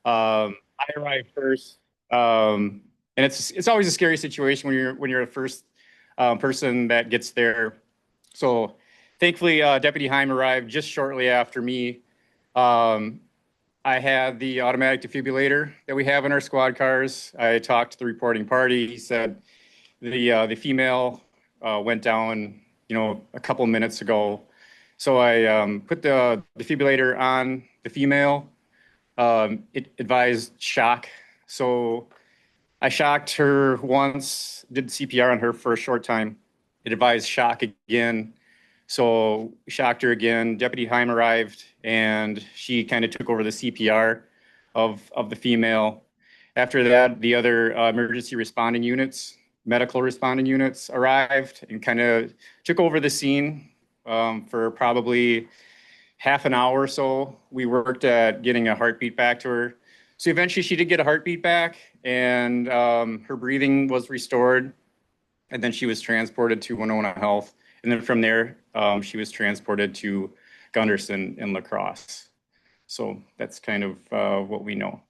I arrived first, and it's always a scary situation when you're the first person that gets there. So thankfully, Deputy Heim arrived just shortly after me. Um, I had the automatic defibrillator that we have in our squad cars. I talked to the reporting party. He said the female went down, a couple minutes ago. So I put the defibrillator on the female. It advised shock. So I shocked her once, did CPR on her for a short time. It advised shock again. So shocked her again. Deputy Heim arrived and she kind of took over the CPR of the female. After that, the other emergency responding units, medical responding units arrived and kind of took over the scene for probably half an hour or so. We worked at getting a heartbeat back to her. So eventually she did get a heartbeat back and her breathing was restored. And then she was transported to Winona Health. And then from there, she was transported to Gunderson and La Crosse. So that's kind of what we know.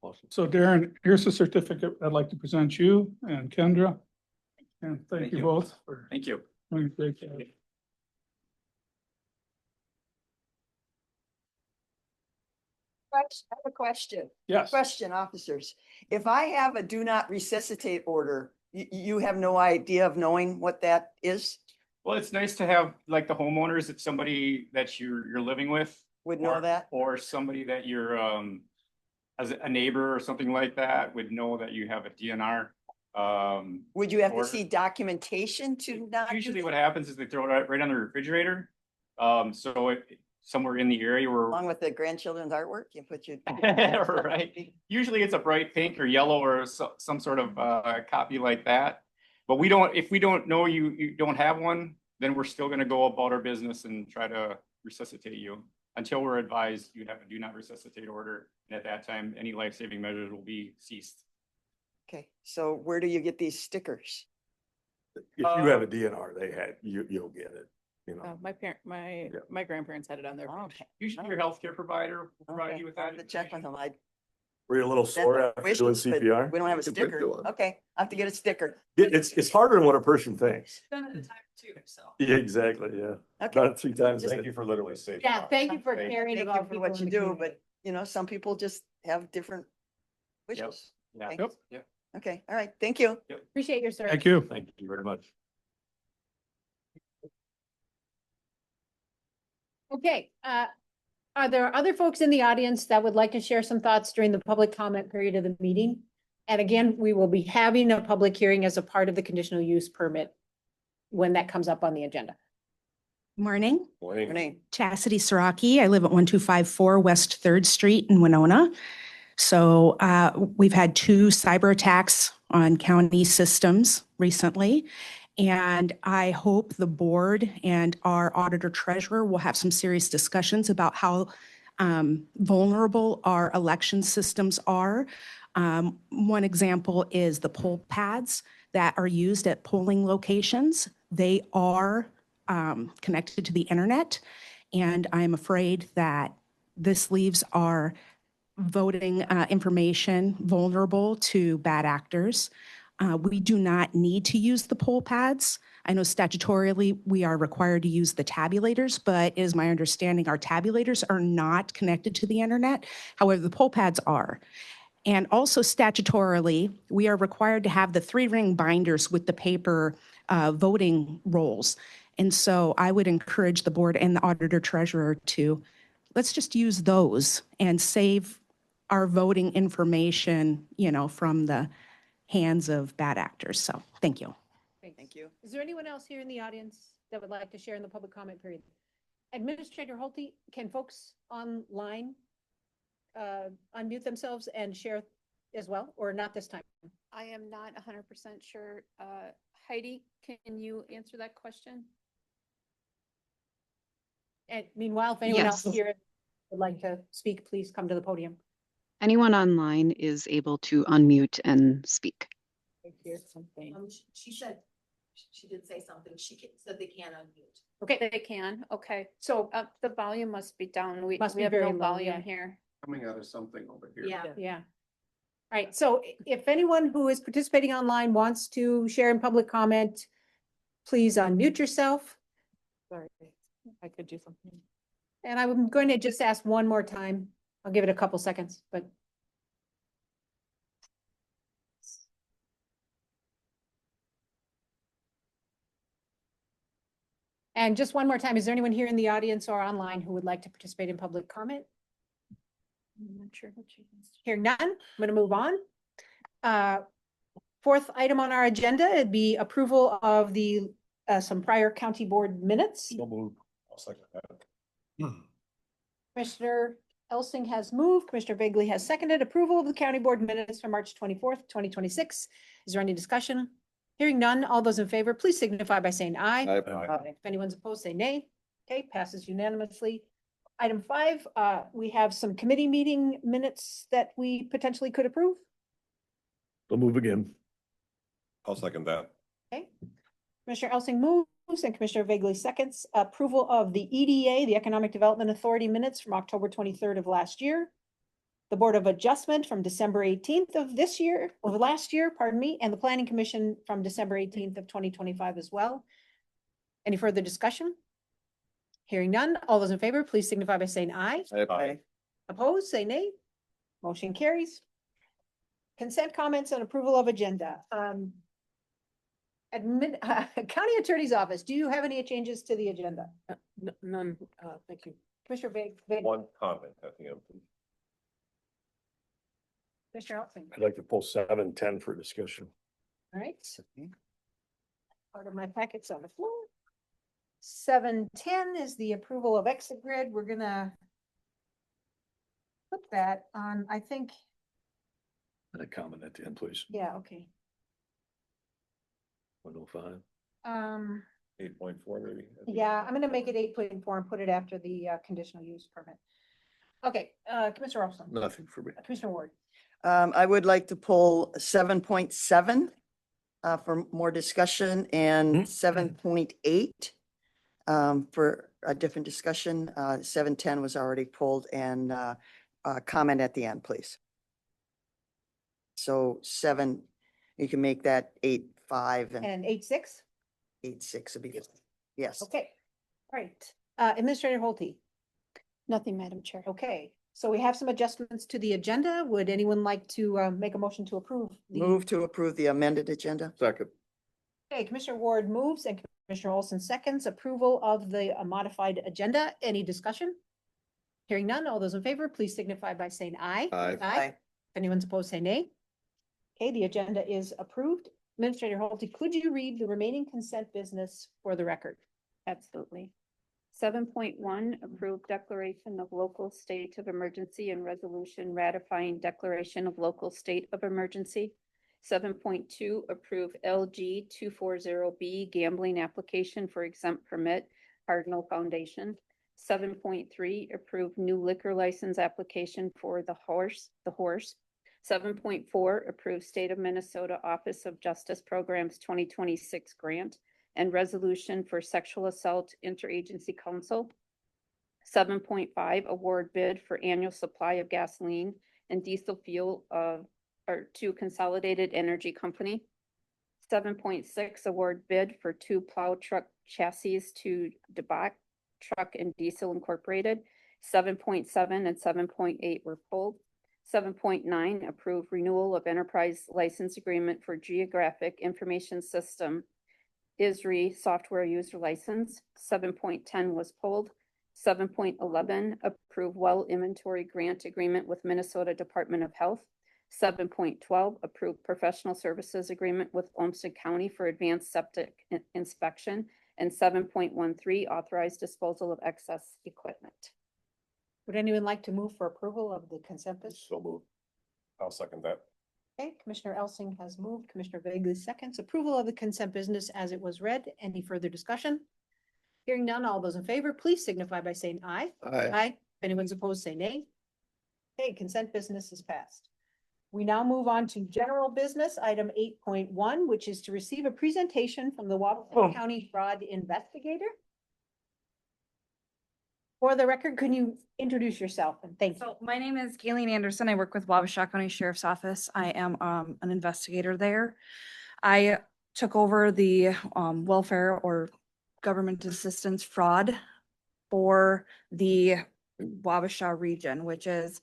Awesome. So Darren, here's a certificate I'd like to present you and Kendra. And thank you both for. Thank you. Doing a great job. I have a question. Yes. Question, officers. If I have a do not resuscitate order, you have no idea of knowing what that is? Well, it's nice to have like the homeowners, if somebody that you're living with Would know that? or somebody that you're as a neighbor or something like that would know that you have a DNR. Would you have order. to see documentation to not? Usually what happens is they throw it right on the refrigerator. So somewhere in the area where Along with the grandchildren's artwork, you put your. right. Usually it's a bright pink or yellow or some sort of copy like that. But if we don't know you don't have one, then we're still going to go about our business and try to resuscitate you until we're advised you have a do not resuscitate order. And at that time, any life-saving measures will be ceased. Okay, so where do you get these stickers? If you have a DNR, you'll get it. My grandparents had it on their. Okay. Usually your healthcare provider will provide you with that. To check with them. Were you a little sore after doing CPR? We don't have a sticker. Okay, I have to get a sticker. It's harder than what a person thinks. Done at a time too, so. Yeah, exactly. Yeah. Okay. About 3 times. Thank you for literally saving. Yeah, thank you for Thank caring you about for what people you in the do, community. but some people just have different wishes. Yeah. Okay. Yep. Yep. Okay, all right, thank you. Appreciate your service. Thank you. Thank you very much. Okay, are there other folks in the audience that would like to share some thoughts during the public comment period of the meeting? And again, we will be having a public hearing as a part of the conditional use permit when that comes up on the agenda. Morning, Your name? Chastity Siraki. I live at 1254 West 3rd Street in Winona. So we've had 2 cyber attacks on county systems recently. And I hope the board and our auditor treasurer will have some serious discussions about how vulnerable our election systems are. One example is the poll pads that are used at polling locations. They are connected to the internet. And I'm afraid that this leaves our voting information vulnerable to bad actors. We do not need to use the poll pads. I know statutorily we are required to use the tabulators, but it is my understanding our tabulators are not connected to the internet. However, the poll pads are. And also statutorily, we are required to have the 3-ring binders with the paper voting rolls. And so I would encourage the board and the auditor treasurer to, let's just use those and save our voting information, from the hands of bad actors. So thank you. Thank you. Is there anyone else here in the audience that would like to share in the public comment period? Administrator Holte, can folks online unmute themselves and share as well, or not this time? I am not 100% sure. Heidi, can you answer that question? And meanwhile, if anyone else Yes. here would like to speak, please come to the podium. Anyone online is able to unmute and speak. Here's something. She said, she did say something. Said they can unmute. Okay, They can. Okay. So the volume must be down. We Must be have very no low, volume yeah. here. Coming out of something over here. Yeah. Yeah. All right, so if anyone who is participating online wants to share in public comment, please unmute yourself. Sorry, I could do something. And I'm going to just ask one more time. I'll give it a couple seconds, but. And just one more time, is there anyone here in the audience or online who would like to participate in public comment? I'm not sure what she wants to. Hearing none, I'm going to move on. Fourth item on our agenda, it'd be approval of the, some prior county board minutes. So moved. I'll second that. Commissioner Elsing has moved, Commissioner Bagley has seconded approval of the county board minutes for March 24th, 2026. Is there any discussion? Hearing none, all those in favor, please signify by saying aye. If anyone's opposed, say nay. Okay, passes unanimously. Item 5, we have some committee meeting minutes that we potentially could approve. So move again. I'll second that. Okay. Commissioner Elsing moves and Commissioner Vagley seconds approval of the EDA, the Economic Development Authority minutes from October 23rd of last year. The Board of Adjustment from December 18th of this year, of last year, pardon me, and the Planning Commission from December 18th of 2025 as well. Any further discussion? Hearing none, all those in favor, please signify by saying aye. Aye. Opposed, say nay. Motion carries. Consent comments and approval of agenda. County Attorney's Office, do you have any changes to the agenda? None, thank you. Commissioner Vague, One comment at the end. Commissioner Elsing. I'd like to pull 7-10 for discussion. All right. Part of my packets on the floor. 7-10 is the approval of exit grid. We're gonna put that on, I think, And a comment at the end, please. yeah, okay. 105, Um, 8.4 maybe. yeah, I'm gonna make it 8.4 and put it after the conditional use permit. Okay, Commissioner Olson, Nothing for me. Commissioner Ward, I would like to pull 7.7 for more discussion and 7.8 for a different discussion. 7.10 was already pulled and comment at the end, please. So 7, you can make that 8.5 and and 8.6. 8.6 would be good. Yes. Okay, all right. Administrator Holte. Nothing, Madam Chair. Okay, so we have some adjustments to the agenda. Would anyone like to make a motion to approve? Move to approve the amended agenda. Second. Okay, Commissioner Ward moves and Commissioner Olson seconds approval of the modified agenda. Any discussion? Hearing none, all those in favor, please signify by saying aye. Aye. Aye. If anyone's opposed, say nay. Okay, the agenda is approved. Administrator Holte, could you read the remaining consent business for the record? Absolutely. 7.1, approved declaration of local state of emergency and resolution ratifying declaration of local state of emergency. 7.2, approve LG 240B gambling application for exempt permit, Cardinal Foundation. 7.3, approve new liquor license application for the horse. 7.4, approve State of Minnesota Office of Justice Programs 2026 grant and resolution for sexual assault interagency council. 7.5, award bid for annual supply of gasoline and diesel fuel to Consolidated Energy Company. 7.6, award bid for 2 plow truck chassis to DeBach Truck and Diesel Incorporated. 7.7 and 7.8 were pulled. 7.9, approve renewal of enterprise license agreement for Geographic Information System ISRI software user license. 7.10 was pulled. 7.11, approve well inventory grant agreement with Minnesota Department of Health. 7.12, approve professional services agreement with Olmsted County for advanced septic inspection. And 7.13, authorized disposal of excess equipment. Would anyone like to move for approval of the consent business? So moved. I'll second that. Okay, Commissioner Elsing has moved, Commissioner Vaguely seconds approval of the consent business as it was read. Any further discussion? Hearing none, all those in favor, please signify by saying aye. Aye. If anyone's opposed, say nay. Okay, consent business is passed. We now move on to general business, item 8.1, which is to receive a presentation from the Wabash County Fraud Investigator. For the record, can you introduce yourself and thank you? So my name is Kayleen Anderson. I work with Wabasha County Sheriff's Office. I am an investigator there. I took over the welfare or government assistance fraud for the Wabasha region, which is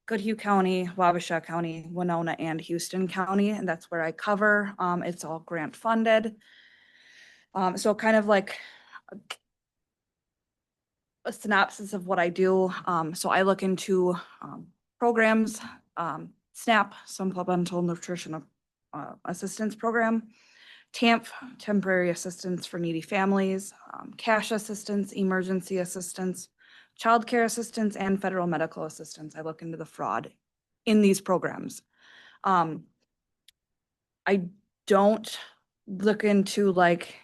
Goodhue County, Wabasha County, Winona, and Houston County, and that's where I cover. It's all grant funded. So kind of like a synopsis of what I do. So I look into programs, SNAP, Supplemental Nutrition Assistance Program, TAMP, Temporary Assistance for Needy Families, cash assistance, emergency assistance, childcare assistance, and federal medical assistance. I look into the fraud in these programs. I don't look into like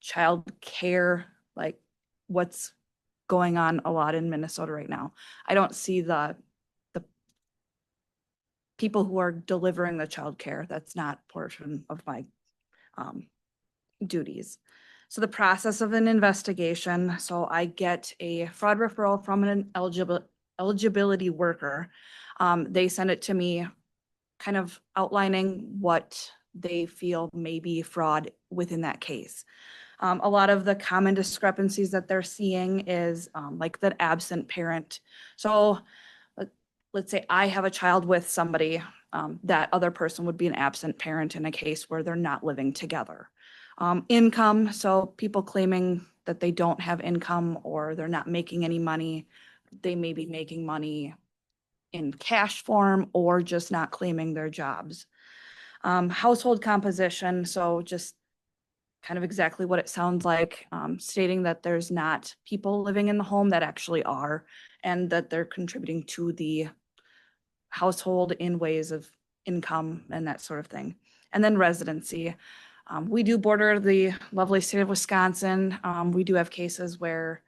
child care, like what's going on a lot in Minnesota right now. I don't see the people who are delivering the child care. That's not portion of my duties. So the process of an investigation, so I get a fraud referral from an eligibility worker. They send it to me kind of outlining what they feel may be fraud within that case. A lot of the common discrepancies that they're seeing is like the absent parent. So let's say I have a child with somebody, that other person would be an absent parent in a case where they're not living together. Income, so people claiming that they don't have income or they're not making any money. They may be making money in cash form or just not claiming their jobs. Household composition, so just kind of exactly what it sounds like, stating that there's not people living in the home that actually are, and that they're contributing to the household in ways of income and that sort of thing. And then residency. We do border the lovely state of Wisconsin. We do have cases where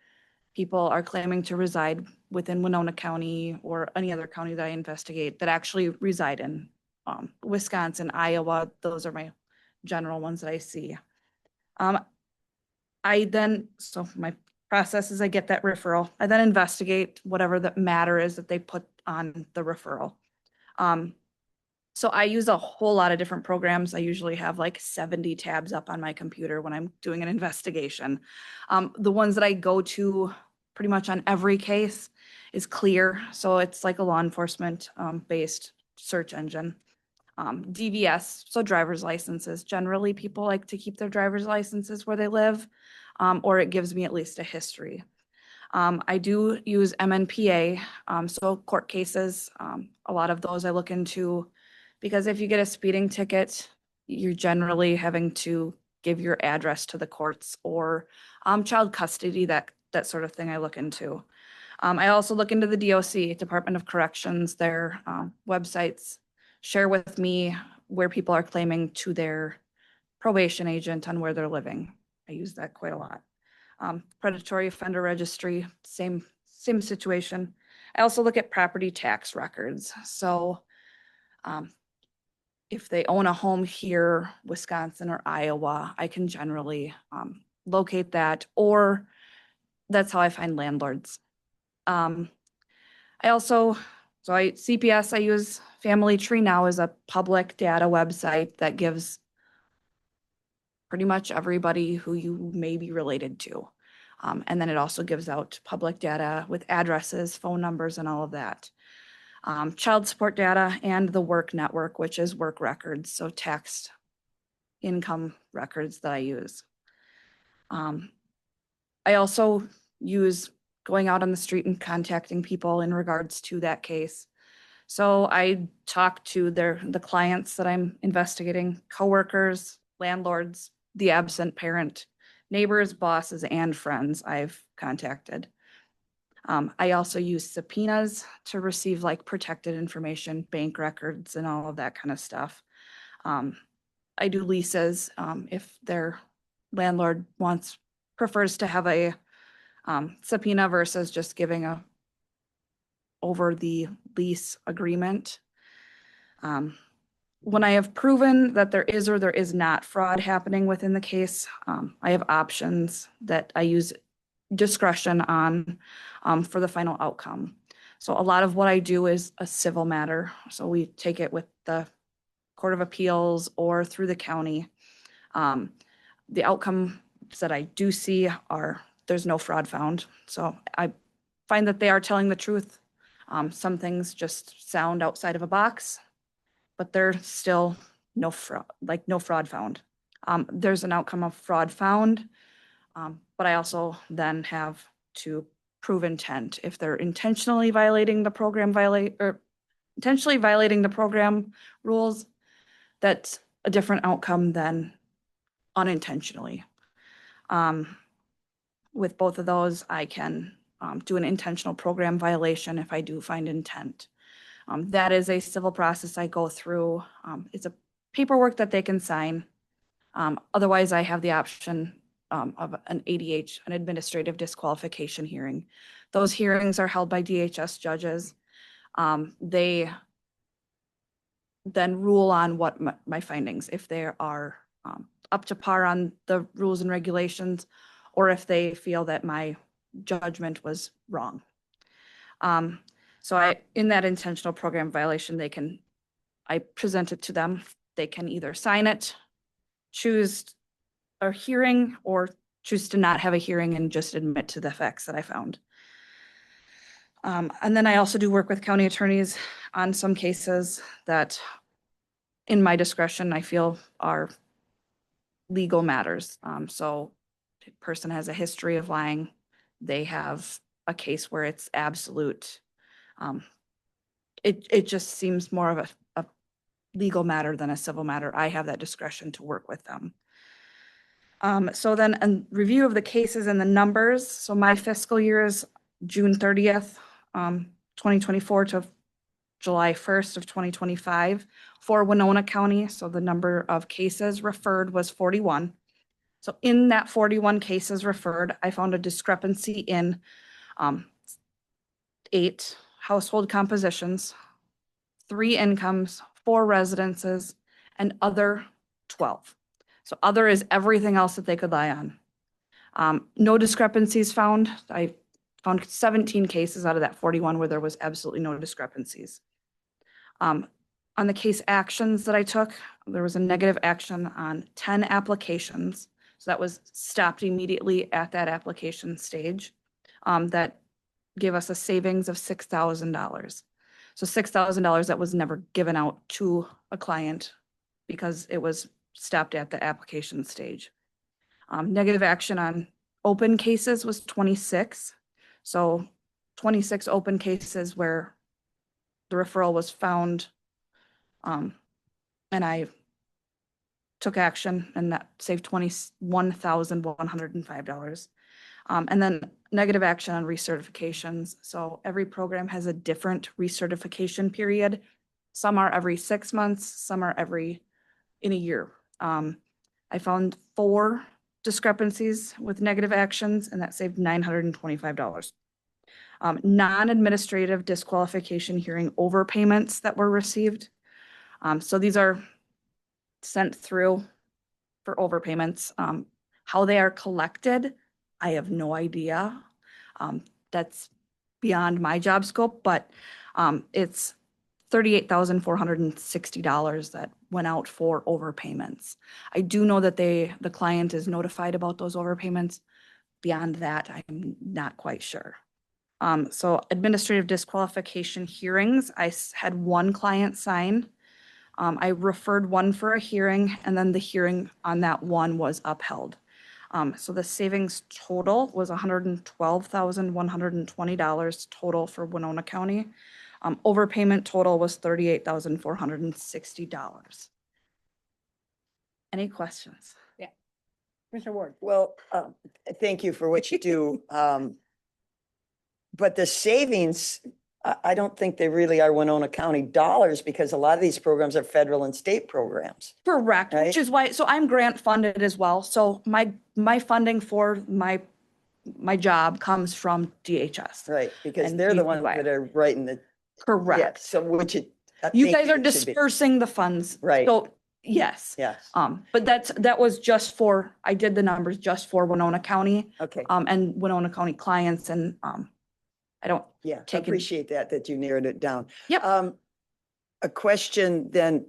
people are claiming to reside within Winona County or any other county that I investigate that actually reside in Wisconsin, Iowa. Those are my general ones that I see. So my process is I get that referral. I then investigate whatever the matter is that they put on the referral. So I use a whole lot of different programs. I usually have like 70 tabs up on my computer when I'm doing an investigation. The ones that I go to pretty much on every case is Clear. So it's like a law enforcement based search engine. DVS, so driver's licenses. Generally, people like to keep their driver's licenses where they live, or it gives me at least a history. I do use MNPA, so court cases. A lot of those I look into because if you get a speeding ticket, you're generally having to give your address to the courts, or child custody, that sort of thing I look into. I also look into the DOC, Department of Corrections, their websites share with me where people are claiming to their probation agent on where they're living. I use that quite a lot. Predatory offender registry, same situation. I also look at property tax records. So if they own a home here, Wisconsin or Iowa, I can generally locate that, or that's how I find landlords. CPS, I use Family Tree now as a public data website that gives pretty much everybody who you may be related to. And then it also gives out public data with addresses, phone numbers, and all of that. Child support data and the work network, which is work records, so tax income records that I use. I also use going out on the street and contacting people in regards to that case. So I talk to the clients that I'm investigating, coworkers, landlords, the absent parent, neighbors, bosses, and friends I've contacted. I also use subpoenas to receive like protected information, bank records, and all of that kind of stuff. I do leases if their landlord prefers to have a subpoena versus just giving over the lease agreement. When I have proven that there is or there is not fraud happening within the case, I have options that I use discretion on, for the final outcome. So a lot of what I do is a civil matter. So we take it with the Court of Appeals or through the county. The outcomes that I do see are, there's no fraud found. So I find that they are telling the truth. Some things just sound outside of a box, but there's still no fraud, like no fraud found. There's an outcome of fraud found, but I also then have to prove intent. If they're intentionally violating the program intentionally violating the program rules, that's a different outcome than unintentionally. With both of those, I can do an intentional program violation if I do find intent. That is a civil process I go through. It's a paperwork that they can sign. Otherwise, I have the option of an ADH, an administrative disqualification hearing. Those hearings are held by DHS judges. They then rule on what my findings, if they are up to par on the rules and regulations, or if they feel that my judgment was wrong. So in that intentional program violation, I present it to them. They can either sign it, choose a hearing, or choose to not have a hearing and just admit to the facts that I found. And then I also do work with county attorneys on some cases that, in my discretion, I feel are legal matters. So the person has a history of lying. They have a case where it's absolute. It just seems more of a legal matter than a civil matter. I have that discretion to work with them. So then a review of the cases and the numbers. So my fiscal year is June 30th, 2024 to July 1st of 2025 for Winona County. So the number of cases referred was 41. So in that 41 cases referred, I found a discrepancy in 8 household compositions, 3 incomes, 4 residences, and other 12. So other is everything else that they could lie on. No discrepancies found. I found 17 cases out of that 41 where there was absolutely no discrepancies. On the case actions that I took, there was a negative action on 10 applications. So that was stopped immediately at that application stage. That gave us a savings of $6,000. So $6,000 that was never given out to a client because it was stopped at the application stage. Negative action on open cases was 26. So 26 open cases where the referral was found, and I took action, and that saved $21,105. And then negative action on recertifications. So every program has a different recertification period. Some are every 6 months, some are in a year. I found 4 discrepancies with negative actions, and that saved $925. Non-administrative disqualification hearing overpayments that were received. So these are sent through for overpayments. How they are collected, I have no idea. That's beyond my job scope, but it's $38,460 that went out for overpayments. I do know that the client is notified about those overpayments. Beyond that, I'm not quite sure. So administrative disqualification hearings, I had 1 client sign. I referred 1 for a hearing, and then the hearing on that 1 was upheld. So the savings total was $112,120 total for Winona County. Overpayment total was $38,460. Any questions? Commissioner Ward. Well, thank you for what you do. But the savings, I don't think they really are Winona County dollars because a lot of these programs are federal and state programs. Correct, Right. which is why, so I'm grant funded as well. So my funding for my job comes from DHS. Right, because And they're the you- ones that are writing the, yeah, Correct. so which it. I You think guys are it should be- dispersing the funds. Right. So Yes. Yes, But that was just for, I did the numbers just for Winona County, okay, and Winona County clients and, I don't, yeah, I take it- appreciate that you narrowed it down. Yep. A question then,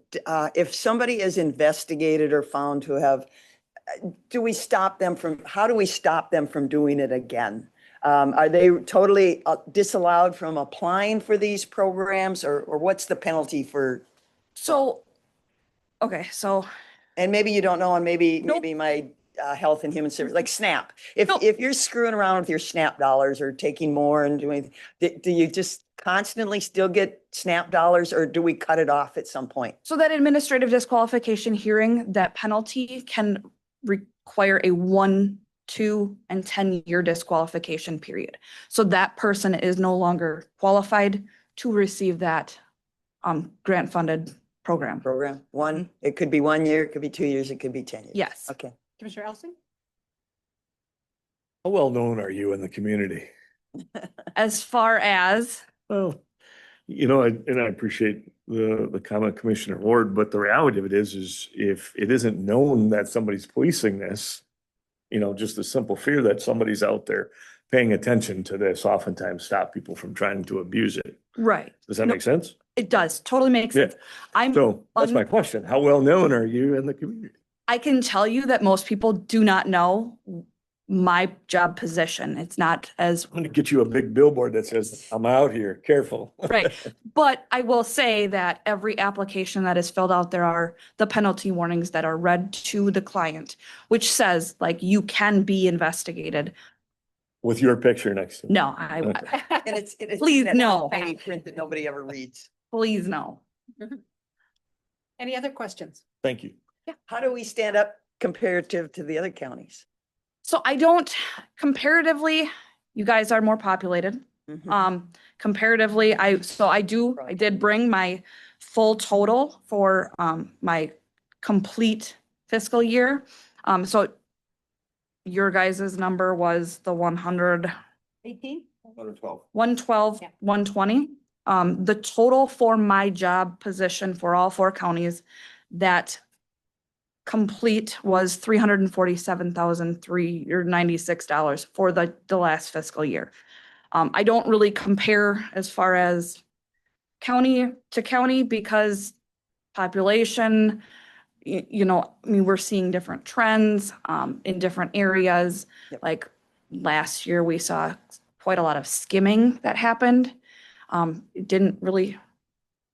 if somebody is investigated or found to have, do we stop them from, how do we stop them from doing it again? Are they totally disallowed from applying for these programs, or what's the penalty for? so, okay, so, And maybe you don't know, and maybe, Nope. maybe my Health and Human Service, like SNAP. If, Nope. if you're screwing around with your SNAP dollars or taking more and doing, do you just constantly still get SNAP dollars, or do we cut it off at some point? so that administrative disqualification hearing, that penalty can require a 1, 2, and 10-year disqualification period. So that person is no longer qualified to receive that, grant-funded program. Program, one, it could be 1 year, it could be 2 years, it could be 10 years. Yes. Okay. Commissioner Elsing? How well-known are you in the community? As far as, Well, you know, and I appreciate the comment, Commissioner Ward, but the reality of it is if it isn't known that somebody's policing this, you know, just the simple fear that somebody's out there paying attention to this oftentimes stop people from trying to abuse it. right, Does that No. make sense? it does, totally makes Yeah. sense. I'm, So that's my un- question. How well-known are you in the community? I can tell you that most people do not know my job position. It's not as I'm gonna get you a big billboard that says, I'm out here, careful. right. But I will say that every application that is filled out, there are the penalty warnings that are read to the client, which says like you can be investigated. With your picture next to it. No, Okay. And it's. Please, that no. Tiny print that nobody ever reads. please no. Any other questions? Thank you. How do we stand up comparative to the other counties? So I don't, comparatively, you guys are more populated. Mhm. Comparatively, I did bring my full total for, my complete fiscal year. So your guys' number was the 100, 18? 112, Yeah. 120. The total for my job position for all 4 counties, that complete was $347,396 for the last fiscal year. I don't really compare as far as county to county because population, you know, I mean, we're seeing different trends, in different areas. Yep. Like last year, we saw quite a lot of skimming that happened. It didn't really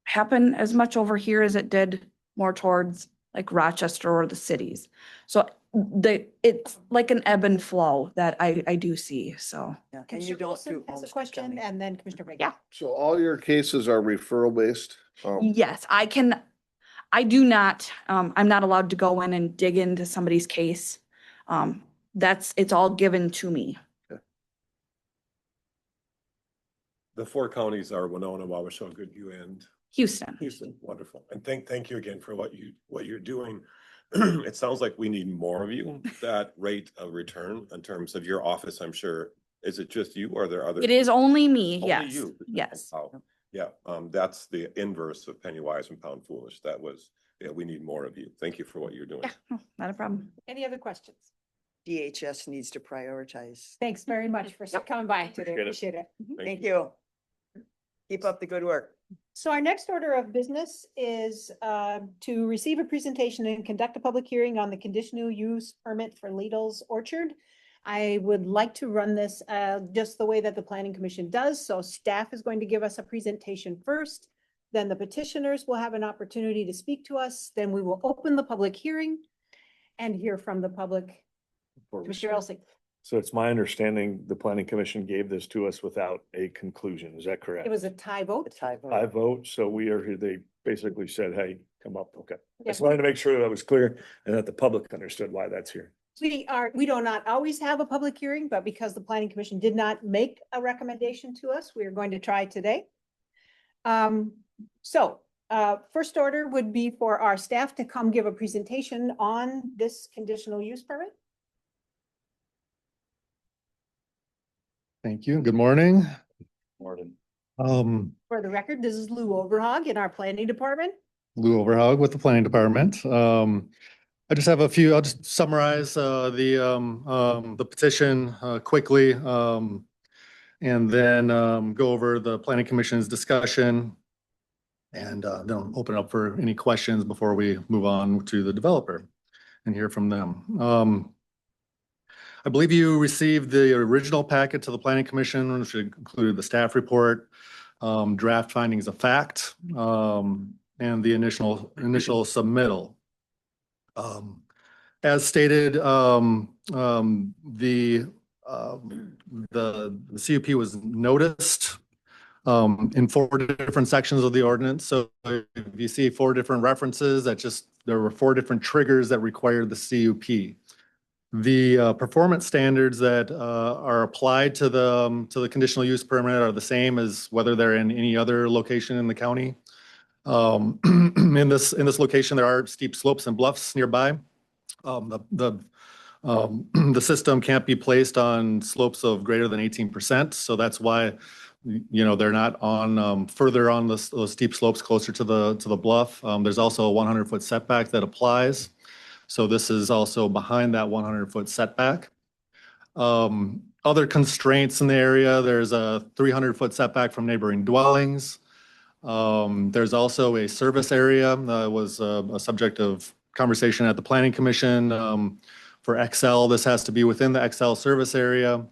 happen as much over here as it did more towards like Rochester or the cities. So it's like an ebb and flow that I do see, so. Yeah, and Commissioner you don't Wilson do has a Olmsted question, County. and then Commissioner Reagan. Yeah. So all your cases are referral based? Yes, I do not, I'm not allowed to go in and dig into somebody's case. It's all given to me. The 4 counties are Winona, Wabasha, Goodhue, and Houston. Houston. Wonderful. And thank you again for what you're doing. It sounds like we need more of you, that rate of return in terms of your office, I'm sure. Is it just you or are there others? It is only me, Only yes, you? yes. Wow. Yeah, that's the inverse of penny wise and pound foolish. We need more of you. Thank you for what you're doing. Yeah, no, not a problem. Any other questions? DHS needs to prioritize. Thanks very much for coming by today. Appreciate Appreciate it. it. Thank you. Keep up the good work. So our next order of business is to receive a presentation and conduct a public hearing on the conditional use permit for Lidl's Orchard. I would like to run this just the way that the Planning Commission does. So staff is going to give us a presentation first. Then the petitioners will have an opportunity to speak to us. Then we will open the public hearing and hear from the public. Commissioner Elsing. So it's my understanding the planning commission gave this to us without a conclusion. Is that correct? It was a tie vote. The tie vote. I vote, so we are here. They basically said, hey, come up. Okay. I Yeah. just wanted to make sure that was clear and that the public understood why that's here. We do not always have a public hearing, but because the Planning Commission did not make a recommendation to us, we are going to try today. First order would be for our staff to come give a presentation on this conditional use permit. Thank you. Good morning. Morning. For the record, this is Lou Overhog in our planning department. Lou Overhaug with the Planning Department. I just have a few, I'll just summarize the petition quickly, and then go over the Planning Commission's discussion, and then open up for any questions before we move on to the developer and hear from them. I believe you received the original packet to the Planning Commission, which included the staff report, draft findings of fact, and the initial submittal. As stated, the CUP was noticed in 4 different sections of the ordinance. So if you see 4 different references, there were 4 different triggers that required the CUP. The performance standards that are applied to the conditional use permit are the same as whether they're in any other location in the county. In this location, there are steep slopes and bluffs nearby. The system can't be placed on slopes of greater than 18%, so that's why they're not on further on those steep slopes closer to the bluff. There's also a 100-foot setback that applies. So this is also behind that 100-foot setback. Other constraints in the area, there's a 300-foot setback from neighboring dwellings. There's also a service area that was a subject of conversation at the Planning Commission. For XL, this has to be within the XL service area.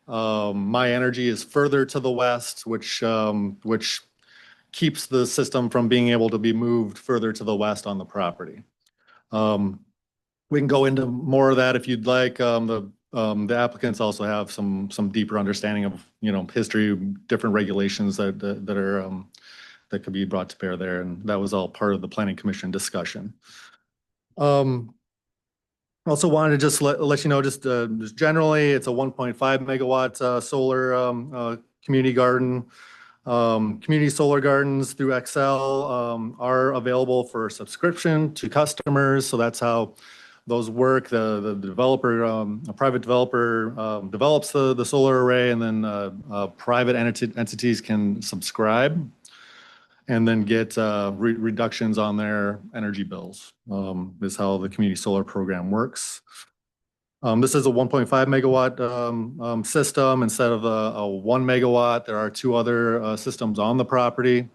My Energy is further to the west, which keeps the system from being able to be moved further to the west on the property. We can go into more of that if you'd like. The applicants also have some deeper understanding of history, different regulations that could be brought to bear there, and that was all part of the Planning Commission discussion. Also wanted to just let you know, just generally, it's a 1.5 megawatt solar community garden. Community solar gardens through XL are available for subscription to customers, so that's how those work. The developer, a private developer, develops the solar array, and then private entities can subscribe and then get reductions on their energy bills. Is how the community solar program works. This is a 1.5 megawatt system instead of a 1 megawatt. There are 2 other systems on the property.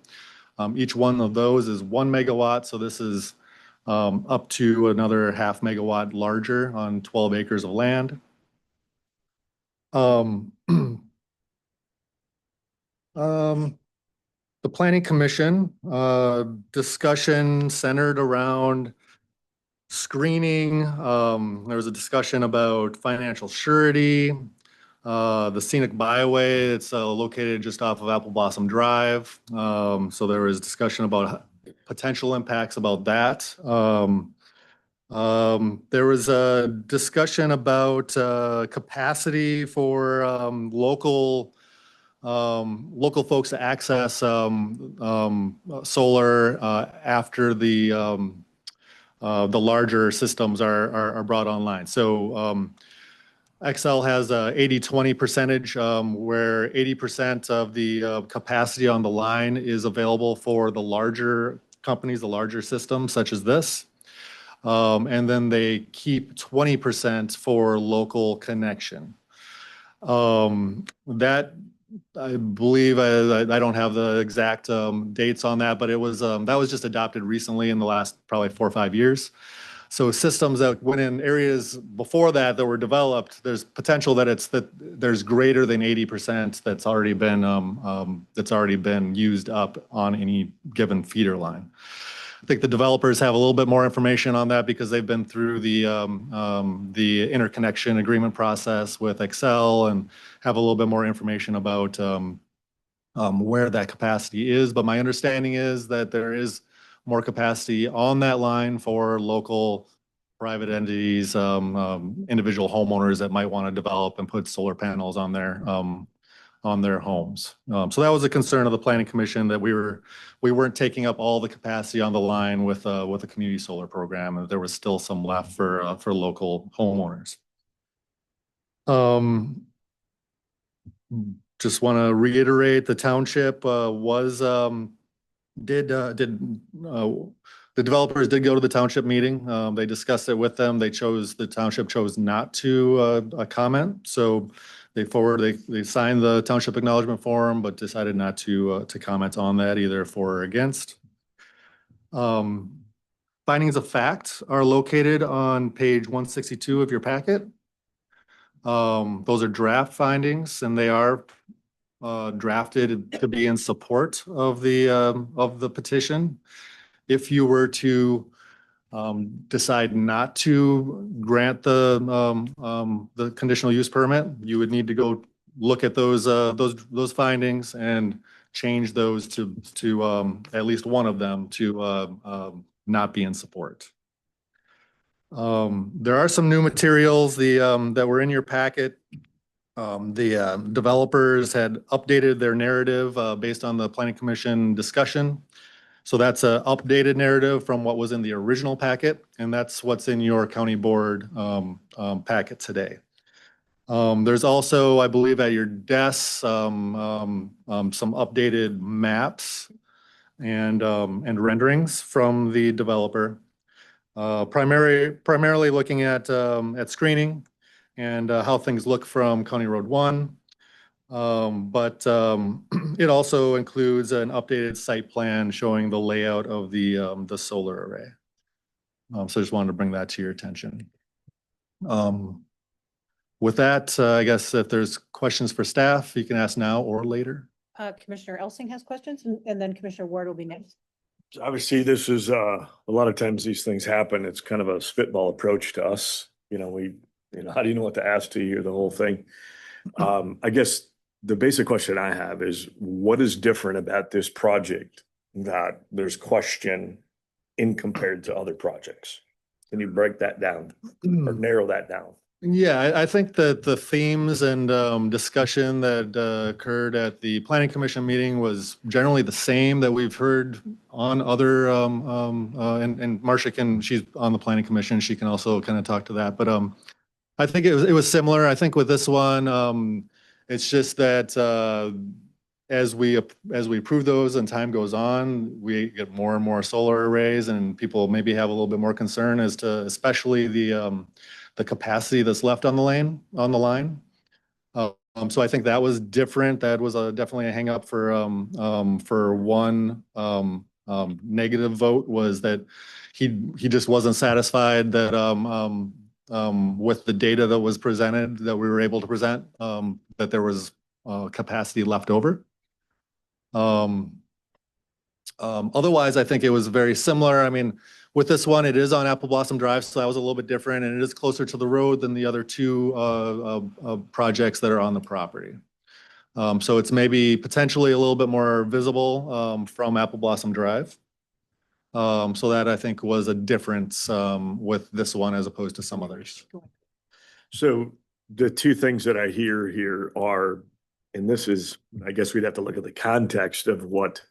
Each one of those is 1 megawatt, so this is up to another half megawatt larger on 12 acres of land. The Planning Commission discussion centered around screening. There was a discussion about financial surety, the scenic byway. It's located just off of Apple Blossom Drive. So there was discussion about potential impacts about that. There was a discussion about capacity for local folks to access solar after the larger systems are brought online. So XL has a 80-20 percentage where 80% of the capacity on the line is available for the larger companies, the larger systems such as this. And then they keep 20% for local connection. That, I believe, I don't have the exact dates on that, but it was that was just adopted recently in the last probably 4 or 5 years. So systems that went in areas before that were developed, there's potential that there's greater than 80% that's already been used up on any given feeder line. I think the developers have a little bit more information on that because they've been through the interconnection agreement process with XL and have a little bit more information about where that capacity is. But my understanding is that there is more capacity on that line for local private entities, individual homeowners that might want to develop and put solar panels on their homes. So that was a concern of the Planning Commission, that we weren't taking up all the capacity on the line with a community solar program, and there was still some left for local homeowners. Just want to reiterate, the township was the developers did go to the township meeting. They discussed it with them. The township chose not to comment. So they signed the township acknowledgement form, but decided not to comment on that either for or against. Findings of fact are located on page 162 of your packet. Those are draft findings, and they are drafted to be in support of the petition. If you were to decide not to grant the conditional use permit, you would need to go look at those findings and change those to at least one of them to not be in support. There are some new materials that were in your packet. The developers had updated their narrative based on the planning commission discussion. So that's an updated narrative from what was in the original packet, and that's what's in your county board packet today. There's also, I believe, at your desk some updated maps and renderings from the developer. Primarily looking at screening and how things look from County Road 1. But it also includes an updated site plan showing the layout of the solar array. So I just wanted to bring that to your attention. With that, I guess if there's questions for staff, you can ask now or later. Commissioner Elsing has questions, and then Commissioner Ward will be next. Obviously, this is a lot of times these things happen. It's kind of a spitball approach to us. How do you know what to ask to hear the whole thing? I guess the basic question I have is, what is different about this project that there's question in compared to other projects? Can you break that down or narrow that down? Yeah, I think that the themes and discussion that occurred at the planning commission meeting was generally the same that we've heard on other, and Marcia she's on the planning commission. She can also kind of talk to that, but I think it was similar. I think with this one, it's just that as we approve those and time goes on, we get more and more solar arrays, and people maybe have a little bit more concern as to especially the capacity that's left on the line. So I think that was different. That was definitely a hang up for one negative vote, was that he just wasn't satisfied that with the data that was presented, that we were able to present, that there was capacity left over. Otherwise, I think it was very similar. I mean, with this one, it is on Apple Blossom Drive, so that was a little bit different, and it is closer to the road than the other two projects that are on the property. So it's maybe potentially a little bit more visible from Apple Blossom Drive. So that I think was a difference with this one as opposed to some others. So the two things that I hear here are, and this is, I guess we'd have to look at the context of what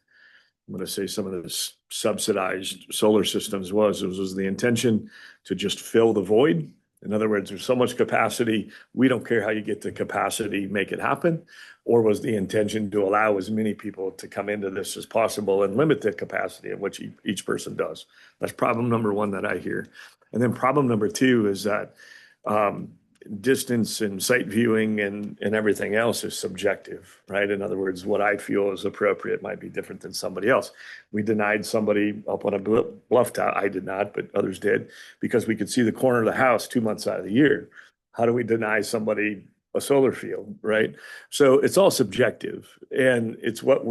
I'm going to say some of those subsidized solar systems was the intention to just fill the void. In other words, there's so much capacity, we don't care how you get the capacity, make it happen. Or was the intention to allow as many people to come into this as possible and limit the capacity of which each person does? That's problem number one that I hear. And then problem number two is that distance and sight viewing and everything else is subjective, right? In other words, what I feel is appropriate might be different than somebody else. We denied somebody up on a bluff top. I did not, but others did, because we could see the corner of the house 2 months out of the year. How do we deny somebody a solar field, right? So it's all subjective, and it's what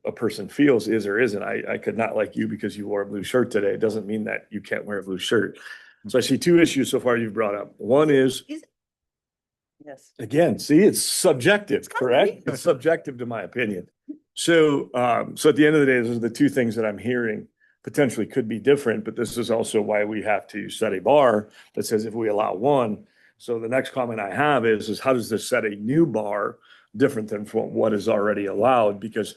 a person feels is or isn't. I could not like you because you wore a blue shirt today. It doesn't mean that you can't wear a blue shirt. So I see two issues so far you've brought up. One is, Yes. again, see, it's subjective, correct? It's subjective to my opinion. So, so at the end of the day, those are the two things that I'm hearing potentially could be different, but this is also why we have to set a bar that says if we allow one. So the next comment I have is how does this set a new bar different than what is already allowed? Because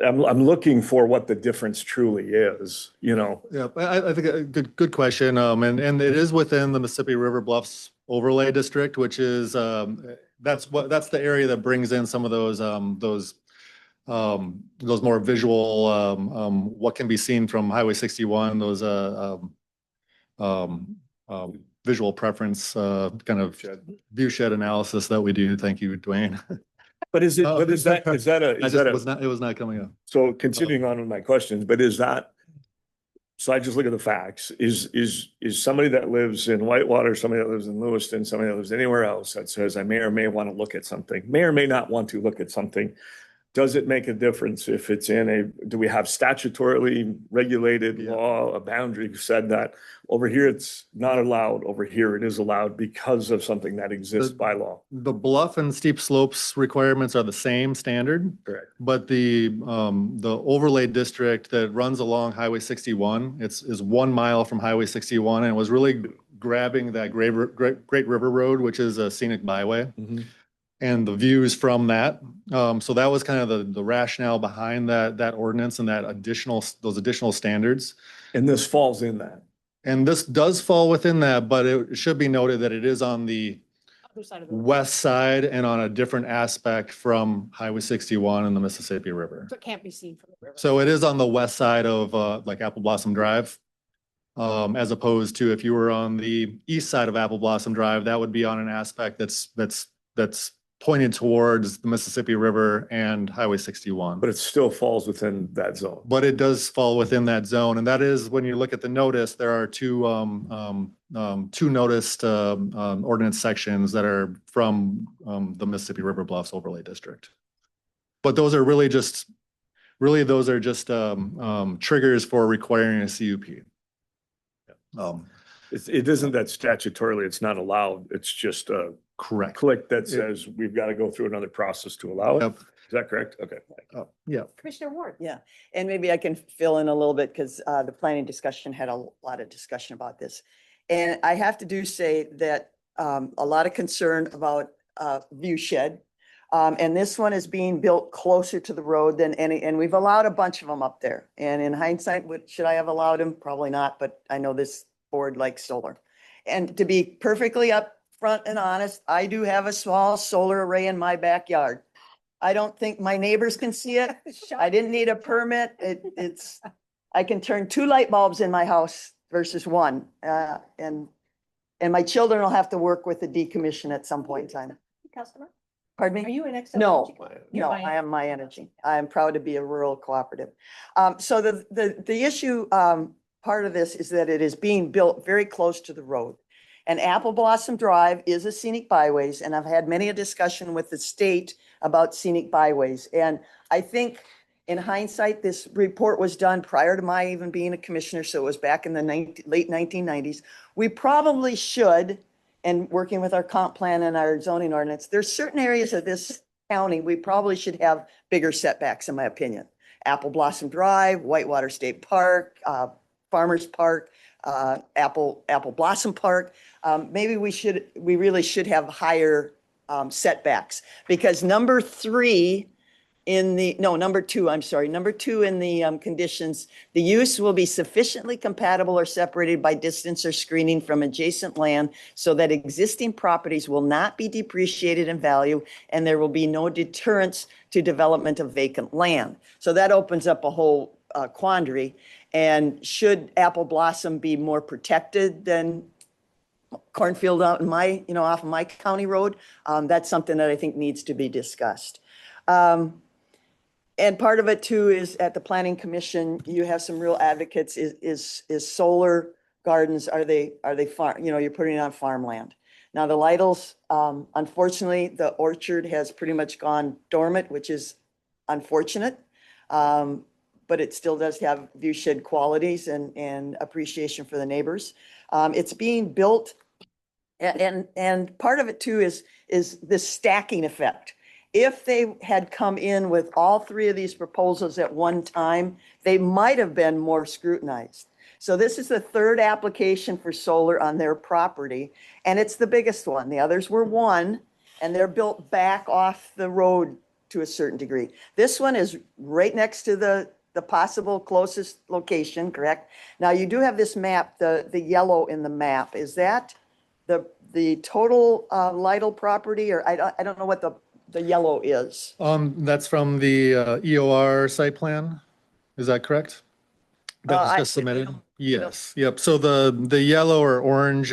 I'm looking for what the difference truly is, Yeah, I think a good question. And it is within the Mississippi River Bluffs Overlay District, which is that's the area that brings in some of those those more visual, what can be seen from Highway 61, those visual preference kind of view shed analysis that we do. Thank you, Dwayne. But is that, is that It was not coming up. so continuing on with my questions, but is that, so I just look at the facts, is somebody that lives in Whitewater, somebody that lives in Lewiston, somebody that lives anywhere else that says, I may or may want to look at something, may or may not want to look at something. Does it make a difference if it's do we have statutorily regulated law, a boundary said that over here it's not allowed, over here it is allowed because of something that exists by law? The bluff and steep slopes requirements are the same standard. Correct. But the overlay district that runs along Highway 61, is 1 mile from Highway 61, and it was really grabbing that Great River Road, which is a scenic byway. And the views from that. So that was kind of the rationale behind that ordinance and those additional standards. And this falls in that. And this does fall within that, but it should be noted that it is on the Other side of the, west side and on a different aspect from Highway 61 and the Mississippi River. so it can't be seen from the river. So it is on the west side of like Apple Blossom Drive. As opposed to if you were on the east side of Apple Blossom Drive, that would be on an aspect that's pointed towards the Mississippi River and Highway 61. But it still falls within that zone. But it does fall within that zone. And that is, when you look at the notice, there are two noticed ordinance sections that are from the Mississippi River Bluffs Overlay District. But those are really just triggers for requiring a CUP. It isn't that statutorily it's not allowed. It's just a Correct. click that says we've got to go through another process to allow it. Yep. Is that correct? Okay. Yeah. Commissioner Ward. Yeah, and maybe I can fill in a little bit because the planning discussion had a lot of discussion about this. And I have to say that a lot of concern about view shed. And this one is being built closer to the road than any, and we've allowed a bunch of them up there. And in hindsight, should I have allowed them? Probably not, but I know this board likes solar. And to be perfectly upfront and honest, I do have a small solar array in my backyard. I don't think my neighbors can see it. I didn't need a permit. I can turn 2 light bulbs in my house versus 1. And my children will have to work with the decommission at some point in time. Customer? Pardon Are me? you an Excel? No, You're no, my- I am My Energy. I am proud to be a rural cooperative. So the issue, part of this is that it is being built very close to the road. And Apple Blossom Drive is a scenic byways, and I've had many a discussion with the state about scenic byways. And I think in hindsight, this report was done prior to my even being a commissioner, so it was back in the late 1990s. We probably should, and working with our comp plan and our zoning ordinance, there's certain areas of this county, we probably should have bigger setbacks, in my opinion. Apple Blossom Drive, Whitewater State Park, Farmers Park, Apple Blossom Park. Maybe we really should have higher setbacks, because number 2 in the conditions, the use will be sufficiently compatible or separated by distance or screening from adjacent land so that existing properties will not be depreciated in value and there will be no deterrence to development of vacant land. So that opens up a whole quandary. And should Apple Blossom be more protected than cornfield out in my, off of my county road? That's something that I think needs to be discussed. And part of it too is at the Planning Commission, you have some real advocates. Is solar gardens, are they farm? You're putting it on farmland. Now the Lytles, unfortunately, the orchard has pretty much gone dormant, which is unfortunate. But it still does have view shed qualities and appreciation for the neighbors. It's being built, and part of it too is the stacking effect. If they had come in with all 3 of these proposals at one time, they might have been more scrutinized. So this is the 3rd application for solar on their property, and it's the biggest one. The others were 1, and they're built back off the road to a certain degree. This one is right next to the possible closest location, correct? Now you do have this map, the yellow in the map. Is that the total Lytle property, or I don't know what the the yellow is? That's from the EOR site plan. Is that correct? That was I- just submitted? Yes, yep. So the yellow or orange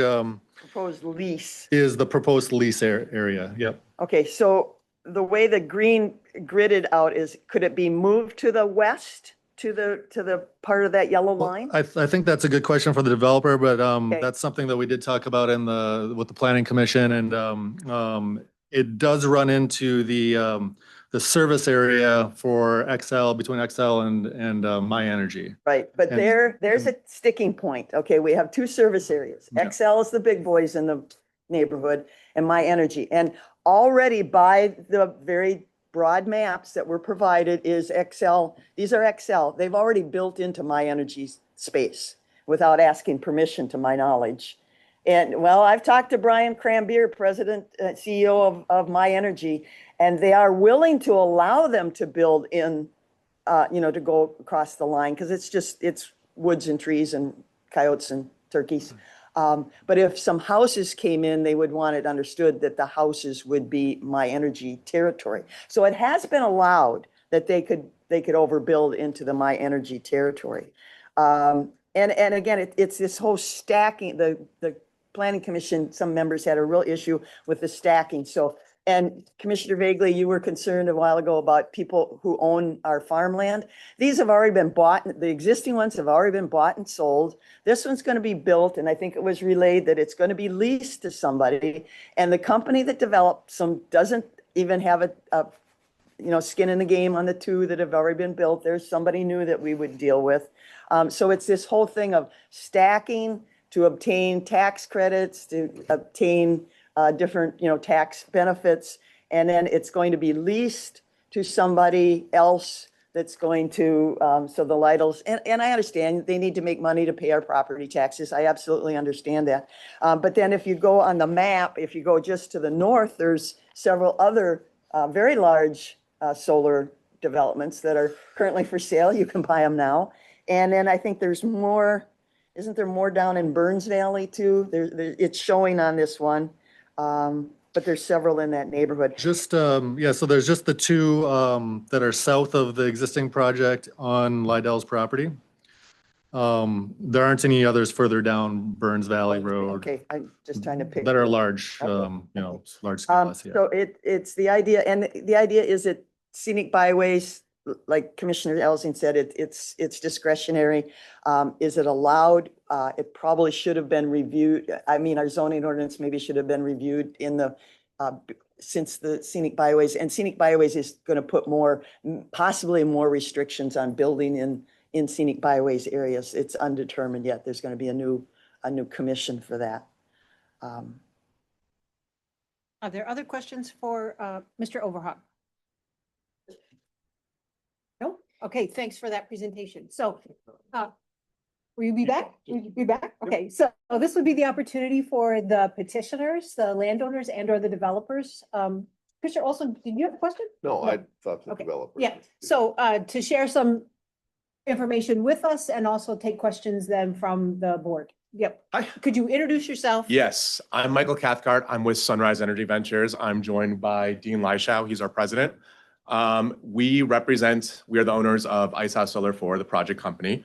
Proposed lease. is the proposed lease area. Yep. Okay, so the way the green gridded out is, could it be moved to the west, to the part of that yellow line? I think that's a good question for the developer, but Okay. that's something that we did talk about with the planning commission, and it does run into the service area for XL, between XL and My Energy. Right, but And- there's a sticking point. Okay, we have two service areas. Yeah. XL is the big boys in the neighborhood and My Energy. And already by the very broad maps that were provided is XL, these are XL. They've already built into My Energy's space without asking permission, to my knowledge. And well, I've talked to Brian Crambier, President, CEO of My Energy, and they are willing to allow them to build in, to go across the line, because it's woods and trees and coyotes and turkeys. But if some houses came in, they would want it understood that the houses would be My Energy territory. So it has been allowed that they could overbuild into the My Energy territory. And again, it's this whole stacking, the Planning Commission, some members had a real issue with the stacking. So, and Commissioner Vagley, you were concerned a while ago about people who own our farmland. These have already been bought. The existing ones have already been bought and sold. This one's going to be built, and I think it was relayed that it's going to be leased to somebody. And the company that developed some doesn't even have a skin in the game on the two that have already been built. There's somebody new that we would deal with. So it's this whole thing of stacking to obtain tax credits, to obtain different, tax benefits. And then it's going to be leased to somebody else that's going to, so the Lidls, and I understand they need to make money to pay our property taxes. I absolutely understand that. But then if you go on the map, if you go just to the north, there's several other very large solar developments that are currently for sale. You can buy them now. And then I think there's more, isn't there more down in Burns Valley too? It's showing on this one, but there's several in that neighborhood. Just, so there's just the two that are south of the existing project on Lydell's property. There aren't any others further down Burns Valley Road Okay, I'm just trying to pick. that are large, large scale. So it's the idea, and the idea is that scenic byways, like Commissioner Elsing said, it's discretionary. Is it allowed? It probably should have been reviewed. I mean, our zoning ordinance maybe should have been reviewed since the scenic byways, and scenic byways is going to put possibly more restrictions on building in scenic byways areas. It's undetermined yet. There's going to be a new commission for that. Are there other questions for Mr. Overhaupt? No? Okay, thanks for that presentation. So, will you be back? Will you be back? Okay, so this would be the opportunity for the petitioners, the landowners, and or the developers. Commissioner Olson, did you have a question? No, I thought the Okay. developer. Yeah, so to share some information with us and also take questions then from the board. Yep. Hi. Could you introduce yourself? Yes, I'm Michael Cathcart. I'm with Sunrise Energy Ventures. I'm joined by Dean Leishow. He's our president. We are the owners of Ice House Solar 4, the project company.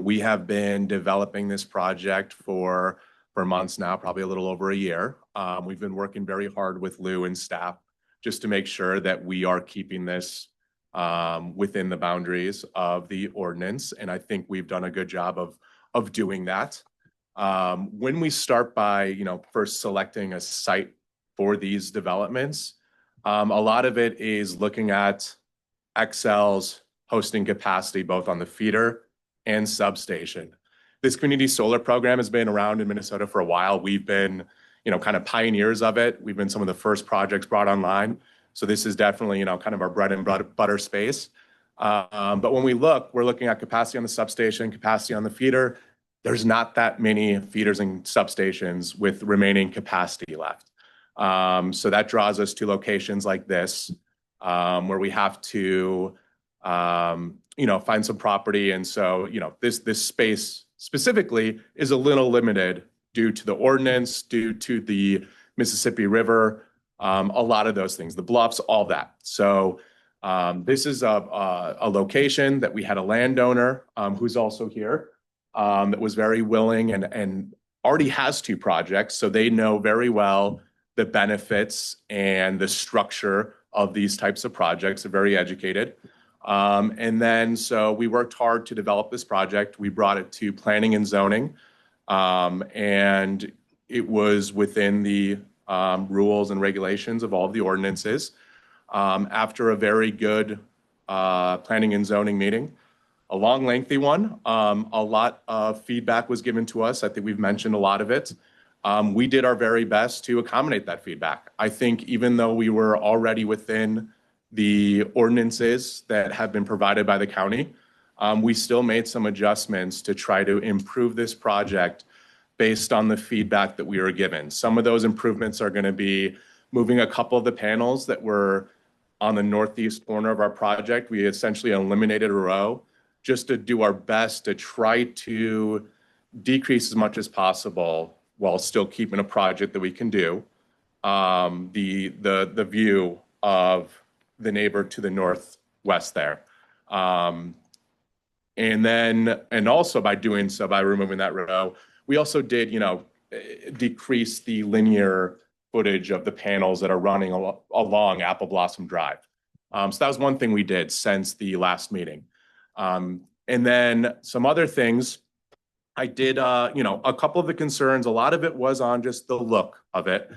We have been developing this project for months now, probably a little over a year. We've been working very hard with Lou and staff just to make sure that we are keeping this within the boundaries of the ordinance. And I think we've done a good job of doing that. When we start by, first selecting a site for these developments, a lot of it is looking at XL's hosting capacity, both on the feeder and substation. This community solar program has been around in Minnesota for a while. We've been, kind of pioneers of it. We've been some of the first projects brought online. So this is definitely, kind of our bread and butter space. But when we're looking at capacity on the substation, capacity on the feeder. There's not that many feeders and substations with remaining capacity left. So that draws us to locations like this, where we have to, find some property. And so, this space specifically is a little limited due to the ordinance, due to the Mississippi River a lot of those things, the bluffs, all that. So this is a location that we had a landowner who's also here that was very willing and already has 2 projects. So they know very well the benefits and the structure of these types of projects. They're very educated. And then so we worked hard to develop this project. We brought it to planning and zoning. And it was within the rules and regulations of all of the ordinances. After a very good planning and zoning meeting, a long, lengthy one, a lot of feedback was given to us. I think we've mentioned a lot of it. We did our very best to accommodate that feedback. I think even though we were already within the ordinances that have been provided by the county, we still made some adjustments to try to improve this project based on the feedback that we were given. Some of those improvements are going to be moving a couple of the panels that were on the northeast corner of our project. We essentially eliminated a row just to do our best to try to decrease as much as possible while still keeping a project that we can do. The view of the neighbor to the northwest there. And also by doing so, by removing that row, we also did, decrease the linear footage of the panels that are running along Apple Blossom Drive. So that was one thing we did since the last meeting. And then some other things, I did, a couple of the concerns, a lot of it was on just the look of it.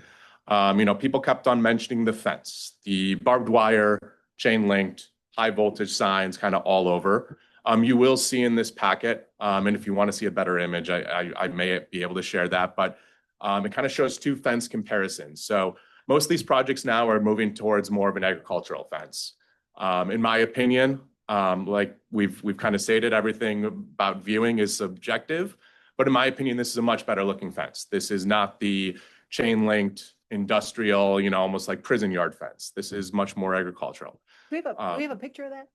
People kept on mentioning the fence, the barbed wire, chain linked, high voltage signs kind of all over. You will see in this packet, and if you want to see a better image, I may be able to share that, but it kind of shows 2 fence comparisons. So most of these projects now are moving towards more of an agricultural fence. In my opinion, like we've kind of stated, everything about viewing is subjective, but in my opinion, this is a much better looking fence. This is not the chain linked industrial, almost like prison yard fence. This is much more agricultural. Do we have a picture of that?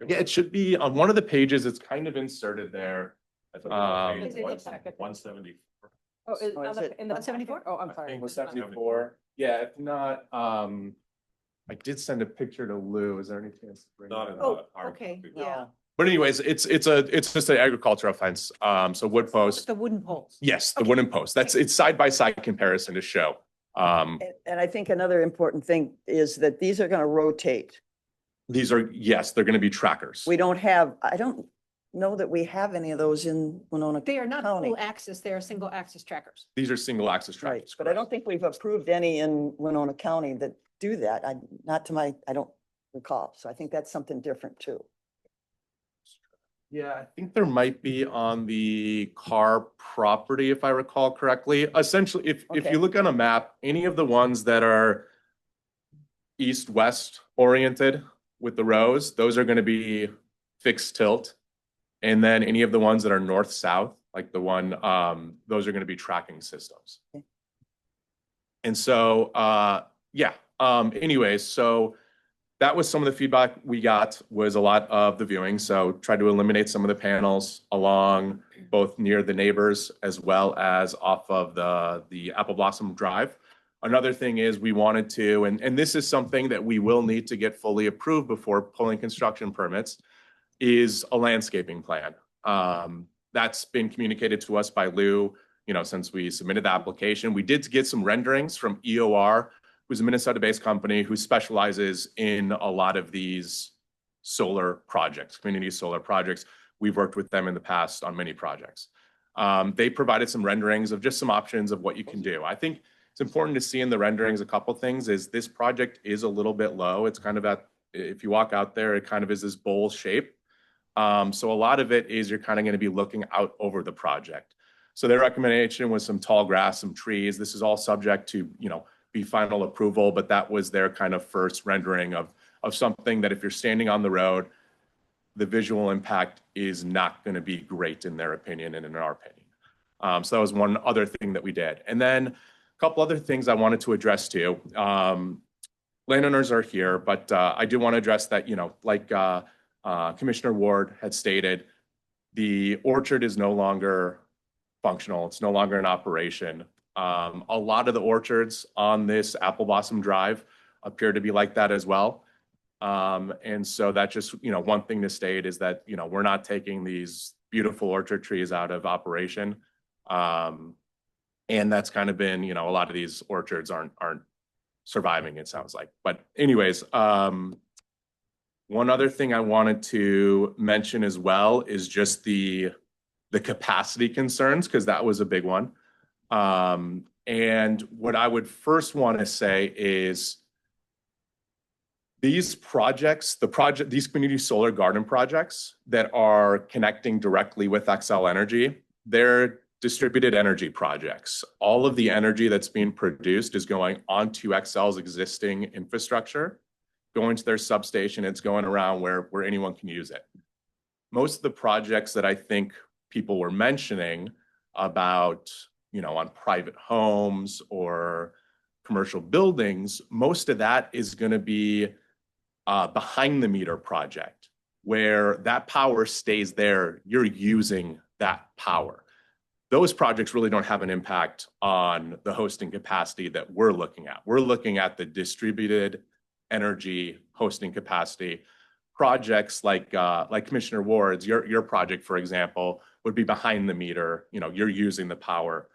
Yeah, it should be on one of the pages. It's kind of inserted there. Is it in the packet? 174. Oh, is it in the 174? Oh, I'm sorry. 174. Yeah, if not, I did send a picture to Lou. Is there any chance to bring Not that in up? the hard okay, copy. yeah. But anyways, it's just an agricultural fence. So wood post. The wooden poles. Yes, the Okay. wooden post. It's side by side comparison to show. And I think another important thing is that these are going to rotate. These are, yes, they're going to be trackers. I don't know that we have any of those in Winona They are not County. full axis, they are single axis trackers. These are single axis Right, trackers. but I don't think we've approved any in Winona County that do that. I don't recall. So I think that's something different too. Yeah, I think there might be on the car property, if I recall correctly. Essentially, if Okay. you look on a map, any of the ones that are east-west oriented with the rows, those are going to be fixed tilt. And then any of the ones that are north-south, like the one, those are going to be tracking systems. Okay. And so, anyways, so that was some of the feedback we got, was a lot of the viewing. So tried to eliminate some of the panels along both near the neighbors as well as off of the Apple Blossom Drive. Another thing is we wanted to, and this is something that we will need to get fully approved before pulling construction permits, is a landscaping plan. That's been communicated to us by Lou, since we submitted the application. We did get some renderings from EOR, who's a Minnesota-based company who specializes in a lot of these solar projects, community solar projects. We've worked with them in the past on many projects. They provided some renderings of just some options of what you can do. I think it's important to see in the renderings a couple things. Is this project is a little bit low. It's kind of if you walk out there, it kind of is this bowl shape. So a lot of it is you're kind of going to be looking out over the project. So their recommendation was some tall grass, some trees. This is all subject to, be final approval, but that was their kind of first rendering of something that if you're standing on the road, the visual impact is not going to be great in their opinion and in our opinion. So that was one other thing that we did. And then a couple other things I wanted to address too. Landowners are here, but I do want to address that, like Commissioner Ward had stated, the orchard is no longer functional. It's no longer in operation. A lot of the orchards on this Apple Blossom Drive appear to be like that as well. And so that just, one thing to state is that, we're not taking these beautiful orchard trees out of operation. And that's kind of been, a lot of these orchards aren't surviving, it sounds like. But anyways, one other thing I wanted to mention as well is just the capacity concerns, because that was a big one. And what I would first want to say is these projects, these community solar garden projects that are connecting directly with Xcel Energy, they're distributed energy projects. All of the energy that's being produced is going onto Xcel's existing infrastructure, going to their substation. It's going around where anyone can use it. Most of the projects that I think people were mentioning about, on private homes or commercial buildings, most of that is going to be behind the meter project, where that power stays there. You're using that power. Those projects really don't have an impact on the hosting capacity that we're looking at. We're looking at the distributed energy hosting capacity. Projects like Commissioner Ward's, your project, for example, would be behind the meter. You're using the power,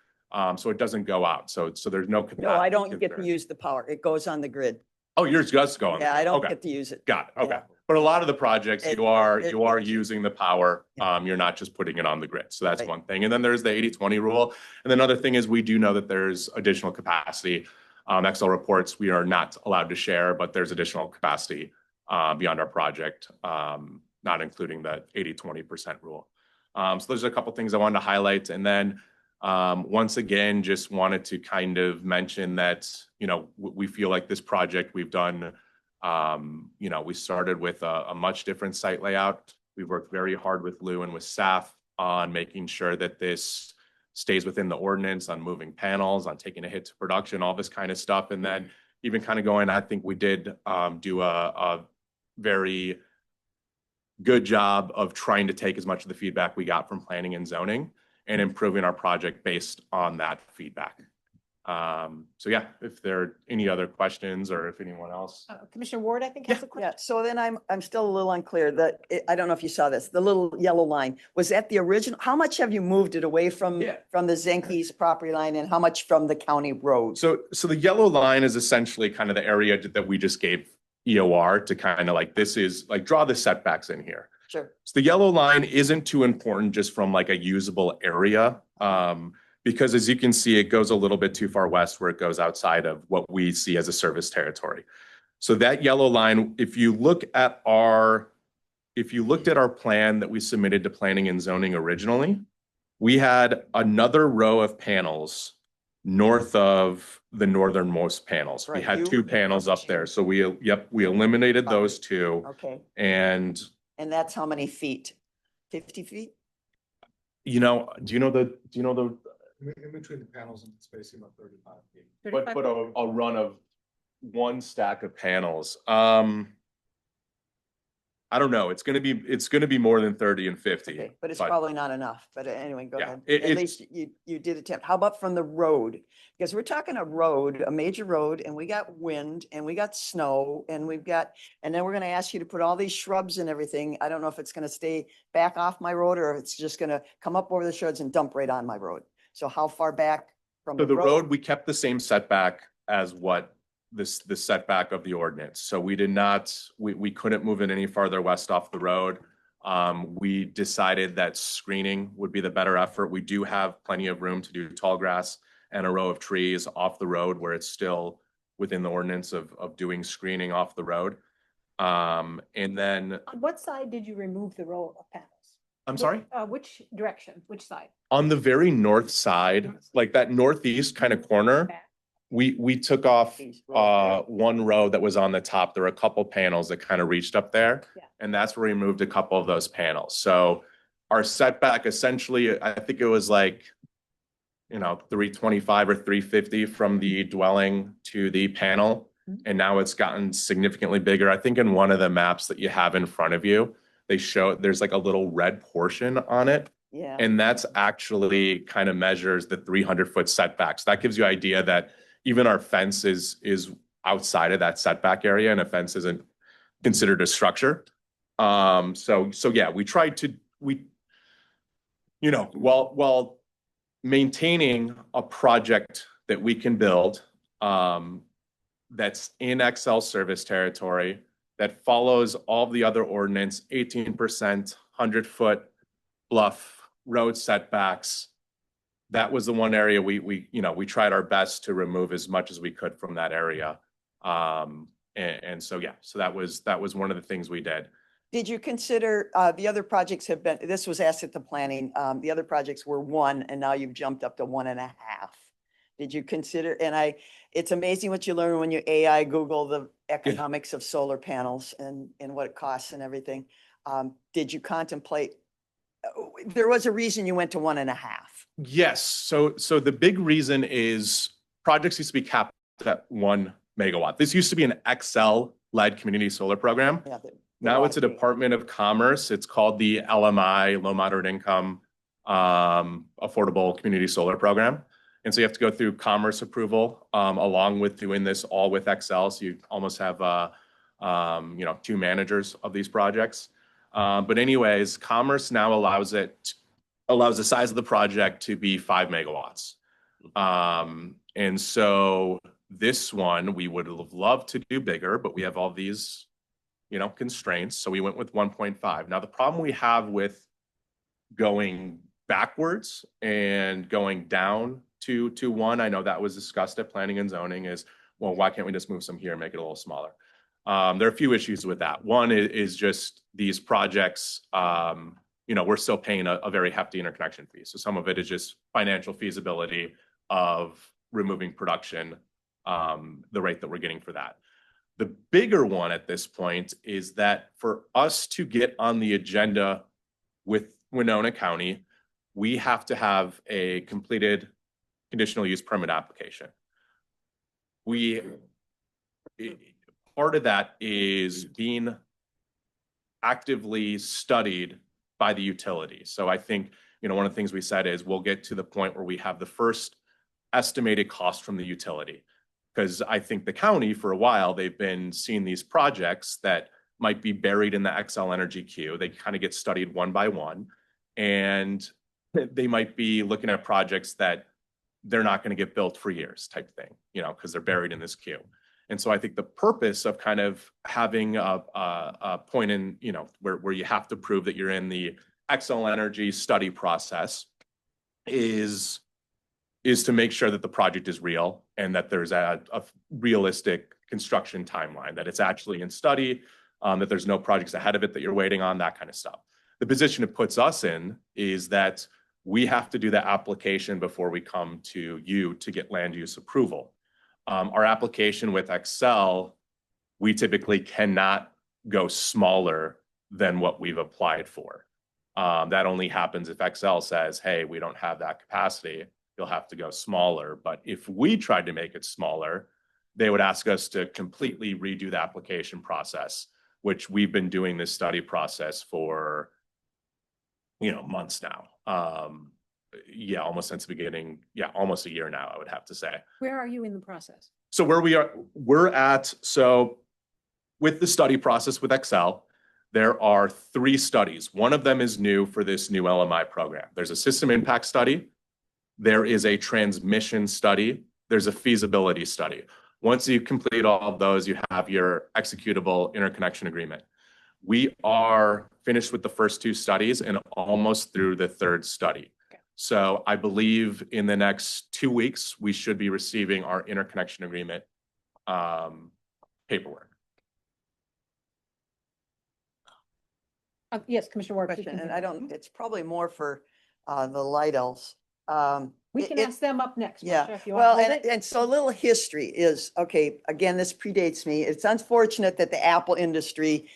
so it doesn't go out. So there's no capacity. No, I don't get to concern. use the power. It goes on the grid. Oh, yours does go on. Yeah, I don't Okay. get to use it. Got it. Okay. Yeah. But a lot of the projects, It- you are it- using the power. You're not just putting it on the grid. So that's Right. one thing. And then there's the 80-20 rule. And then another thing is we do know that there's additional capacity. Excel reports we are not allowed to share, but there's additional capacity beyond our project, not including the 80-20% rule. So there's a couple things I wanted to highlight. And then once again, just wanted to kind of mention that, we feel like this project we've done, we started with a much different site layout. We've worked very hard with Lou and with staff on making sure that this stays within the ordinance, on moving panels, on taking a hit to production, all this kind of stuff. And then even kind of going, I think we did do a very good job of trying to take as much of the feedback we got from planning and zoning and improving our project based on that feedback. So yeah, if there are any other questions or if anyone else. Commissioner Ward, I think has a Yeah, question. so then I'm still a little unclear that, I don't know if you saw this, the little yellow line, was that the original? How much have you moved it away from the Zenke's property line and how much from the county road? So the yellow line is essentially kind of the area that we just gave EOR to kind of like, this is like, draw the setbacks in here. Sure. So the yellow line isn't too important just from like a usable area. Because as you can see, it goes a little bit too far west where it goes outside of what we see as a service territory. So that yellow line, if you looked at our plan that we submitted to planning and zoning originally, we had another row of panels north of the northernmost panels. We Right, had you- 2 panels up there. So we eliminated those 2. Okay, And, and that's how many feet? 50 feet? do you know the, In between the panels and spacing about 35 feet. but a run of 1 stack of panels. I don't know. It's gonna be more than 30 and 50. Okay, but it's probably not enough, but anyway, go Yeah, ahead. it- At it's- least you did attempt. How about from the road? Because we're talking a road, a major road, and we got wind and we got snow and and then we're gonna ask you to put all these shrubs and everything. I don't know if it's gonna stay back off my road or if it's just gonna come up over the shrubs and dump right on my road. So how far back from So the the road? road, we kept the same setback as what the setback of the ordinance. So we did not, we couldn't move it any farther west off the road. We decided that screening would be the better effort. We do have plenty of room to do tall grass and a row of trees off the road where it's still within the ordinance of doing screening off the road. And then, On what side did you remove the row of panels? I'm sorry? Which direction, which side? On the very north side, like that northeast kind of corner, Back. we took off East road, 1 row that was on the top. There were a couple panels that kind of reached up there. Yeah. And that's where we moved a couple of those panels. So our setback essentially, I think it was like, 325 or 350 from the dwelling to the panel. And now it's gotten significantly bigger. I think in one of the maps that you have in front of you, they show there's like a little red portion on it Yeah. And that's actually kind of measures the 300-foot setbacks. That gives you idea that even our fence is outside of that setback area, and a fence isn't considered a structure. So yeah, we tried to, while maintaining a project that we can build, that's in XL service territory, that follows all the other ordinance, 18%, 100-foot bluff road setbacks. That was the one area we tried our best to remove as much as we could from that area. And so, yeah, so that was one of the things we did. Did you consider, the other projects have been, this was asked at the planning, the other projects were 1, and now you've jumped up to 1.5. Did you consider, it's amazing what you learn when you AI Google the economics of solar panels and what it costs and everything. Did you contemplate, there was a reason you went to 1.5. Yes. So the big reason is projects used to be capped at 1 megawatt. This used to be an XL-led community solar program. Yeah, Now it's a Department of Commerce. It's called the LMI, Low Moderate Income Affordable Community Solar Program. And so you have to go through commerce approval along with doing this all with XL. So you almost have 2 managers of these projects. But anyways, commerce now allows the size of the project to be 5 megawatts. And so this one, we would have loved to do bigger, but we have all these, constraints. So we went with 1.5. Now, the problem we have with going backwards and going down to 1, I know that was discussed at planning and zoning, is, well, why can't we just move some here and make it a little smaller? There are a few issues with that. One is just these projects, we're still paying a very hefty interconnection fee. So some of it is just financial feasibility of removing production, the rate that we're getting for that. The bigger one at this point is that for us to get on the agenda with Winona County, we have to have a completed conditional use permit application. Part of that is being actively studied by the utility. So I think, one of the things we said is we'll get to the point where we have the first estimated cost from the utility. Because I think the county, for a while, they've been seeing these projects that might be buried in the XL Energy queue. They kind of get studied one by one. And they might be looking at projects that they're not going to get built for years type thing, because they're buried in this queue. And so I think the purpose of kind of having a point in, where you have to prove that you're in the XL Energy study process is to make sure that the project is real and that there's a realistic construction timeline, that it's actually in study, that there's no projects ahead of it that you're waiting on, that kind of stuff. The position it puts us in is that we have to do the application before we come to you to get land use approval. Our application with XL, we typically cannot go smaller than what we've applied for. That only happens if XL says, hey, we don't have that capacity, you'll have to go smaller. But if we tried to make it smaller, they would ask us to completely redo the application process, which we've been doing this study process for, months now. Almost since the beginning. Yeah, almost a year now, I would have to say. Where are you in the process? So with the study process with XL, there are 3 studies. One of them is new for this new LMI program. There's a system impact study. There is a transmission study. There's a feasibility study. Once you complete all of those, you have your executable interconnection agreement. We are finished with the first 2 studies and almost through the 3rd study. Okay. So I believe in the next 2 weeks, we should be receiving our interconnection agreement paperwork. Yes, Commissioner Ward. Question, and it's probably more for the Lidls. We can ask them up next. Yeah, Marsha, if you well, want. and so a little history is, okay, again, this predates me. It's unfortunate that the apple industry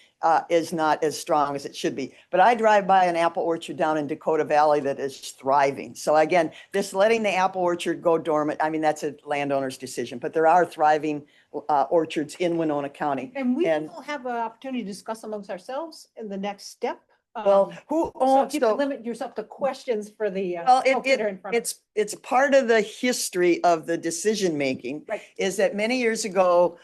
is not as strong as it should be. But I drive by an apple orchard down in Dakota Valley that is thriving. So again, this letting the apple orchard go dormant, I mean, that's a landowner's decision, but there are thriving orchards in Winona County. And we will have an opportunity to discuss amongst ourselves in the next step Well, who So owns, if you so, limit yourself to questions for the well, folks that are in front of us. it's part of the history of the decision-making. Right. Is that many years ago,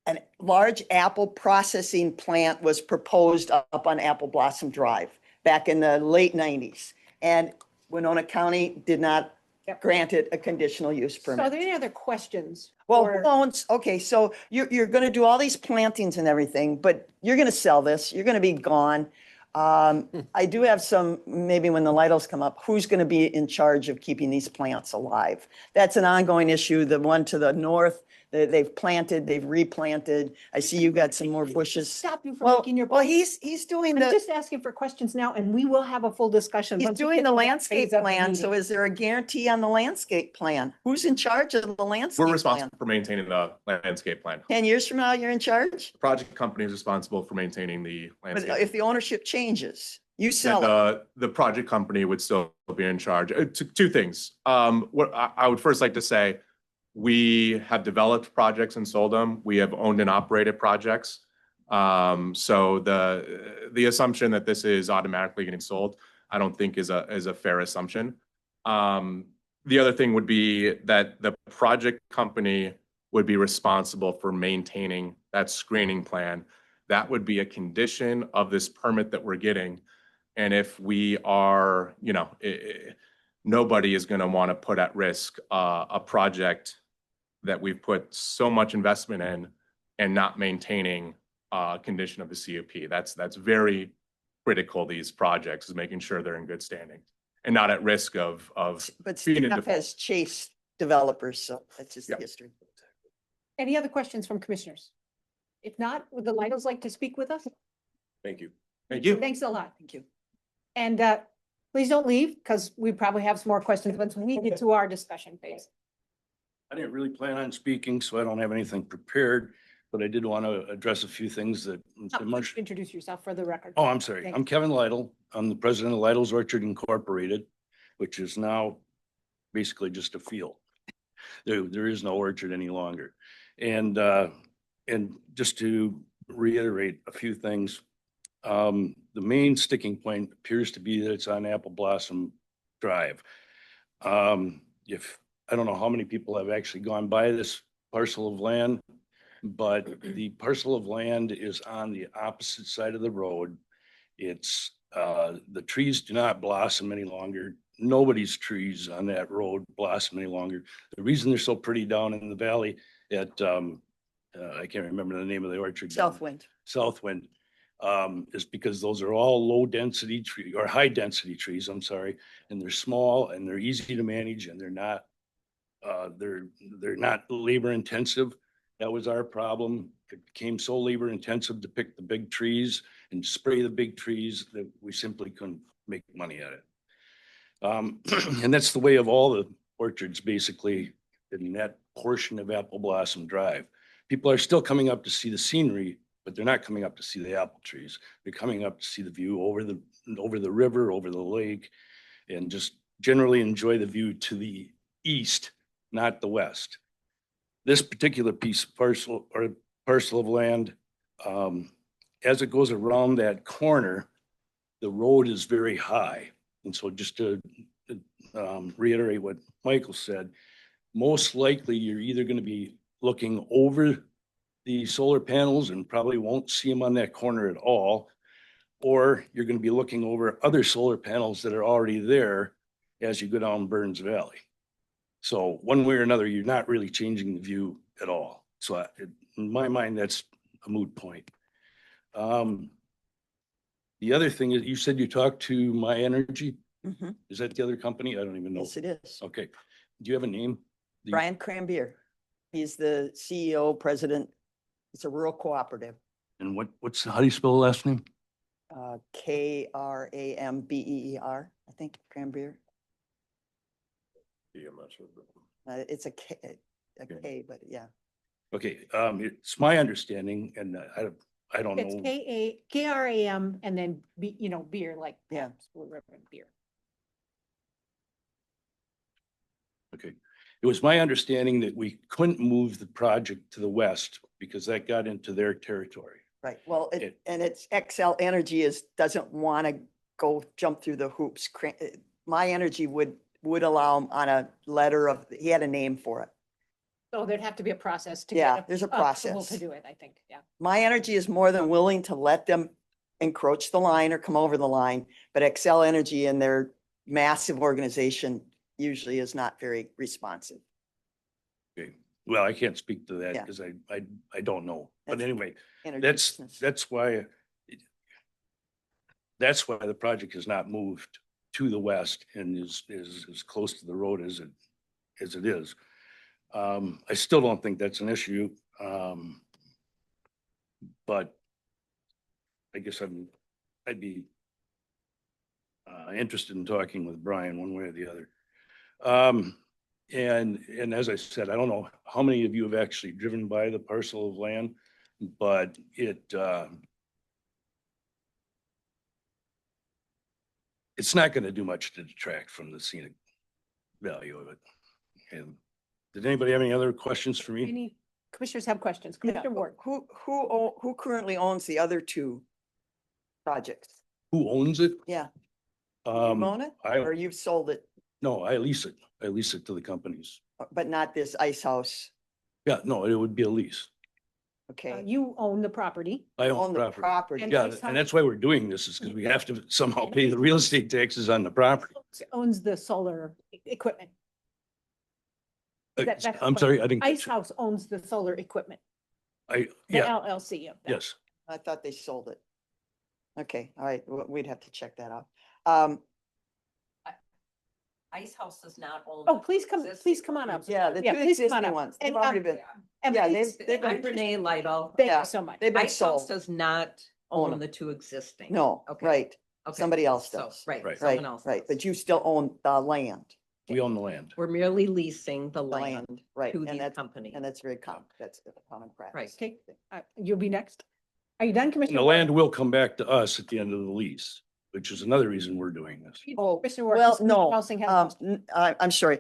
a large apple processing plant was proposed up on Apple Blossom Drive back in the late nineties. And Winona County did not Yep. grant it a conditional use So are permit. there any other questions? Well, or- who owns, okay, so you're gonna do all these plantings and everything, but you're gonna sell this, you're gonna be gone. I do have some, maybe when the Lidls come up, who's gonna be in charge of keeping these plants alive? That's an ongoing issue. The one to the north, they've planted, they've replanted. I see you got some more bushes. Stop you from Well, making your. well, point. he's doing I'm the, just asking for questions now and we will have a full discussion. he's once we doing get the to that landscape phase of the plan. So meeting. is there a guarantee on the landscape plan? Who's in charge of the landscape We're plan? responsible for maintaining the landscape plan. 10 years from now, you're in charge? The project company is responsible for maintaining the But landscape. if the ownership changes, you That sell it. the project company would still be in charge. Two things. What I would first like to say, we have developed projects and sold them. We have owned and operated projects. So the assumption that this is automatically getting sold, I don't think is a fair assumption. The other thing would be that the project company would be responsible for maintaining that screening plan. That would be a condition of this permit that we're getting. And if we are, nobody is going to want to put at risk a project that we've put so much investment in and not maintaining condition of the CUP. That's very critical, these projects, is making sure they're in good standing and not at risk of But being in CNF default. has chased developers, so that's just the Yep. history. Any other questions from commissioners? If not, would the Lidls like to speak with us? Thank you. Thank you. Thanks a lot. Thank you. And please don't leave because we probably have some more questions once we get to our discussion phase. I didn't really plan on speaking, so I don't have anything prepared, but I did want to address a few things that. Introduce yourself for the record. Oh, I'm sorry. Thank I'm Kevin Lytle. I'm the president of Lytle's Orchard Incorporated, which is now basically just a field. There is no orchard any longer. And just to reiterate a few things, the main sticking point appears to be that it's on Apple Blossom Drive. I don't know how many people have actually gone by this parcel of land, but the parcel of land is on the opposite side of the road. It's, the trees do not blossom any longer. Nobody's trees on that road blossom any longer. The reason they're so pretty down in the valley at, I can't remember the name of the orchard. Southwind. Southwind, is because those are all low density tree or high density trees, I'm sorry. And they're small and they're easy to manage and they're not labor intensive. That was our problem. It became so labor intensive to pick the big trees and spray the big trees that we simply couldn't make money at it. And that's the way of all the orchards basically in that portion of Apple Blossom Drive. People are still coming up to see the scenery, but they're not coming up to see the apple trees. They're coming up to see the view over the river, over the lake, and just generally enjoy the view to the east, not the west. This particular piece of parcel of land, as it goes around that corner, the road is very high. And so just to reiterate what Michael said, most likely you're either going to be looking over the solar panels and probably won't see them on that corner at all, or you're going to be looking over other solar panels that are already there as you go down Burns Valley. So one way or another, you're not really changing the view at all. So in my mind, that's a moot point. The other thing is, you said you talked to My Energy. Mhm. Is that the other company? I don't even know. Yes, it is. Okay. Do you have a name? Brian Crambier. He's the CEO, president. It's a rural cooperative. And how do you spell the last name? Krambeer, I think, Crambier. Yeah, I'm not sure. It's a K, but yeah. Okay, it's my understanding, and I don't It's know. KRAM and then beer, like. Yeah. Blue Ribbon beer. Okay, it was my understanding that we couldn't move the project to the west because that got into their territory. Right, well, It- and it's XL Energy doesn't want to go jump through the hoops. My Energy would allow him on a letter of, he had a name for it. So there'd have to be a process to Yeah, get there's a approval process. to do it, I think, yeah. My Energy is more than willing to let them encroach the line or come over the line, but XL Energy and their massive organization usually is not very responsive. Okay, well, I can't speak to that Yeah. because I don't know. But That's anyway, Energy that's business. why the project is not moved to the west and is as close to the road as it is. I still don't think that's an issue. But I guess I'd be interested in talking with Brian one way or the other. And as I said, I don't know how many of you have actually driven by the parcel of land, but it's not going to do much to detract from the scenic value of it. And did anybody have any other questions for me? Any commissioners have questions? Yeah, Commissioner Ward? who currently owns the other two projects? Who owns it? Yeah, you own it or I, you've sold it, no, I lease it. I lease it to the companies. but not this ice house? Yeah, no, it would be a lease. Okay, You own the property. I own own the property. property. And Yeah, ice and house- that's why we're doing this is because we have to somehow pay the real estate taxes on the property. Owns the solar equipment. That's the I'm sorry, I didn't. Ice catch it. House owns the solar equipment, I, the yeah, LLC of that. yes. I thought they sold it. Okay, all right, we'd have to check that out. Ice House does not own. Oh, the please come existing on up. Yeah, the two please come on existing up. ones, they've And, already been, and yeah, please- they've I'm been, Renee Lytle. Thank yeah. you so much. they've been Ice House sold. does not Own own 'em. the two existing. No, Okay. right, Okay. somebody else So, does. right, Right. someone Right, else. right, does. but you still own the land. We own the land. We're merely leasing the The land right, to and these that's, companies. and that's very common, that's a common practice. Okay, you'll be next. Are you done, And Commissioner? the Ward? land will come back to us at the end of the lease, which is another reason we're doing this. Oh, Commissioner Ward, well, Commissioner no, Welsing has a question. I'm sorry.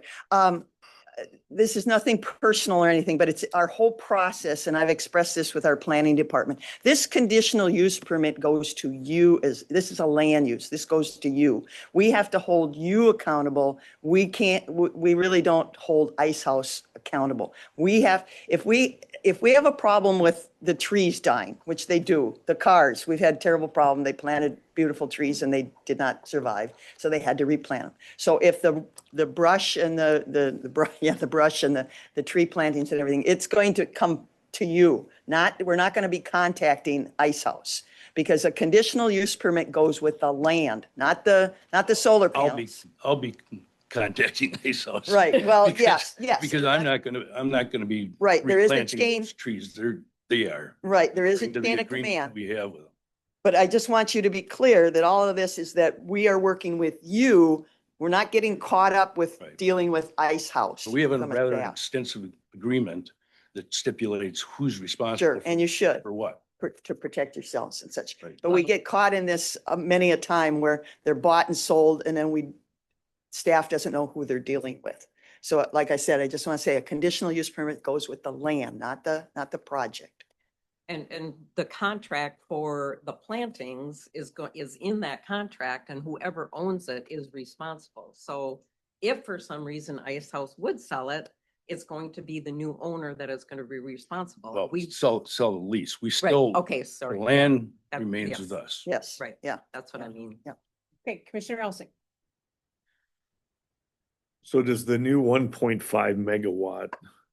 This is nothing personal or anything, but it's our whole process, and I've expressed this with our planning department. This conditional use permit goes to you this is a land use. This goes to you. We have to hold you accountable. We can't, we really don't hold Ice House accountable. We have, if we have a problem with the trees dying, which they do, the cars, we've had terrible problem. They planted beautiful trees and they did not survive, so they had to replant them. So if the brush and the brush and the tree plantings and everything, it's going to come to you. We're not going to be contacting Ice House because a conditional use permit goes with the land, not the solar panels. I'll be contacting Ice House. Right, well, Because- yes. Because I'm not gonna be. Right, there is a replanting chain- those trees. They are. Right, there is a according to the chain of agreement command. We have with them. But I just want you to be clear that all of this is that we are working with you. We're not getting caught up with Right. dealing with Ice House. We have a from rather staff. extensive agreement that stipulates who's responsible. Sure, and you should, For what? to protect yourselves and such. Right. But we get caught in this many a time where they're bought and sold and then staff doesn't know who they're dealing with. So like I said, I just want to say a conditional use permit goes with the land, not the project. And the contract for the plantings is in that contract, and whoever owns it is responsible. So if for some reason Ice House would sell it, it's going to be the new owner that is going to be responsible. Well, We, sell the lease. We right, still, okay, the sorry. land That- remains yes. with us. Yes. Right. Yeah. That's what I mean. Yeah. Okay, Commissioner Welsing. So does the new 1.5 megawatt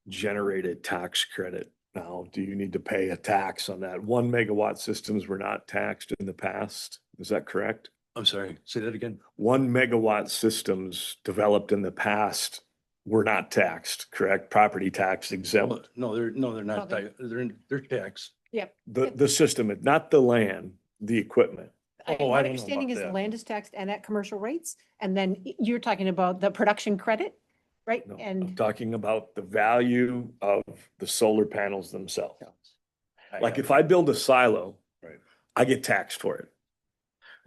generate a tax credit now? Do you need to pay a tax on that? 1 megawatt systems were not taxed in the past. Is that correct? I'm sorry, say that again. 1 megawatt systems developed in the past were not taxed, correct? Property tax exempt. No, they're not. They're taxed. The system, not the land, the equipment. Oh, I My don't know understanding about is the that. land is taxed and at commercial rates. And then you're talking about the production credit, right? No, I'm And talking about the value of the solar panels themselves. Like have- if I build a silo, Right. I get taxed for it.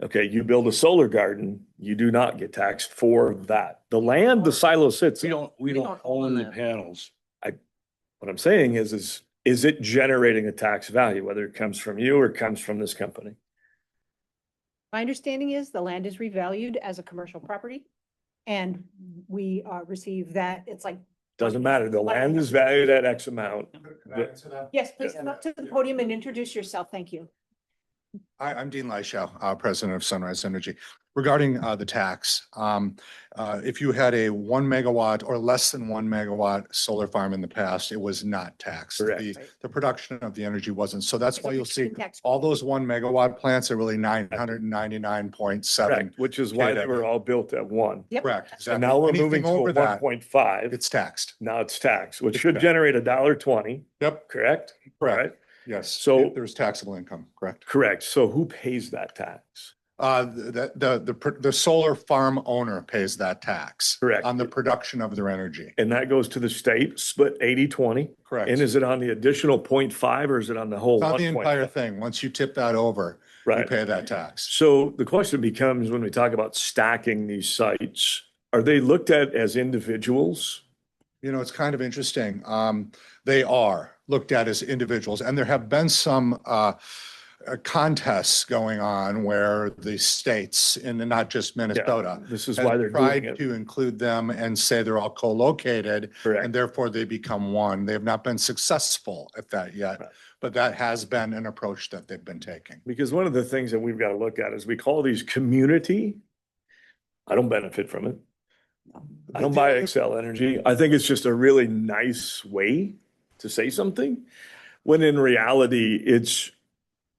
Okay, you build a solar garden, you do not get taxed for that. The land the silo sits We in. don't don't own own the that. panels. What I'm saying is is it generating a tax value, whether it comes from you or comes from this company? My understanding is the land is revalued as a commercial property. And we receive that, it's like. Doesn't matter. The land is valued at X amount. Yes, please come up to the podium and introduce yourself. Thank you. Hi, I'm Dean Leishow, President of Sunrise Energy. Regarding the tax, if you had a 1 megawatt or less than 1 megawatt solar farm in the past, it was not taxed. Correct. The production of the energy wasn't. So that's why you'll see Tax- all those 1 megawatt plants are really 999.7. Correct, which is why they were all built at 1. Yep. Correct. And Exactly. now we're Anything moving to a over that, 1.5. it's taxed. Now it's taxed, which It's should taxed. generate $1.20, Yep. correct? Correct. Right? Yes. So- There's taxable income, correct? Correct. So who pays that tax? The solar farm owner pays that tax. Correct. On the production of their energy. And that goes to the state, split 80-20. Correct. And is it on the additional 0.5 or is it on the whole It's on the 1.5? entire thing. Once you tip that over, you Right. pay that tax. So the question becomes, when we talk about stacking these sites, are they looked at as individuals? You know, it's kind of interesting. They are looked at as individuals, and there have been some contests going on where the states, and not just Minnesota, This is have why they're tried doing it. to include them and say they're all co-located, Correct. and therefore they become one. They have not been successful at that yet, Right. but that has been an approach that they've been taking. Because one of the things that we've got to look at is we call these community. I don't benefit from it. I don't buy Excel Energy. I think it's just a really nice way to say something, when in reality, it's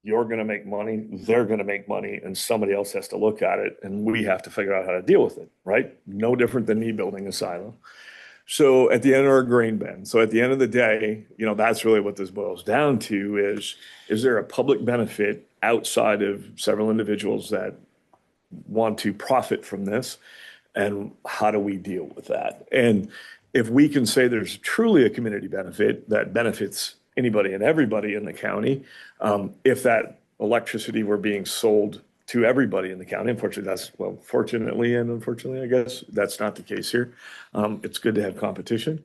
you're going to make money, they're going to make money, and somebody else has to look at it, and we have to figure out how to deal with it, right? No different than me building a silo. So at the end, or a grain bin. So at the end of the day, you know, that's really what this boils down to is there a public benefit outside of several individuals that want to profit from this? And how do we deal with that? And if we can say there's truly a community benefit that benefits anybody and everybody in the county, if that electricity were being sold to everybody in the county, unfortunately, fortunately and unfortunately, I guess, that's not the case here. It's good to have competition.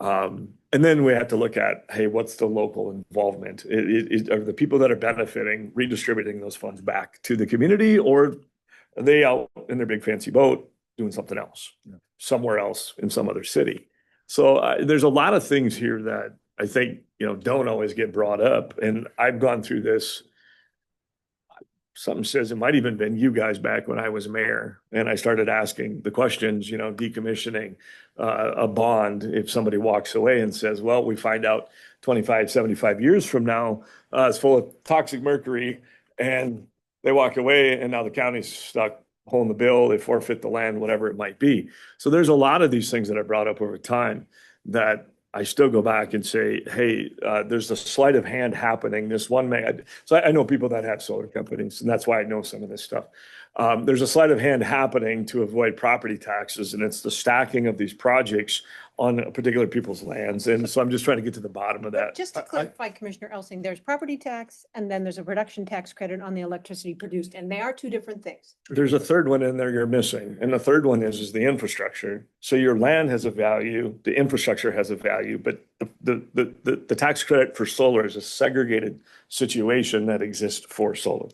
And then we have to look at, hey, what's the local involvement? Are the people that are benefiting redistributing those funds back to the community, or are they out in their big fancy boat doing something else, somewhere else in some other city? So there's a lot of things here that I think, you know, don't always get brought up. And I've gone through this. Something says it might even been you guys back when I was mayor, and I started asking the questions, you know, decommissioning a bond. If somebody walks away and says, well, we find out 25, 75 years from now, it's full of toxic mercury, and they walk away, and now the county's stuck holding the bill, they forfeit the land, whatever it might be. So there's a lot of these things that I brought up over time that I still go back and say, hey, there's a sleight of hand happening. This one so I know people that have solar companies, and that's why I know some of this stuff. There's a sleight of hand happening to avoid property taxes, and it's the stacking of these projects on particular people's lands. And so I'm just trying to get to the bottom of that. Just to clarify, Commissioner Elsing, there's property tax and then there's a production tax credit on the electricity produced, and they are two different things. There's a third one in there you're missing. And the third one is the infrastructure. So your land has a value, the infrastructure has a value, but the tax credit for solar is a segregated situation that exists for solar.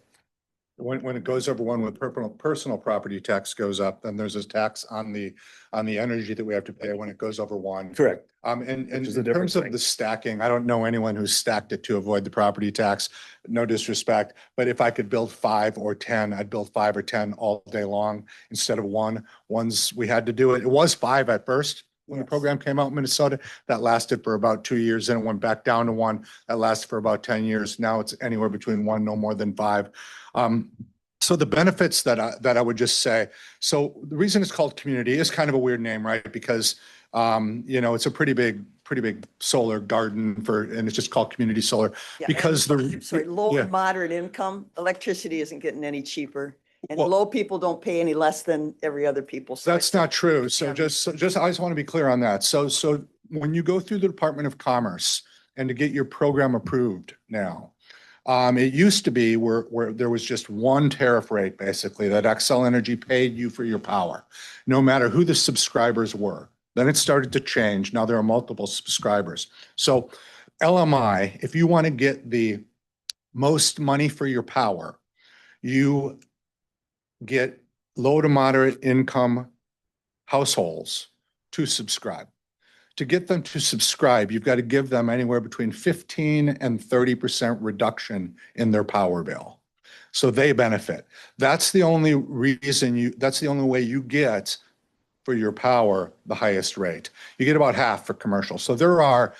When it goes over one with personal property tax goes up, then there's a tax on the energy that we have to pay when it goes over one. Correct. And Which is a in different terms of thing. the stacking, I don't know anyone who's stacked it to avoid the property tax, no disrespect. But if I could build 5 or 10, I'd build 5 or 10 all day long instead of one. Once we had to do it, it was 5 at first. When the program came out in Minnesota, that lasted for about 2 years, then it went back down to 1. That lasted for about 10 years. Now it's anywhere between 1, no more than 5. So the benefits that I would just say, so the reason it's called community is kind of a weird name, right? Because, you know, it's a pretty big solar garden and it's just called community solar Yeah, because and- sorry, low yeah. and moderate income, electricity isn't getting any cheaper. And Well- low people don't pay any less than every other people. So That's not true. So Yeah. just, I just want to be clear on that. So when you go through the Department of Commerce and to get your program approved now, it used to be where there was just one tariff rate, basically, that Xcel Energy paid you for your power, no matter who the subscribers were. Then it started to change. Now there are multiple subscribers. So LMI, if you want to get the most money for your power, you get low to moderate income households to subscribe. To get them to subscribe, you've got to give them anywhere between 15 and 30% reduction in their power bill. So they benefit. That's the only reason that's the only way you get for your power the highest rate. You get about half for commercial. So there are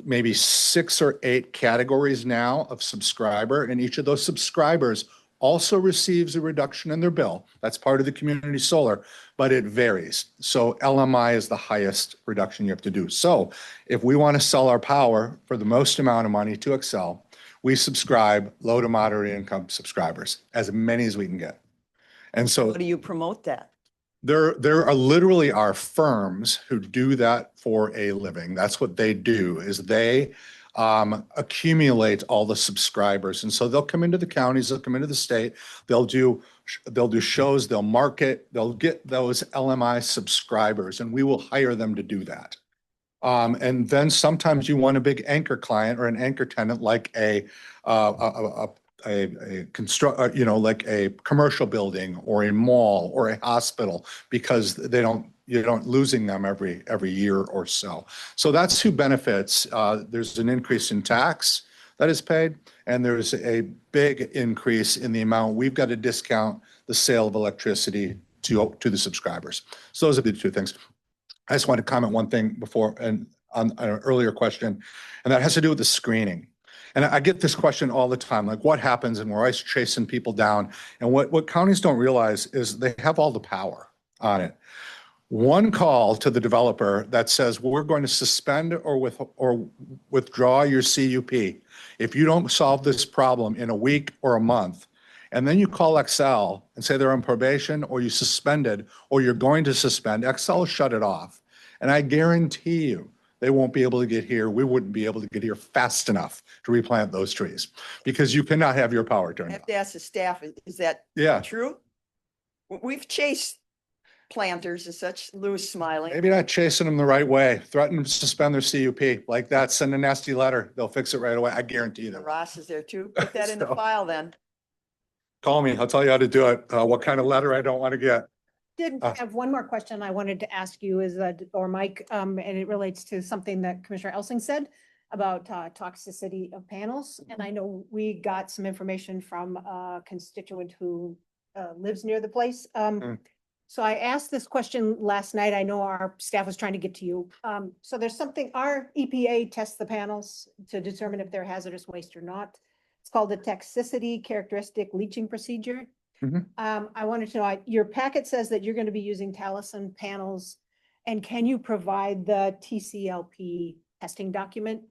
maybe 6 or 8 categories now of subscriber, and each of those subscribers also receives a reduction in their bill. That's part of the community solar, but it varies. So LMI is the highest reduction you have to do. So if we want to sell our power for the most amount of money to Excel, we subscribe low to moderate income subscribers, as many as we can get. And so How do you promote that? there are literally are firms who do that for a living. That's what they do, is they accumulate all the subscribers. And so they'll come into the counties, they'll come into the state, they'll do shows, they'll market, they'll get those LMI subscribers, and we will hire them to do that. And then sometimes you want a big anchor client or an anchor tenant like a construct, like a commercial building or a mall or a hospital, because you're not losing them every year or so. So that's who benefits. There's an increase in tax that is paid, and there's a big increase in the amount we've got to discount the sale of electricity to the subscribers. So those are the two things. I just want to comment one thing before, and on an earlier question, and that has to do with the screening. And I get this question all the time, like what happens, and we're always chasing people down. And what counties don't realize is they have all the power on it. One call to the developer that says, we're going to suspend or withdraw your CUP if you don't solve this problem in a week or a month. And then you call Excel and say they're on probation, or you suspended, or you're going to suspend, Excel will shut it off. And I guarantee you, they won't be able to get here. We wouldn't be able to get here fast enough to replant those trees, because you cannot have your power I turned have off. to ask the staff, is that Yeah. true? We've chased planters and such. Lou's smiling. Maybe not chasing them the right way. Threaten them to suspend their CUP like that. Send a nasty letter. They'll fix it right away. I guarantee you The that. Ross is there too. Put that in the So- file then. Call me. I'll tell you how to do it. What kind of letter I don't want to get. Did have one more question I wanted to ask you is that, or Mike, and it relates to something that Commissioner Elsing said about toxicity of panels. And I know we got some information from a constituent who lives near the place. So I asked this question last night. I know our staff was trying to get to you. So there's something, our EPA tests the panels to determine if they're hazardous waste or not. It's called the toxicity characteristic leaching procedure. I wanted to know, your packet says that you're going to be using Taliesin panels, and can you provide the TCLP testing document?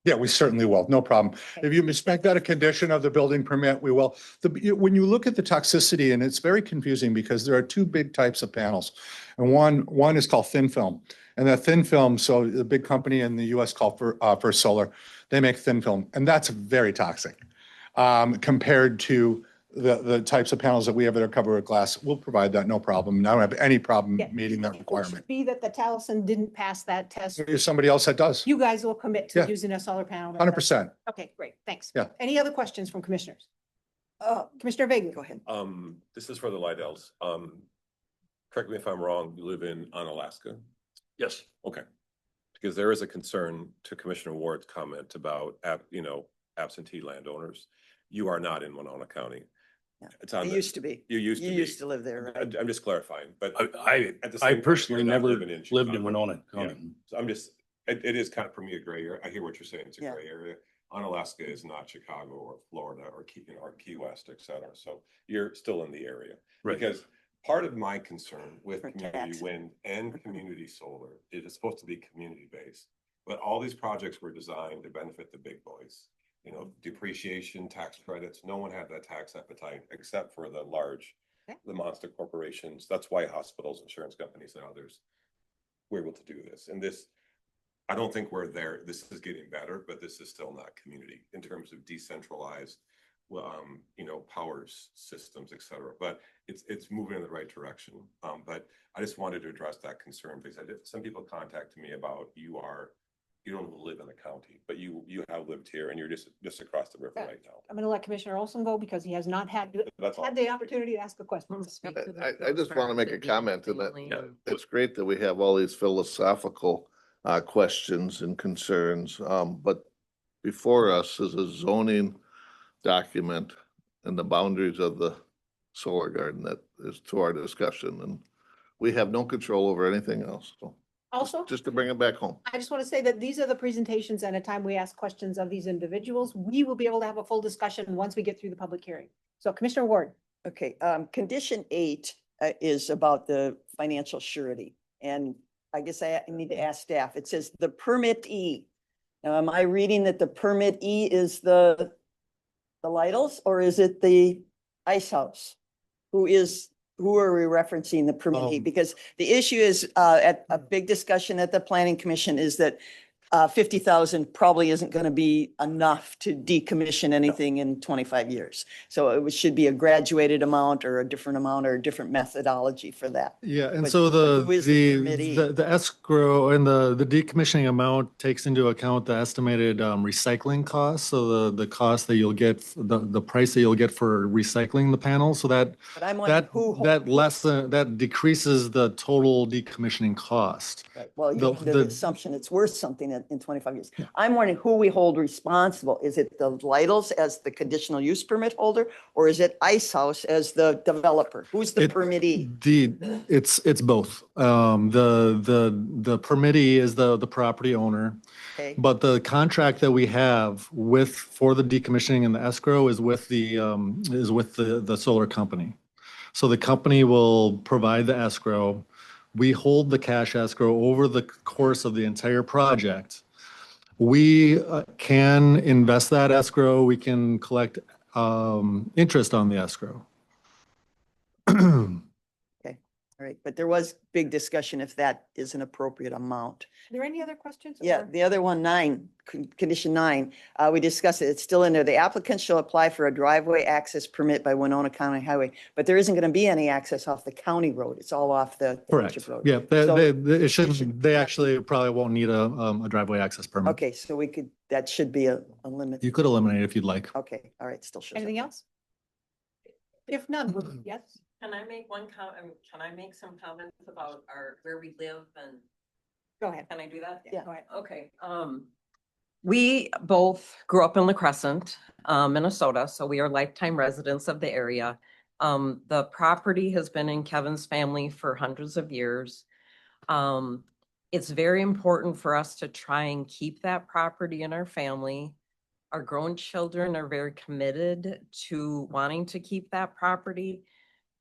Yeah, we certainly will. No problem. If you make that a condition of the building permit, we will. When you look at the toxicity, and it's very confusing because there are two big types of panels. And one is called thin film. And that thin film, so the big company in the US called First Solar, they make thin film, and that's very toxic compared to the types of panels that we have that are covered with glass. We'll provide that, no problem. I don't have any problem meeting that It requirement. should be that the Taliesin didn't pass that test. There's somebody else that does. You guys will commit to Yeah. using a solar panel. that does. 100%. Okay, great, thanks. Yeah. Any other questions from commissioners? Commissioner Vega. Go ahead. This is for the Lydells. Correct me if I'm wrong, you live in Alaska? Yes. Okay. Because there is a concern to Commissioner Ward's comment about, absentee landowners. You are not in Winona County. Yeah. It's on You the- used to be. You used to You be. used to live there, right? I'm just clarifying, but I at the same time, personally you're not never living lived in Chicago. Winona Yeah. County. So I'm just, it is kind of for me a gray area. I hear what you're saying. It's a Yeah. gray area. Unalaska is not Chicago or Florida or Key West, et cetera. So you're still in the area. Right. Because part of my concern with For community tax. wind and community solar, it is supposed to be community based. But all these projects were designed to benefit the big boys. Depreciation, tax credits, no one had that tax appetite except for the monster corporations. That's why hospitals, insurance companies, and others were able to do this. And this, I don't think we're there. This is getting better, but this is still not community in terms of decentralized, power systems, et cetera. But it's moving in the right direction. But I just wanted to address that concern because some people contacted me about you are you don't live in the county, but you have lived here and you're just across the river Yeah. right now. I'm gonna let Commissioner Olson go because he has not That's all. had the opportunity to ask a question. I just want to make a comment to that. It's great that we have all these philosophical questions and concerns, but before us is a zoning document and the boundaries of the solar garden that is to our discussion, and we have no control over anything else. So Also, just to bring it back home. I just want to say that these are the presentations and at time we ask questions of these individuals, we will be able to have a full discussion once we get through the public hearing. So Commissioner Ward. Okay, condition 8 is about the financial surety. And I guess I need to ask staff. It says the permittee. Now, am I reading that the permittee is the Lytles or is it the Ice House? Who are we referencing the permittee? Because the issue is at a big discussion at the planning commission is that 50,000 probably isn't going to be enough to decommission anything in 25 years. So it should be a graduated amount or a different amount or a different methodology for that. Yeah, and But so who is the permittee? the escrow and the decommissioning amount takes into account the estimated recycling costs. So the cost that you'll get, the price that you'll get for recycling the panels. So that But I'm wondering that decreases the total decommissioning cost. Right. Well, you're under the assumption it's worth something in 25 years. I'm wondering who we hold responsible. Is it the Lytles as the conditional use permit holder, or is it Ice House as the developer? Who's the permittee? It's both. The permittee is the property owner. Okay. But the contract that we have for the decommissioning and the escrow is with the solar company. So the company will provide the escrow. We hold the cash escrow over the course of the entire project. We can invest that escrow. We can collect interest on the escrow. All right, but there was big discussion if that is an appropriate amount. Are there any other questions? Yeah, the other one, 9, condition 9, we discussed it. It's still in there. The applicant shall apply for a driveway access permit by Winona County Highway, but there isn't going to be any access off the county road. It's all off the Correct. township road. Yeah, So- it shouldn't. They actually probably won't need a driveway access permit. Okay, so that should be a limit. You could eliminate it if you'd like. Okay, all right, still shows up. Anything else? If none, yes. Can I make can I make some comments about where we live and? Go ahead. Can I do that? Yeah. Go ahead. Okay, we both grew up in La Crescent, Minnesota, so we are lifetime residents of the area. The property has been in Kevin's family for hundreds of years. It's very important for us to try and keep that property in our family. Our grown children are very committed to wanting to keep that property.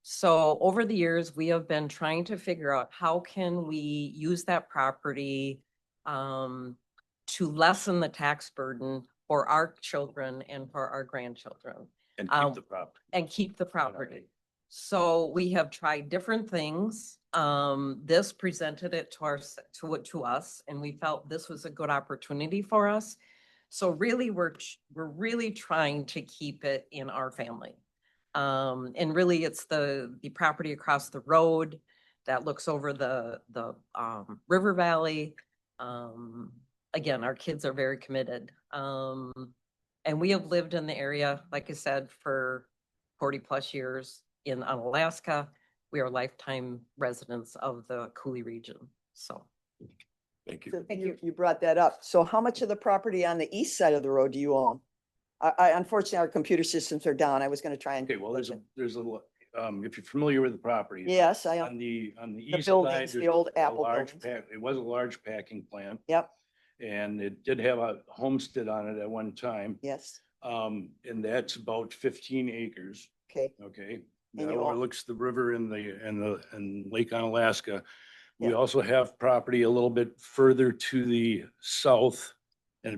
So over the years, we have been trying to figure out how can we use that property to lessen the tax burden for our children and for our grandchildren. And keep the property. And keep the property. So we have tried different things. This presented it to us, and we felt this was a good opportunity for us. So really, we're really trying to keep it in our family. And really, it's the property across the road that looks over the river valley. Again, our kids are very committed. And we have lived in the area, like I said, for 40 plus years on Alaska. We are lifetime residents of the Cooley region. So. Thank you. So you brought that up. So how much of the property on the east side of the road do you own? Unfortunately, our computer systems are down. I was going to try and. Okay, well, there's a, if you're familiar with the property. Yes, I On am. the The east side. buildings, the there's old a Apple large buildings. It was a large packing plant. Yep, And it did have a homestead on it at one time. yes, And that's about 15 acres. okay, Okay. And That you own- overlooks the river and Lake Onalaska. We Yeah. also have property a little bit further to the south,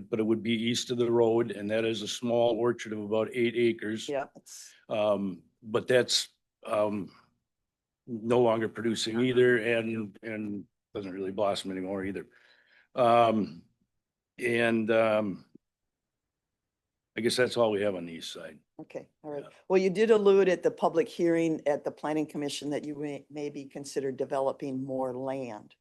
but it would be east of the road, and that is a small orchard of about 8 acres. yeah. But that's no longer producing either and doesn't really blossom anymore either. I guess that's all we have on the east side. Okay, all right. Well, you did allude at the public hearing at the planning commission that you may be considered developing more land.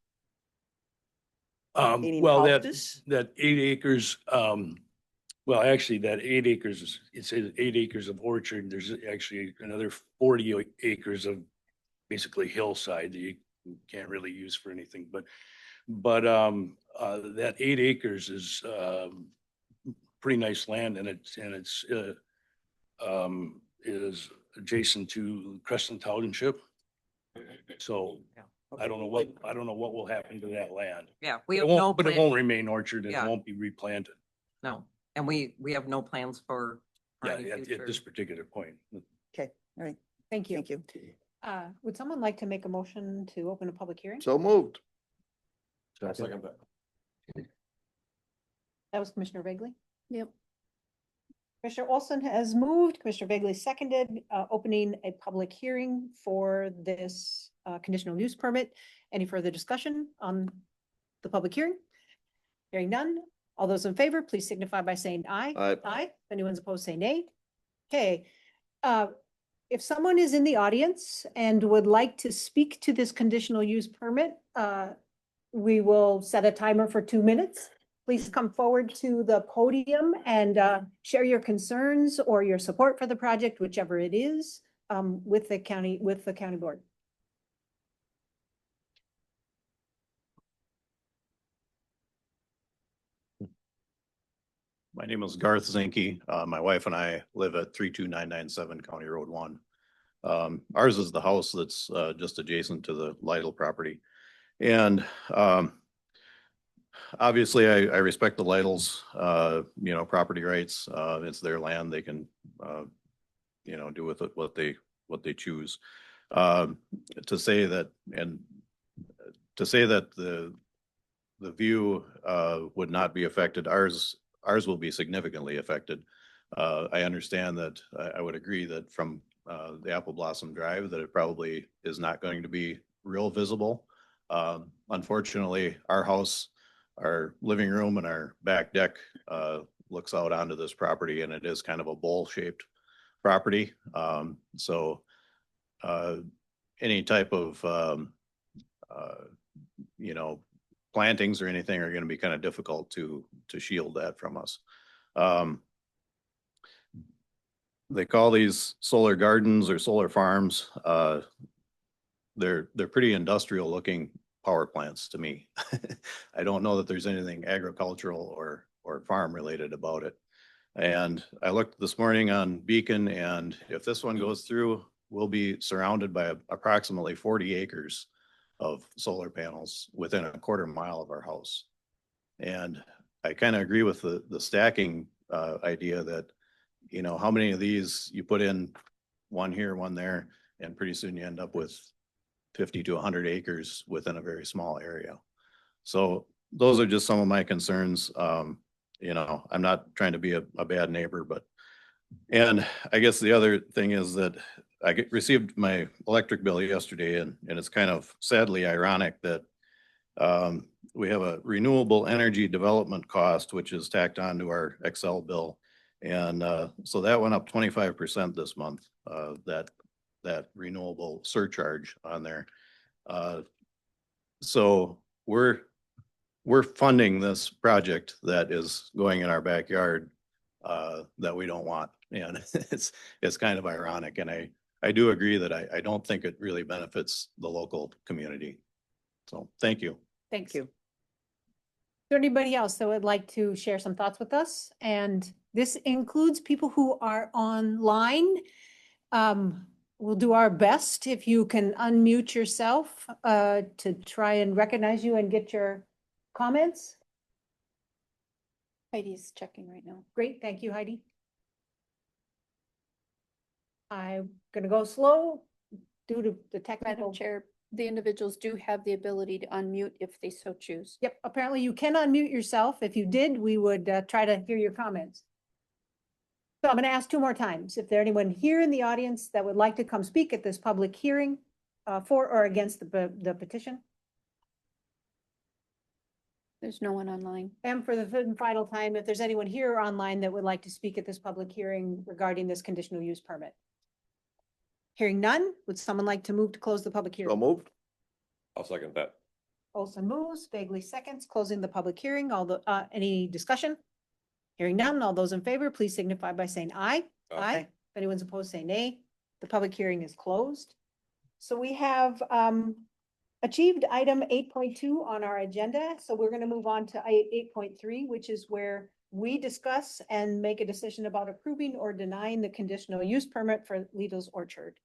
Meaning Well, houses? that 8 acres, well, actually that 8 acres, it says 8 acres of orchard. There's actually another 40 acres of basically hillside that you can't really use for anything, but that 8 acres is, pretty nice land and it's is adjacent to Crescent Township. So I don't know what will happen to that land. Yeah, we It have no won't, but it plan. won't remain orchard. It Yeah. won't be replanted. No, and we have no plans for Yeah, any at future. this particular point. Okay, all right, Thank you. thank you. Would someone like to make a motion to open a public hearing? So moved. I'll second that. That was Commissioner Vagley. Yep. Commissioner Olson has moved, Commissioner Vagley seconded, opening a public hearing for this conditional use permit. Any further discussion on the public hearing? Hearing none. All those in favor, please signify by saying aye. Aye. Aye. If anyone's opposed, say nay. Okay. If someone is in the audience and would like to speak to this conditional use permit, we will set a timer for 2 minutes. Please come forward to the podium and share your concerns or your support for the project, whichever it is, with the county board. My name is Garth Zinke. My wife and I live at 32997 County Road 1. Ours is the house that's just adjacent to the Lytle property. And obviously I respect the Lytles, property rights. It's their land. They can, do with it what they choose. To say that the view would not be affected, ours will be significantly affected. I understand that, I would agree that from the Apple Blossom Drive, that it probably is not going to be real visible. Unfortunately, our house, our living room and our back deck looks out onto this property, and it is kind of a bowl-shaped property. So any type of, plantings or anything are going to be kind of difficult to shield that from us. They call these solar gardens or solar farms. They're pretty industrial looking power plants to me. I don't know that there's anything agricultural or farm related about it. And I looked this morning on Beacon, and if this one goes through, we'll be surrounded by approximately 40 acres of solar panels within a quarter mile of our house. And I kind of agree with the stacking idea that, how many of these you put in, one here, one there, and pretty soon you end up with 50 to 100 acres within a very small area. So those are just some of my concerns. I'm not trying to be a bad neighbor, and I guess the other thing is that I received my electric bill yesterday, and it's kind of sadly ironic that we have a renewable energy development cost, which is tacked onto our Excel bill. And so that went up 25% this month, that renewable surcharge on there. So we're funding this project that is going in our backyard that we don't want. And it's kind of ironic. And I do agree that I don't think it really benefits the local community. So thank you. Thank you. Is there anybody else that would like to share some thoughts with us? And this includes people who are online. We'll do our best if you can unmute yourself to try and recognize you and get your comments. Heidi's checking right now. Great, thank you, Heidi. I'm gonna go slow due to the technical. Madam Chair, the individuals do have the ability to unmute if they so choose. Yep, apparently you can unmute yourself. If you did, we would try to hear your comments. So I'm going to ask 2 more times. If there's anyone here in the audience that would like to come speak at this public hearing for or against the petition. There's no one online. And for the third and final time, if there's anyone here or online that would like to speak at this public hearing regarding this conditional use permit. Hearing none, would someone like to move to close the public hearing? So moved. I'll second that. Olson moves, Bagley seconds, closing the public hearing. All the, any discussion? Hearing none, all those in favor, please signify by saying aye. Aye. If anyone's opposed, say nay. The public hearing is closed. So we have achieved item 8.2 on our agenda. So we're going to move on to 8.3, which is where we discuss and make a decision about approving or denying the conditional use permit for Lido's Orchard.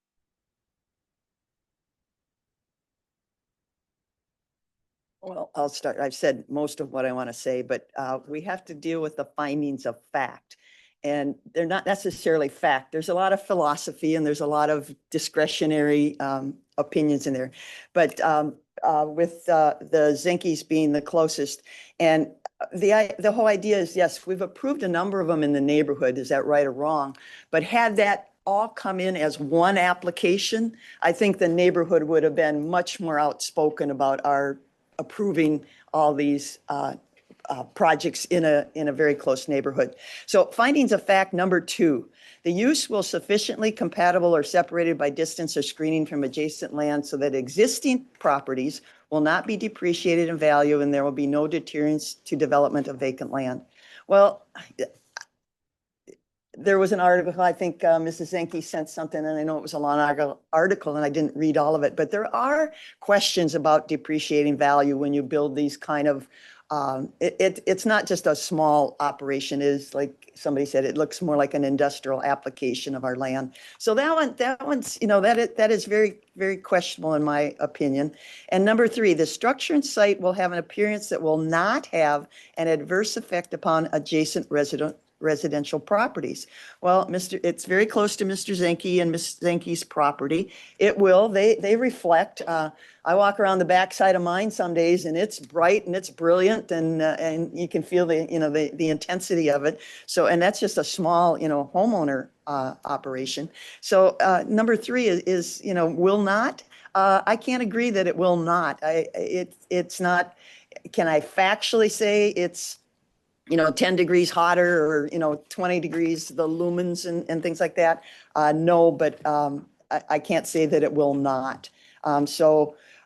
Well, I'll start. I've said most of what I want to say, but we have to deal with the findings of fact. And they're not necessarily fact. There's a lot of philosophy and there's a lot of discretionary opinions in there. But with the Zinkies being the closest, and the whole idea is, yes, we've approved a number of them in the neighborhood. Is that right or wrong? But had that all come in as one application, I think the neighborhood would have been much more outspoken about our approving all these projects in a very close neighborhood. So findings of fact number 2, the use will sufficiently compatible or separated by distance or screening from adjacent land so that existing properties will not be depreciated in value and there will be no deterrence to development of vacant land. Well, there was an article, I think Mrs. Zenke sent something, and I know it was a long article and I didn't read all of it, but there are questions about depreciating value when you build these kind of, it's not just a small operation, is like somebody said, it looks more like an industrial application of our land. So that one's, you know, that is very, very questionable in my opinion. And number 3, the structure and site will have an appearance that will not have an adverse effect upon adjacent residential properties. Well, it's very close to Mr. Zenke and Ms. Zenke's property. It will, they reflect, I walk around the backside of mine some days and it's bright and it's brilliant and you can feel the intensity of it. So, and that's just a small, homeowner operation. So number 3 is will not. I can't agree that it will not. It's not, can I factually say it's 10 degrees hotter or, 20 degrees, the lumens and things like that? No, but I can't say that it will not.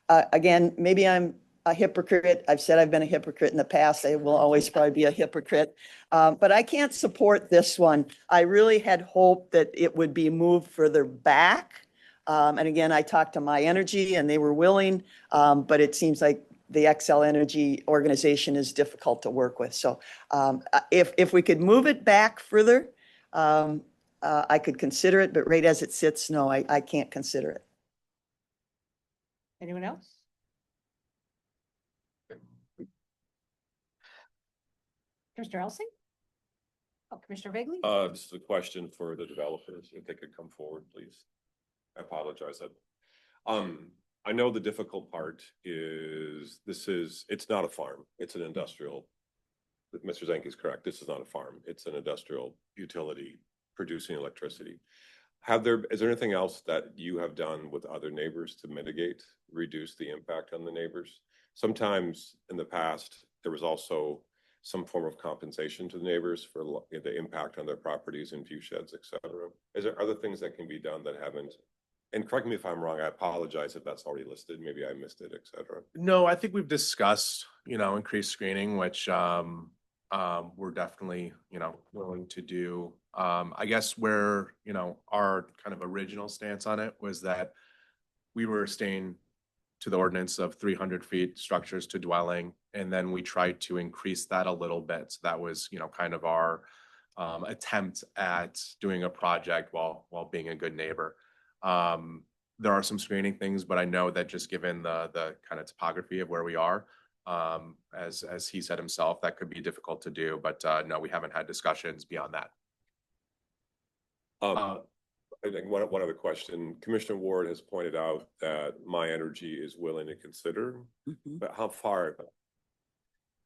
Again, maybe I'm a hypocrite. I've said I've been a hypocrite in the past. I will always probably be a hypocrite. But I can't support this one. I really had hoped that it would be moved further back. And again, I talked to My Energy and they were willing, but it seems like the XL Energy organization is difficult to work with. So if we could move it back further, I could consider it, but right as it sits, no, I can't consider it. Anyone else? Commissioner Elsing? Oh, Commissioner Bagley? This is a question for the developers, if they could come forward, please. I apologize. I know the difficult part is it's not a farm. It's an industrial. Mr. Zenke is correct. This is not a farm. It's an industrial utility producing electricity. Is there anything else that you have done with other neighbors to reduce the impact on the neighbors? Sometimes in the past, there was also some form of compensation to the neighbors for the impact on their properties and view sheds, et cetera. Is there other things that can be done that haven't? And correct me if I'm wrong, I apologize if that's already listed. Maybe I missed it, et cetera. No, I think we've discussed, increased screening, which we're definitely, willing to do. I guess where, our kind of original stance on it was that we were staying to the ordinance of 300 feet structures to dwelling. And then we tried to increase that a little bit. So that was, kind of our attempt at doing a project while being a good neighbor. There are some screening things, but I know that just given the kind of topography of where we are, as he said himself, that could be difficult to do, but no, we haven't had discussions beyond that. I think one other question. Commissioner Ward has pointed out that My Energy is willing to consider, but how far?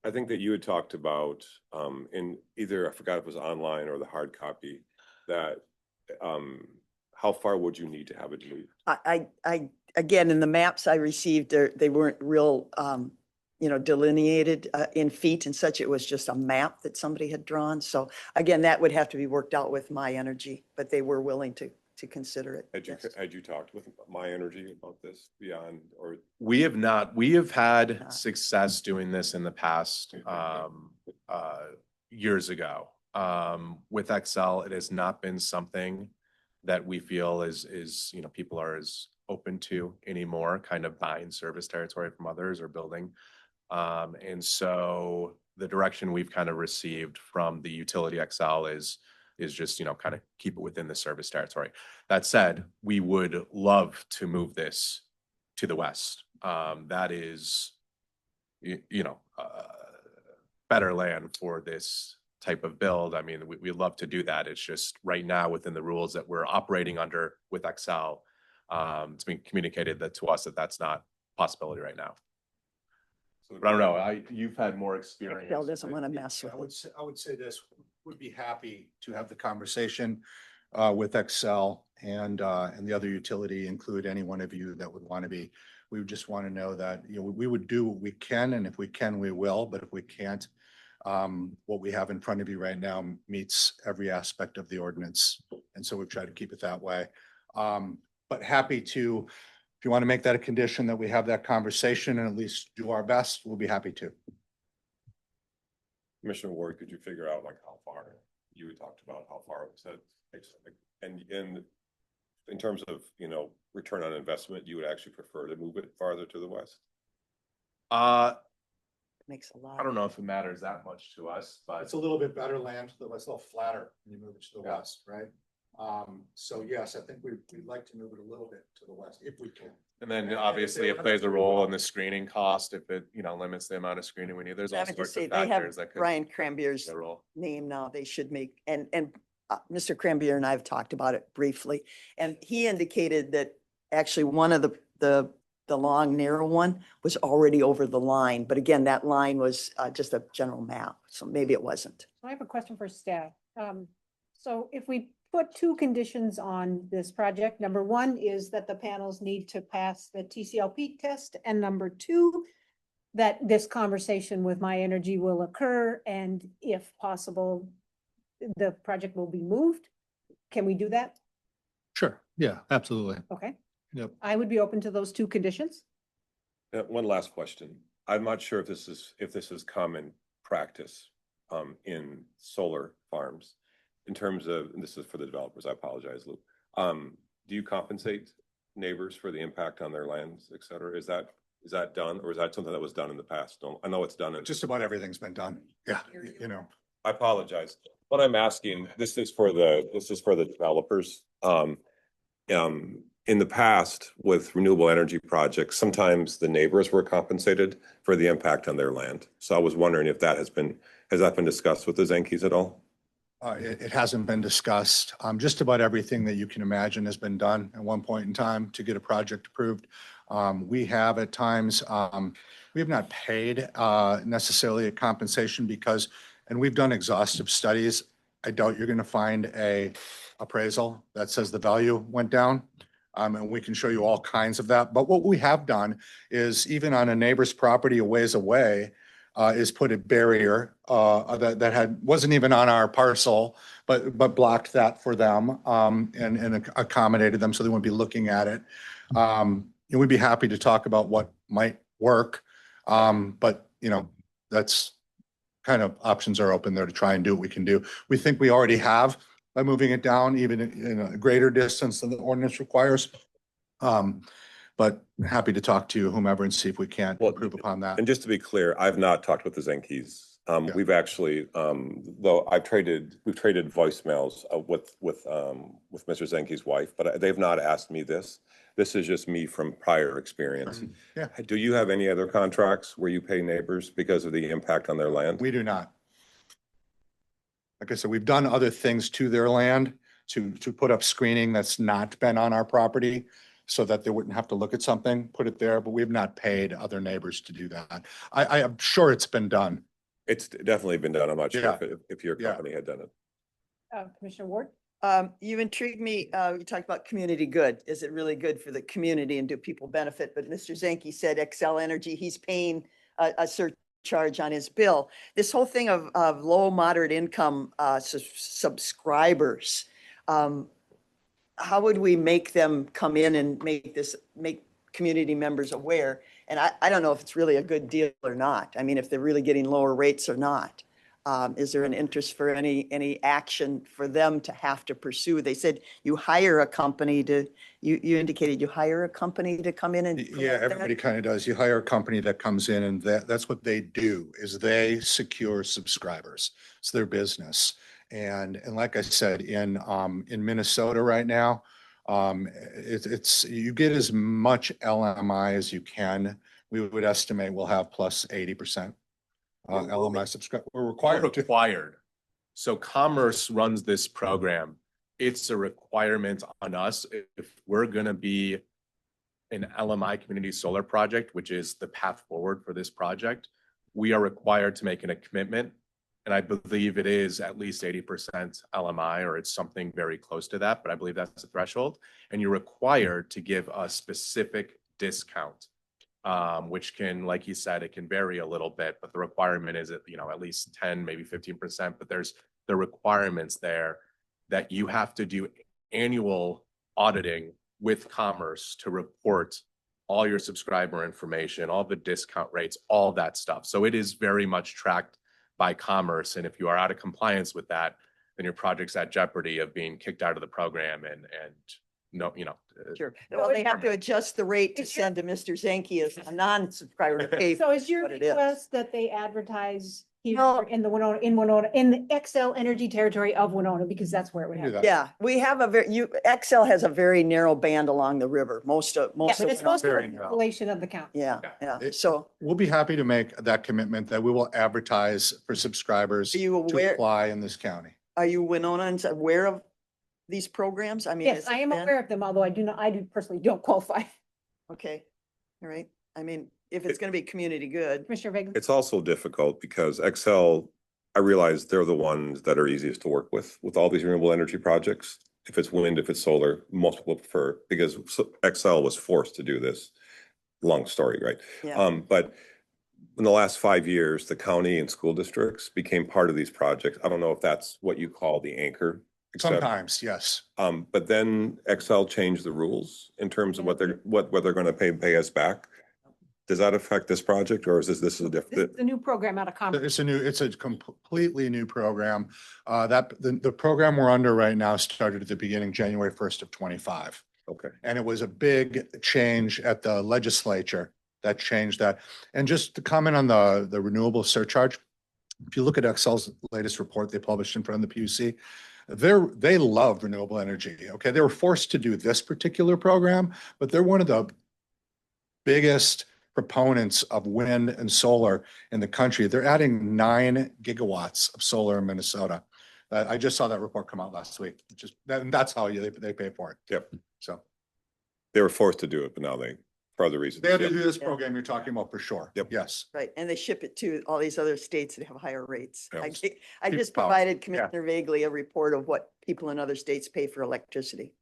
I think that you had talked about in either, I forgot if it was online or the hard copy, that how far would you need to have it moved? I again, in the maps I received, they weren't real, delineated in feet and such. It was just a map that somebody had drawn. So again, that would have to be worked out with My Energy, but they were willing to to consider it. Yes. Had you talked with My Energy about this beyond, or? We have not. We have had Not. success doing this in the past, years ago. With Excel, it has not been something that we feel is, you know, people are as open to anymore, kind of buying service territory from others or building. And so the direction we've kind of received from the utility Excel is just, you know, kind of keep it within the service territory. That said, we would love to move this to the west. That is, you know, better land for this type of build. I mean, we'd love to do that. It's just right now within the rules that we're operating under with Excel. It's been communicated that to us that that's not a possibility right now. But I don't know, you've had more experience. Bill doesn't want to mess with it. I would say this, would be happy to have the conversation with Excel and the other utility, include any one of you that would want to be. We would just want to know that, you know, we would do what we can, and if we can, we will, but if we can't, what we have in front of you right now meets every aspect of the ordinance. And so we've tried to keep it that way. But happy to, if you want to make that a condition that we have that conversation and at least do our best, we'll be happy to. Commissioner Ward, could you figure out like how far you had talked about how far it said, and in terms of, you know, return on investment, you would actually prefer to move it farther to the west? Makes a lot. I don't know if it matters that much to us, but It's a little bit better land to the west, a little flatter when you move it to the west, right? So yes, I think we'd like to move it a little bit to the west if we can. and then obviously it plays a role in the screening cost if it, you know, limits the amount of screening we need. There's I all would sorts just say of they have factors that could Brian Crambier's play a role. name now. They should make, and Mr. Crambier and I have talked about it briefly, and he indicated that actually one of the long narrow one was already over the line, but again, that line was just a general map, so maybe it wasn't. I have a question for staff. So if we put two conditions on this project, number one is that the panels need to pass the TCLP test, and number two, that this conversation with My Energy will occur, and if possible, the project will be moved. Can we do that? Sure. Yeah, absolutely. Okay. Yep. I would be open to those two conditions. One last question. I'm not sure if this is common practice in solar farms in terms of, and this is for the developers, I apologize, Lou. Do you compensate neighbors for the impact on their lands, et cetera? Is that done, or is that something that was done in the past? I know it's done. Just about everything's been done. Yeah, you know. I apologize. What I'm asking, this is for the developers. In the past with renewable energy projects, sometimes the neighbors were compensated for the impact on their land. So I was wondering if has that been discussed with the Zenkis at all? It hasn't been discussed. Just about everything that you can imagine has been done at one point in time to get a project approved. We have at times, we have not paid necessarily a compensation because, and we've done exhaustive studies. I doubt you're going to find a appraisal that says the value went down. And we can show you all kinds of that. But what we have done is even on a neighbor's property a ways away, is put a barrier that wasn't even on our parcel, but blocked that for them and accommodated them so they wouldn't be looking at it. And we'd be happy to talk about what might work. But you know, that's kind of options are open there to try and do what we can do. We think we already have by moving it down even in a greater distance than the ordinance requires. But happy to talk to whomever and see if we can't improve upon that. And just to be clear, I've not talked with the Zenkis. We've actually, though we've traded voicemails with Mr. Zenke's wife, but they've not asked me this. This is just me from prior experience. Yeah. Do you have any other contracts where you pay neighbors because of the impact on their land? We do not. Like I said, we've done other things to their land to put up screening that's not been on our property so that they wouldn't have to look at something, put it there, but we've not paid other neighbors to do that. I am sure it's been done. It's definitely been done. I'm not sure Yeah. if your company had done it. Commissioner Ward? You intrigued me. You talked about community good. Is it really good for the community and do people benefit? But Mr. Zenke said Excel Energy, he's paying a surcharge on his bill. This whole thing of low, moderate income subscribers, how would we make them come in and make community members aware? And I don't know if it's really a good deal or not. I mean, if they're really getting lower rates or not. Is there an interest for any action for them to have to pursue? They said you hire a company you indicated you hire a company to come in and. Yeah, collect that? everybody kind of does. You hire a company that comes in and that's what they do is they secure subscribers. It's their business. And like I said, in Minnesota right now, it's you get as much LMI as you can. We would estimate we'll have plus 80%. LMI subscribe, we're required. So Commerce runs this program. It's a requirement on us if we're gonna be an LMI community solar project, which is the path forward for this project. We are required to make a commitment. And I believe it is at least 80% LMI, or it's something very close to that, but I believe that's the threshold. And you're required to give a specific discount. Which can, like you said, it can vary a little bit, but the requirement is at least 10, maybe 15%. But there's the requirements there that you have to do annual auditing with Commerce to report all your subscriber information, all the discount rates, all that stuff. So it is very much tracked by Commerce. And if you are out of compliance with that, then your project's at jeopardy of being kicked out of the program and no, Sure. Well, they have to adjust the rate to send to Mr. Zanke as a non-subscriber to pay. So is your what it is. request that they advertise here No. in the XL Energy territory of Winona, because that's where it would Do happen? that. Yeah, we have Excel has a very narrow band along the river, most Yeah, of. but it's most of very the narrow. population of the county. Yeah, It- so We'll be happy to make that commitment that we will advertise for subscribers are you to aware, apply in this county. are you Winonans aware of these programs? I mean. Yes, has I it am been- aware of them, although I personally don't qualify. Okay, all right. I mean, if it's gonna be community good. Commissioner Vega? It's also difficult because Excel, I realize they're the ones that are easiest to work with all these renewable energy projects. If it's wind, if it's solar, most people prefer, because Excel was forced to do this. Long story, right? Yeah. But in the last 5 years, the county and school districts became part of these projects. I don't know if that's what you call the anchor. except- Sometimes, yes. But then Excel changed the rules in terms of what they're gonna pay us back. Does that affect this project, or is this a This different? is a new program out of Commerce. It's a completely new program. The program we're under right now started at the beginning, January 1st of 25. Okay. And it was a big change at the legislature that changed that. And just to comment on the renewable surcharge, if you look at Excel's latest report they published in front of the PUC, they love renewable energy. Okay, they were forced to do this particular program, but they're one of the biggest proponents of wind and solar in the country. They're adding 9 gigawatts of solar in Minnesota. I just saw that report come out last week. That's how they pay for it. Yep. So They were forced to do it, but now for other reasons. they had to Yep. do this Yeah. program you're talking about for sure. Yep. Yes. Right, and they ship it to all these other states that have higher rates. Yes. I just Power. provided Yeah. Commissioner Vagley a report of what people in other states pay for electricity.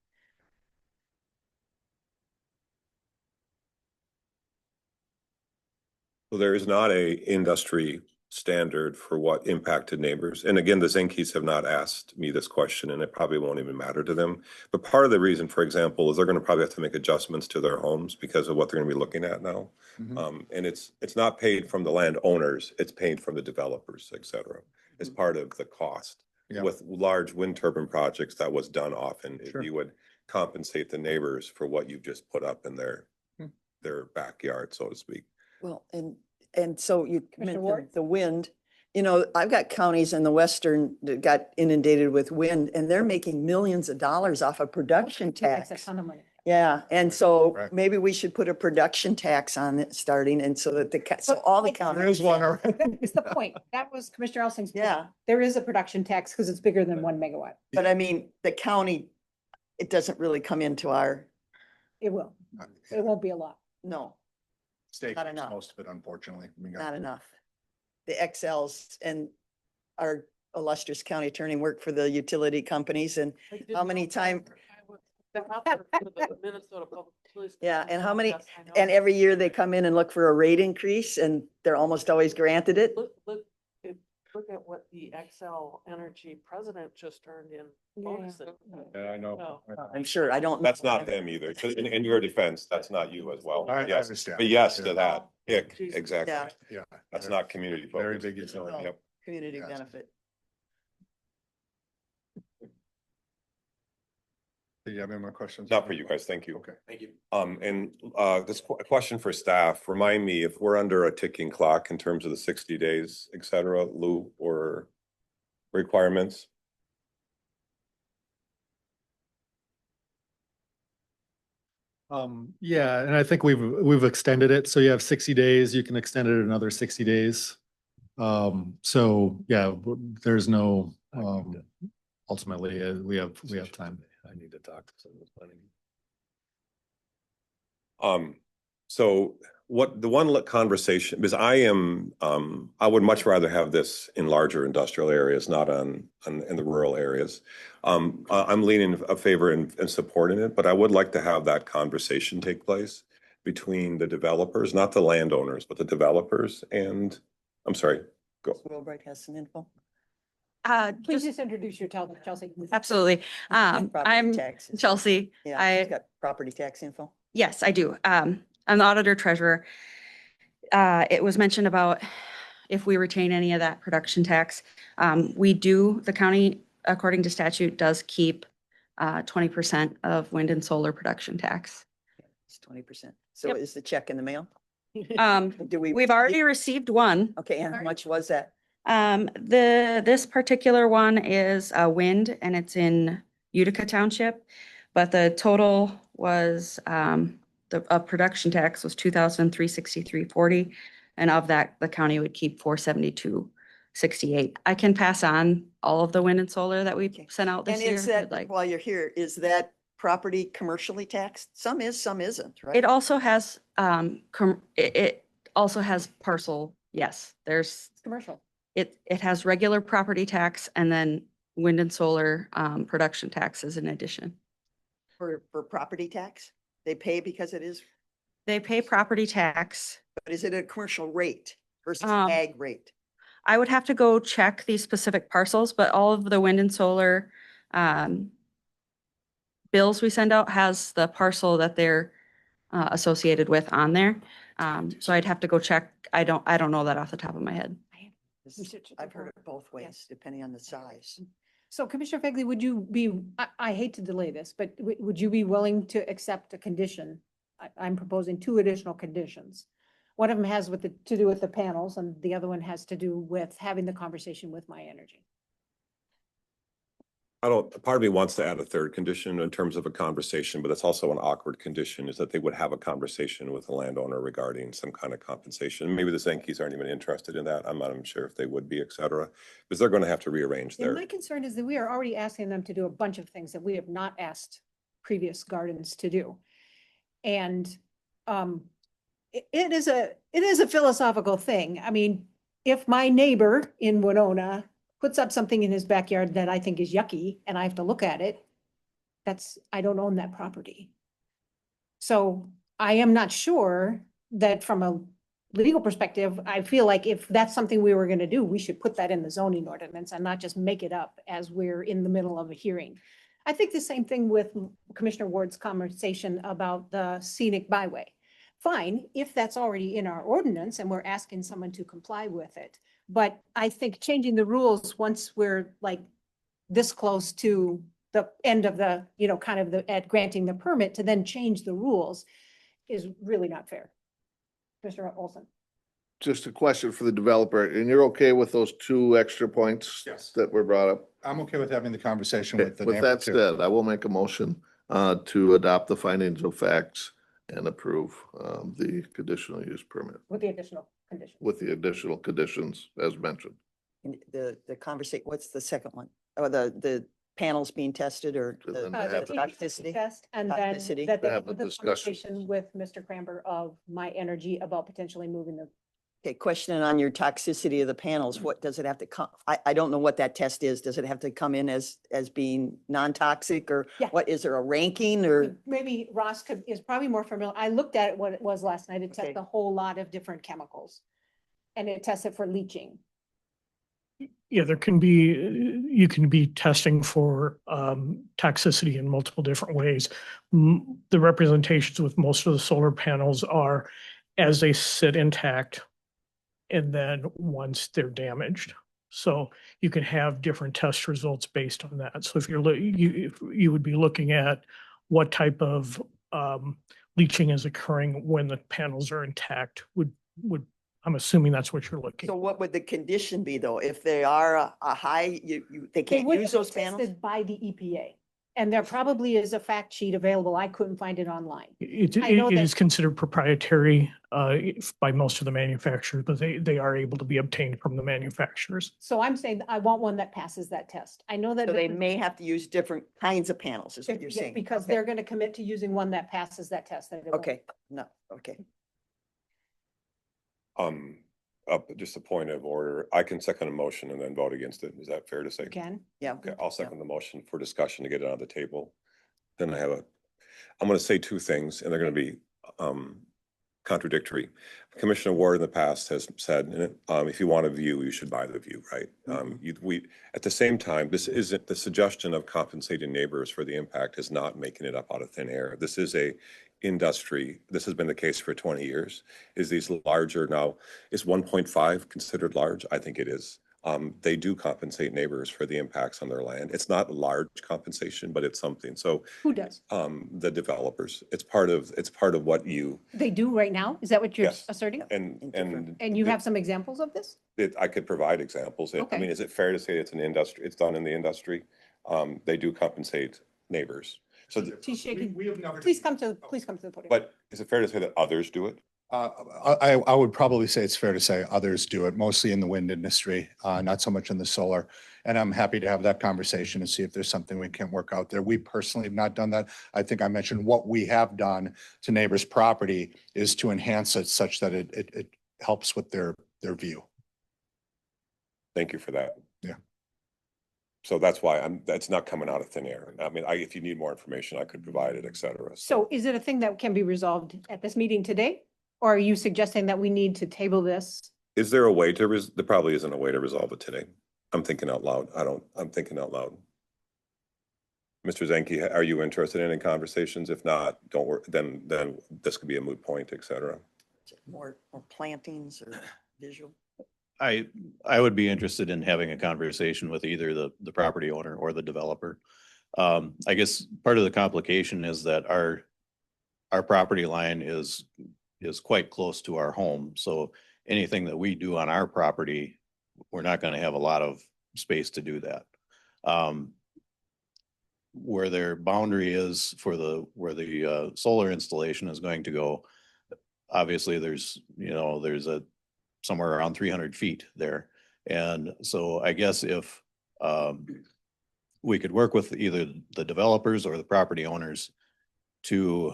So there is not a industry standard for what impacted neighbors. And again, the Zinkies have not asked me this question, and it probably won't even matter to them. But part of the reason, for example, is they're gonna probably have to make adjustments to their homes because of what they're gonna be looking at now. Mhm. And it's not paid from the landowners, it's paid from the developers, et cetera, as part of the cost. Yeah. With large wind turbine projects, that was done often. Sure. You would compensate the neighbors for what you've just put up in Hmm. their backyard, so to speak. Well, and so you Commissioner Ward? mentioned the wind. You know, I've got counties in the western that got inundated with wind, and they're making millions of dollars off a production That's a tax. ton of money. Yeah, and so Right. maybe we should put a production tax on it starting, and so that so all the But- counties. There is one already. That's the point. That was Commissioner Elsing's. point. Yeah. There is a production tax because it's bigger than 1 megawatt. But I mean, the county, it doesn't really come into our, It will. It won't be a lot. no, State Not keeps enough. most of it, unfortunately. We got- not enough. The XLs and our illustrious county attorney work for the utility companies, and how many time, yeah, and how many, and every year they come in and look for a rate increase, and they're almost always granted it. Look at what the XL Energy president just earned in bonuses. Yeah, I know. I'm sure, I don't. That's not them either. In your defense, that's not you as well. I Yes, understand. but yes to that. Yeah, Jesus. exactly. Yeah. Yeah. That's not community Very focused. big utility. Yep. Community Yes. benefit. Do you have any more questions? Not for you guys. Thank you. Okay. Thank you. This question for staff, remind me if we're under a ticking clock in terms of the 60 days, et cetera, Lou, or requirements? Yeah, and I think we've extended it. So you have 60 days, you can extend it another 60 days. So yeah, there's no, ultimately, we have time. I need to talk to someone planning. So what the one conversation, because I would much rather have this in larger industrial areas, not in the rural areas. I'm leaning a favor and supporting it, but I would like to have that conversation take place between the developers, not the landowners, but the developers and, I'm sorry, go. Wheelbright has some info. Please just introduce yourself, Chelsea. Absolutely. Property I'm tax. Chelsea. Yeah, she's got property tax info. Yes, I do. I'm the auditor treasurer. It was mentioned about if we retain any of that production tax. We do, the county, according to statute, does keep 20% of wind and solar production tax. It's 20%. So Yep. is the check in the mail? We've already received one. Okay, and how much was that? This particular one is wind and it's in Utica Township, but the total was the production tax was $2,363.40, and of that the county would keep $472.68. I can pass on all of the wind and solar that we sent out this And year. is if you'd that, like. while you're here, is that property commercially taxed? Some is, some isn't, right? It also has it also has parcel. Yes, there's Commercial. it has regular property tax and then wind and solar production taxes in addition. For property tax? They pay because it is, They pay property tax. but is it a commercial rate versus Um, ag rate? I would have to go check these specific parcels, but all of the wind and solar bills we send out has the parcel that they're associated with on there. So I'd have to go check. I don't know that off the top of my head. I've heard it both ways, depending on the size. So Commissioner Fegley, would you be, I hate to delay this, but would you be willing to accept a condition? I'm proposing 2 additional conditions. One of them has to do with the panels and the other one has to do with having the conversation with My Energy. Part of me wants to add a third condition in terms of a conversation, but that's also an awkward condition, is that they would have a conversation with the landowner regarding some kind of compensation. Maybe the Yankees aren't even interested in that. I'm not even sure if they would be, et cetera, because they're going to have to rearrange And their. my concern is that we are already asking them to do a bunch of things that we have not asked previous gardens to do. And it is a philosophical thing. I mean, if my neighbor in Winona puts up something in his backyard that I think is yucky and I have to look at it, I don't own that property. So I am not sure that from a legal perspective, I feel like if that's something we were going to do, we should put that in the zoning ordinance and not just make it up as we're in the middle of a hearing. I think the same thing with Commissioner Ward's conversation about the scenic byway. Fine, if that's already in our ordinance and we're asking someone to comply with it. But I think changing the rules once we're like this close to the end of the, kind of at granting the permit to then change the rules is really not fair. Mr. Olson. Just a question for the developer, and you're okay with those 2 extra points? Yes. That were brought up? I'm okay with having the conversation with the With neighbor that too. said, I will make a motion to adopt the findings of facts and approve the conditional use permit With the additional condition. with the additional conditions as mentioned. And the conversation, what's the second one? Oh, the panels being tested or To the then The have the it- toxicity? Test, and then Toxicity. that they Have have the the discussion. conversation with Mr. Cramber of My Energy about potentially moving the. Okay, question on your toxicity of the panels. What does it have to come? I don't know what that test is. Does it have to come in as being non-toxic or Yeah. what? Is there a ranking or? Maybe Ross is probably more familiar. I looked at what it was last night. It Okay. tests a whole lot of different chemicals. And it tests it for leaching. Yeah, there can be, you can be testing for toxicity in multiple different ways. The representations with most of the solar panels are as they sit intact and then once they're damaged. So you can have different test results based on that. So if you would be looking at what type of leaching is occurring when the panels are intact would I'm assuming that's what you're looking. So what would the condition be though? If they are a high, they They can't would use be those panels? tested by the EPA. And there probably is a fact sheet available. I couldn't find it online. I know It that- is considered proprietary by most of the manufacturers, but they are able to be obtained from the manufacturers. So I'm saying I want one that passes that test. I know that. So they may have to use different kinds of panels is what you're Yeah, saying? because Okay. they're going to commit to using one that passes that test. that it won't. Okay, no, okay. Just a point of order. I can second a motion and then vote against it. Is that fair to say? Again, Yeah. Okay, I'll second the motion for discussion to get it on the table. Then I'm gonna say two things and they're gonna be contradictory. Commissioner Ward in the past has said, if you want a view, you should buy the view, right? At the same time, this isn't, the suggestion of compensating neighbors for the impact is not making it up out of thin air. This is a industry, this has been the case for 20 years. Is these larger now, is 1.5 considered large? I think it is. They do compensate neighbors for the impacts on their land. It's not large compensation, but it's something. So who does? the developers, it's part of what you, They do right now? Is that what you're Yes. asserting? and You have some examples of this? I could provide examples. I Okay. mean, is it fair to say it's an industry, it's done in the industry? They do compensate neighbors. So, She's shaking. We have never. Please come to the podium. but is it fair to say that others do it? I would probably say it's fair to say others do it, mostly in the wind industry, not so much in the solar. And I'm happy to have that conversation and see if there's something we can work out there. We personally have not done that. I think I mentioned what we have done to neighbors' property is to enhance it such that it helps with their view. Thank you for that. Yeah. So that's why that's not coming out of thin air. I mean, if you need more information, I could provide it, et cetera. So is it a thing that can be resolved at this meeting today? Or are you suggesting that we need to table this? Is there a way to, there probably isn't a way to resolve it today. I'm thinking out loud. I'm thinking out loud. Mr. Zenke, are you interested in conversations? If not, don't worry, then this could be a moot point, et cetera. More plantings or visual? I would be interested in having a conversation with either the property owner or the developer. I guess part of the complication is that our property line is quite close to our home. So anything that we do on our property, we're not going to have a lot of space to do that. Where their boundary is for where the solar installation is going to go, obviously there's somewhere around 300 feet there. And so I guess if we could work with either the developers or the property owners to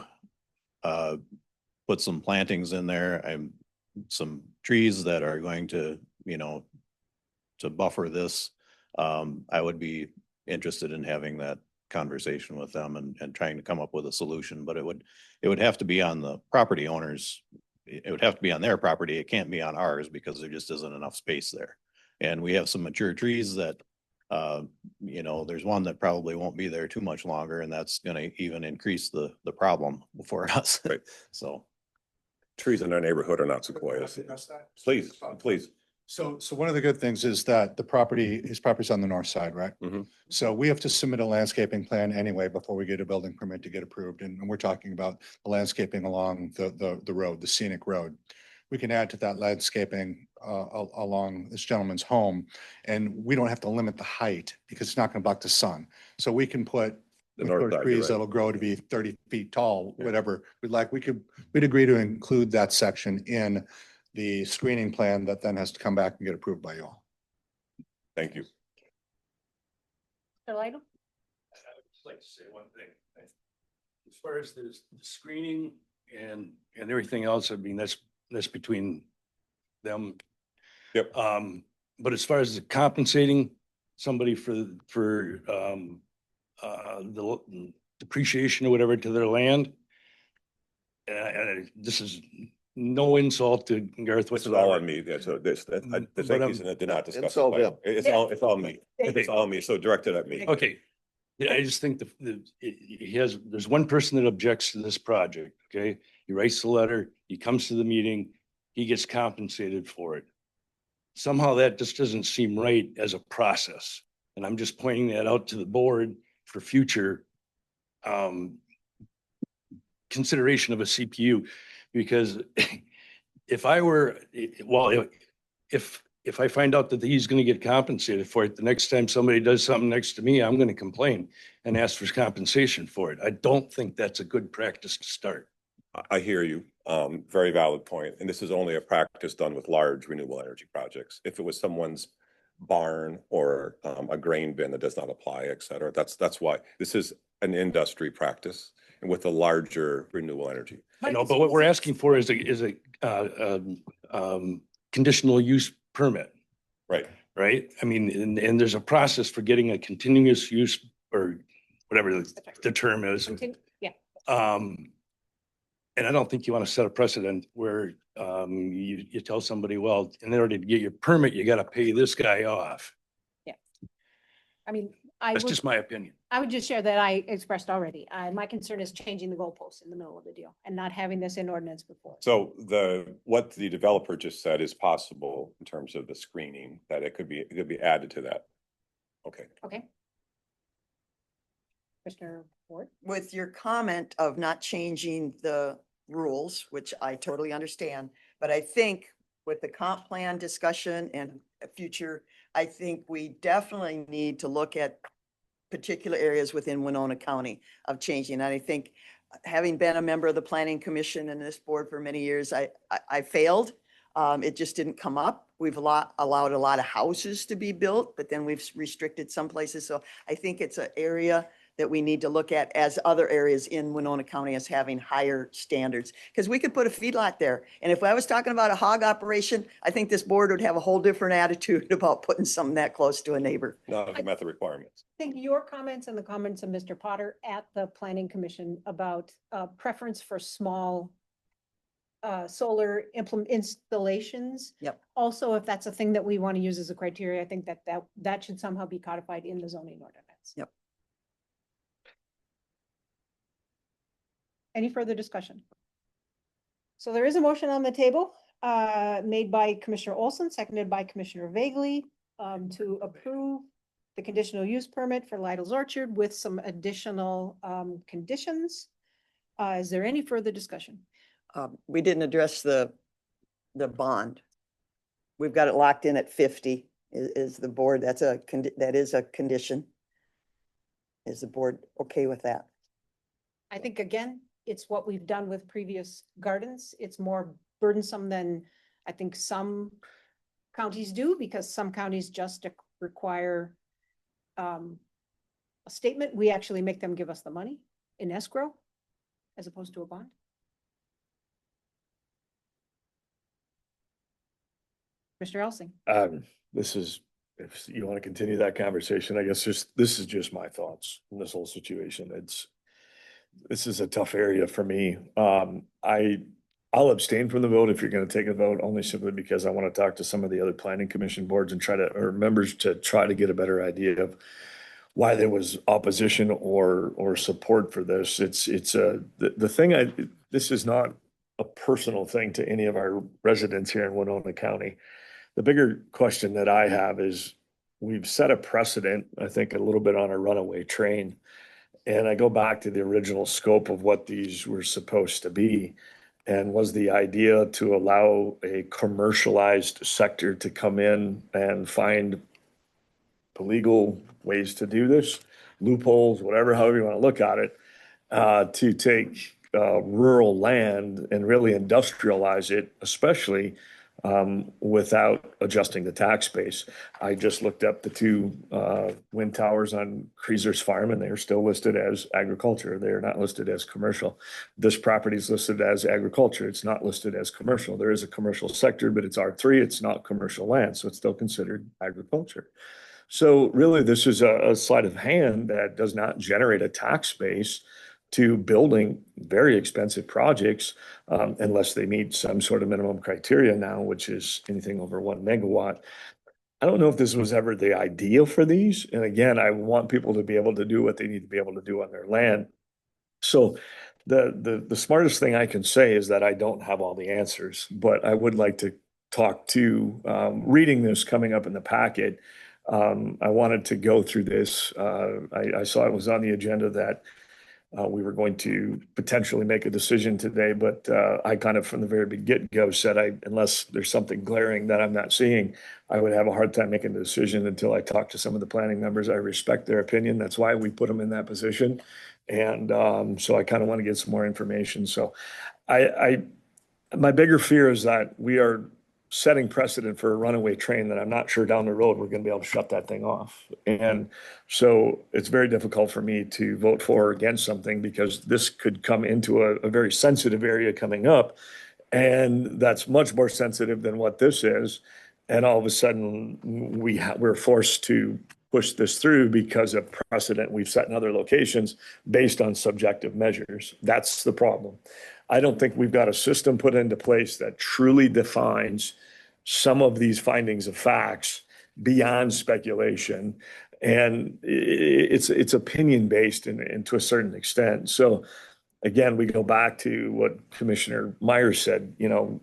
put some plantings in there and some trees that are going to, to buffer this, I would be interested in having that conversation with them and trying to come up with a solution, but it would have to be on the property owners. It would have to be on their property. It can't be on ours because there just isn't enough space there. And we have some mature trees that, there's one that probably won't be there too much longer, and that's going to even increase the problem for us. Right. So trees in our neighborhood are not sequoias. Please. So one of the good things is that his property's on the north side, right? Mm-hmm. So we have to submit a landscaping plan anyway before we get a building permit to get approved. And we're talking about the landscaping along the road, the scenic road. We can add to that landscaping along this gentleman's home, and we don't have to limit the height because it's not going to block the sun. So we can put The north side, you're trees right. that'll grow to be 30 feet tall, whatever we'd like. We'd agree to include that section in the screening plan that then has to come back and get approved by you all. Thank you. Mr. Lytle? I would just like to say one thing. As far as the screening and everything else, I mean, that's between them. Yep. But as far as the compensating somebody for the depreciation or whatever to their land, and this is no insult to Garth This is all whatsoever. on me. Yeah, so this, the But, same reason I did not discuss. It's all the plan. them. It's all me. It's all me. So directed at me. Okay. Yeah, I just think there's one person that objects to this project, okay? He writes the letter, he comes to the meeting, he gets compensated for it. Somehow that just doesn't seem right as a process. And I'm just pointing that out to the board for future consideration of a CPU. Because if I were, well, if I find out that he's going to get compensated for it, the next time somebody does something next to me, I'm going to complain and ask for compensation for it. I don't think that's a good practice to start. I hear you. Very valid point. And this is only a practice done with large renewable energy projects. If it was someone's barn or a grain bin, that does not apply, et cetera. That's why this is an industry practice and with a larger renewable energy. I know, but what we're asking for is a conditional use permit. Right. Right? I mean, and there's a process for getting a continuous use or whatever the term is. Yeah. And I don't think you want to set a precedent where you tell somebody, well, in order to get your permit, you got to pay this guy off. I mean, That's just my opinion. I would just share that I expressed already. My concern is changing the goalposts in the middle of the deal and not having this in ordinance before. So what the developer just said is possible in terms of the screening, that it could be added to that. Okay. Okay. Commissioner Ward? With your comment of not changing the rules, which I totally understand, but I think with the comp plan discussion and future, I think we definitely need to look at particular areas within Winona County of changing. And I think having been a member of the planning commission and this board for many years, I failed. It just didn't come up. We've allowed a lot of houses to be built, but then we've restricted some places. So I think it's an area that we need to look at as other areas in Winona County as having higher standards. Because we could put a feedlot there. And if I was talking about a hog operation, I think this board would have a whole different attitude about putting something that close to a neighbor. Not if it met the requirements. I think your comments and the comments of Mr. Potter at the planning commission about preference for small solar installations. Yep. Also, if that's a thing that we want to use as a criteria, I think that should somehow be codified in the zoning ordinance. Yep. Any further discussion? So there is a motion on the table, made by Commissioner Olson, seconded by Commissioner Vagley, to approve the conditional use permit for Lytle's Orchard with some additional conditions. Is there any further discussion? We didn't address the bond. We've got it locked in at 50 is the board. That is a condition. Is the board okay with that? I think, again, it's what we've done with previous gardens. It's more burdensome than I think some counties do, because some counties just require a statement. We actually make them give us the money in escrow as opposed to a bond. Mr. Elsing. This is, if you want to continue that conversation, I guess this is just my thoughts in this whole situation. This is a tough area for me. I'll abstain from the vote if you're going to take a vote, only simply because I want to talk to some of the other planning commission boards and or members to try to get a better idea of why there was opposition or support for this. This is not a personal thing to any of our residents here in Winona County. The bigger question that I have is we've set a precedent, I think, a little bit on a runaway train. And I go back to the original scope of what these were supposed to be, and was the idea to allow a commercialized sector to come in and find legal ways to do this, loopholes, whatever, however you want to look at it, to take rural land and really industrialize it, especially without adjusting the tax base. I just looked up the two wind towers on Creaser's farm, and they're still listed as agriculture. They're not listed as commercial. This property is listed as agriculture. It's not listed as commercial. There is a commercial sector, but it's R3. It's not commercial land, so it's still considered agriculture. So really, this is a sleight of hand that does not generate a tax base to building very expensive projects, unless they meet some sort of minimum criteria now, which is anything over 1 megawatt. I don't know if this was ever the idea for these. And again, I want people to be able to do what they need to be able to do on their land. So the smartest thing I can say is that I don't have all the answers, but I would like to talk to, reading this coming up in the packet. I wanted to go through this. I saw it was on the agenda that we were going to potentially make a decision today, but I kind of from the very get-go said unless there's something glaring that I'm not seeing, I would have a hard time making a decision until I talk to some of the planning members. I respect their opinion. That's why we put them in that position. And so I kind of want to get some more information. So my bigger fear is that we are setting precedent for a runaway train that I'm not sure down the road we're going to be able to shut that thing off. And so it's very difficult for me to vote for or against something because this could come into a very sensitive area coming up. And that's much more sensitive than what this is. And all of a sudden we're forced to push this through because of precedent we've set in other locations based on subjective measures. That's the problem. I don't think we've got a system put into place that truly defines some of these findings of facts beyond speculation. And it's opinion based and to a certain extent. So again, we go back to what Commissioner Myers said,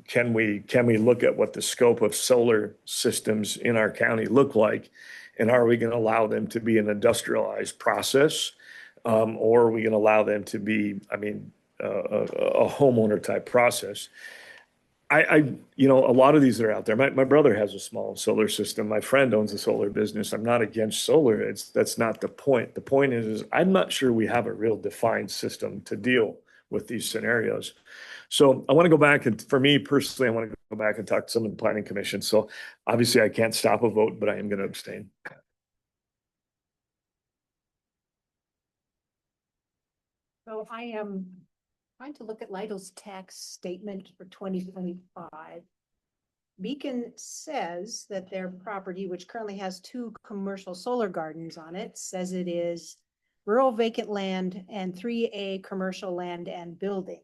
can we look at what the scope of solar systems in our county look like? And are we going to allow them to be an industrialized process? Or are we going to allow them to be, a homeowner type process? A lot of these are out there. My brother has a small solar system. My friend owns a solar business. I'm not against solar. That's not the point. The point is I'm not sure we have a real defined system to deal with these scenarios. So I want to go back and for me personally, I want to go back and talk to some of the planning commission. So obviously I can't stop a vote, but I am going to abstain. So I am trying to look at Lidl's tax statement for 2025. Beacon says that their property, which currently has 2 commercial solar gardens on it, says it is rural vacant land and 3A commercial land and building.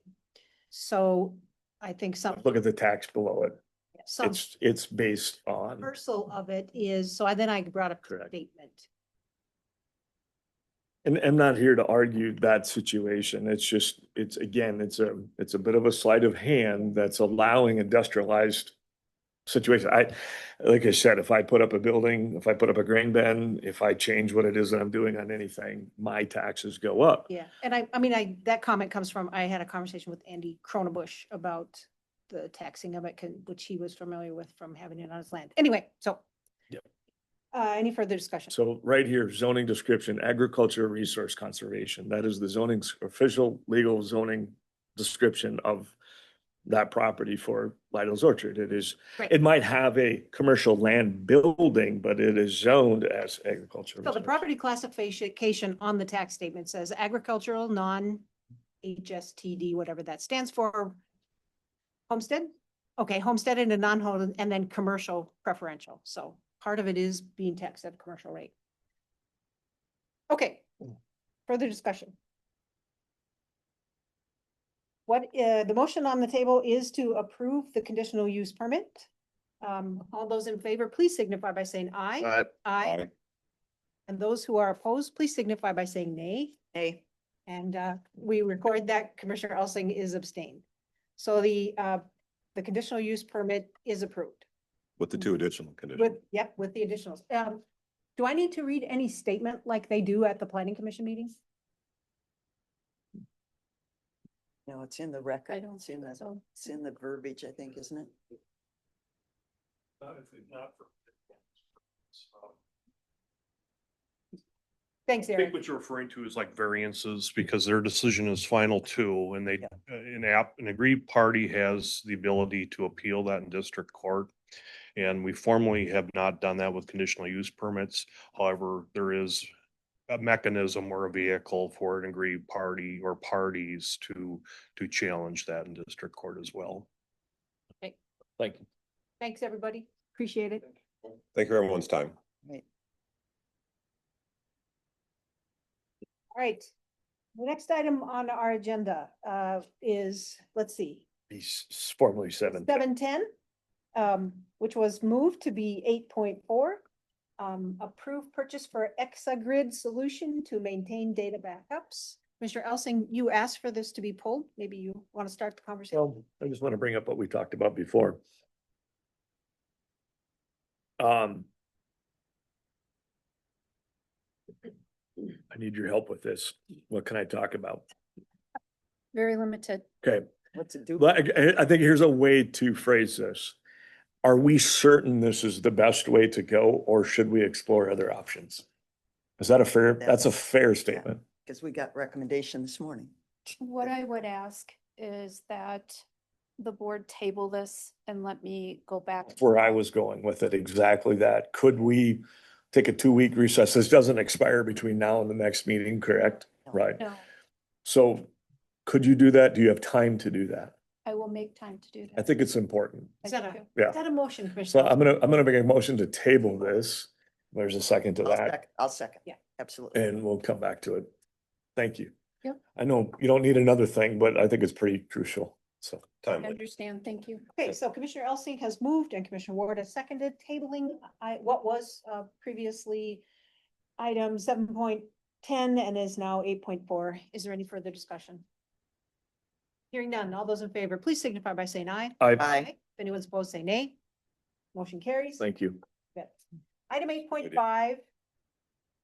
So I think some. Look at the tax below it. Some It's based on. parcel of it is, so then I brought up the Correct. statement. And I'm not here to argue that situation. It's a bit of a sleight of hand that's allowing industrialized situation. Like I said, if I put up a building, if I put up a grain bin, if I change what it is that I'm doing on anything, my taxes go up. Yeah, and that comment comes from, I had a conversation with Andy Cronebush about the taxing of it, which he was familiar with from having it on his land. Anyway, so. Yep. Any further discussion? So right here, zoning description, agriculture resource conservation. That is the zoning's official legal zoning description of that property for Lidl's Orchard. Right. It might have a commercial land building, but it is zoned as agriculture. So the property classification on the tax statement says agricultural, non-HSTD, whatever that stands for. Homestead? Okay, homestead and a non-home, and then commercial preferential. So part of it is being taxed at a commercial rate. Okay, further discussion. The motion on the table is to approve the conditional use permit. All those in favor, please signify by saying aye. Aye. And those who are opposed, please signify by saying nay. Nay. And we record that Commissioner Elsing is abstained. So the conditional use permit is approved. With the 2 additional conditions. With the additionals. Do I need to read any statement like they do at the planning commission meetings? No, it's in the record. I don't think so. It's in the verbiage, I think, isn't it? Thanks, I Eric. think what you're referring to is like variances because their decision is final too, and they, an agreed party has the ability to appeal that in district court. And we formally have not done that with conditional use permits. However, there is a mechanism or a vehicle for an agreed party or parties to challenge that in district court as well. Okay. Thank you. Thanks, everybody. Appreciate it. Thank you for everyone's time. Right. All right. The next item on our agenda is, let's see, He's formerly 7. 710, which was moved to be 8.4. Approved purchase for Exagrid solution to maintain data backups. Mr. Elsing, you asked for this to be pulled. Maybe you want to start the conversation. Well, I just want to bring up what we talked about before. I need your help with this. What can I talk about? Very limited. Okay. What's it do? Well, I think here's a way to phrase this. Are we certain this is the best way to go, or should we explore other options? Is that a fair, that's a fair statement. Because we got recommendation this morning. What I would ask is that the board table this and let me go back. That's where I was going with it, exactly that. Could we take a 2-week recess? This doesn't expire between now and the next meeting, correct? Right. No, So could you do that? Do you have time to do that? I will make time to do I that. think it's important. Is that a, Yeah. is that a motion, So Commissioner? I'm gonna make a motion to table this. There's a second to that, I'll second. Yeah. Absolutely. and we'll come back to it. Thank you. Yep. I know you don't need another thing, but I think it's pretty crucial. So I understand. Thank you. Okay, so Commissioner Elsing has moved and Commissioner Ward has seconded tabling what was previously item 7.10 and is now 8.4. Is there any further discussion? Hearing none. All those in favor, please signify by saying aye. Aye. If anyone's opposed, say nay. Motion carries. thank you. Good. Item 8.5.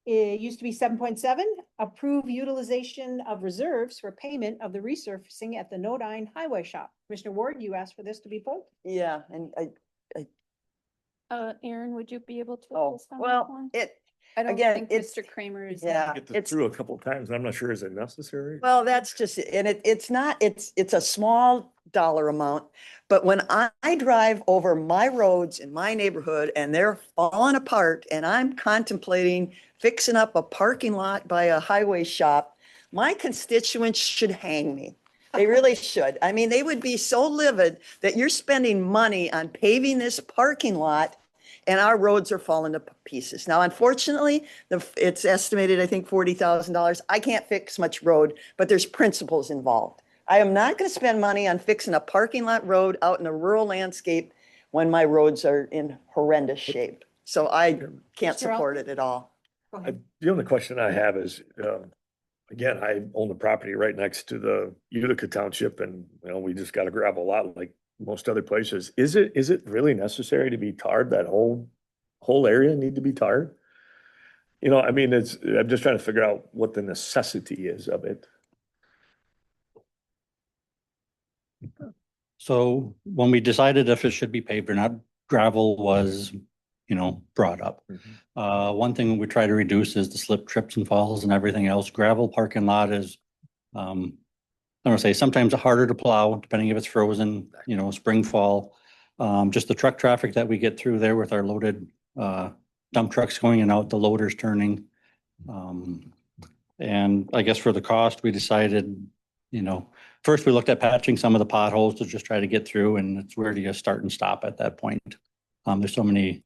It used to be 7.7, approve utilization of reserves for payment of the resurfacing at the Nodine Highway Shop. Commissioner Ward, you asked for this to be pulled? Yeah, and Aaron, would you be able to? oh, assist on that well, one? it, I don't again, think it's- Mr. Kramer is. yeah, Get this it's, through a couple of times. I'm not sure, is it necessary? well, that's just, and it's not, it's a small dollar amount. But when I drive over my roads in my neighborhood and they're falling apart and I'm contemplating fixing up a parking lot by a highway shop, my constituents should hang me. They really should. I mean, they would be so livid that you're spending money on paving this parking lot and our roads are falling to pieces. Now, unfortunately, it's estimated, I think, $40,000. I can't fix much road, but there's principles involved. I am not going to spend money on fixing a parking lot road out in a rural landscape when my roads are in horrendous shape. So I can't Mr. support it at all. Go ahead. The only question I have is, again, I own the property right next to the Utica Township and, we just got a gravel lot like most other places. Is it really necessary to be tarred? That whole area need to be tarred? I mean, I'm just trying to figure out what the necessity is of it. So when we decided if it should be paved or not, gravel was, brought up. One thing we try to reduce is the slip, trips and falls and everything else. Gravel parking lot is, I'm gonna say sometimes harder to plow, depending if it's frozen, spring, fall. Just the truck traffic that we get through there with our loaded dump trucks going in and out, the loaders turning. And I guess for the cost, we decided, first we looked at patching some of the potholes to just try to get through, and it's where do you start and stop at that point? There's so many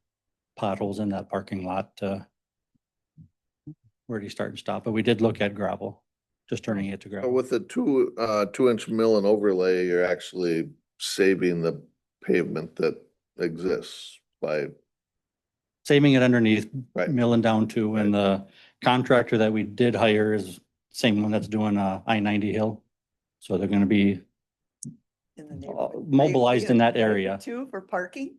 potholes in that parking lot. Where do you start and stop? But we did look at gravel, just turning it to gravel. With the 2-inch mill and overlay, you're actually saving the pavement that exists by. Saving it underneath, milling down to, and the contractor that we did hire is same one that's doing I-90 Hill. So they're gonna be In the neighborhood. mobilized in that area. Too, for parking?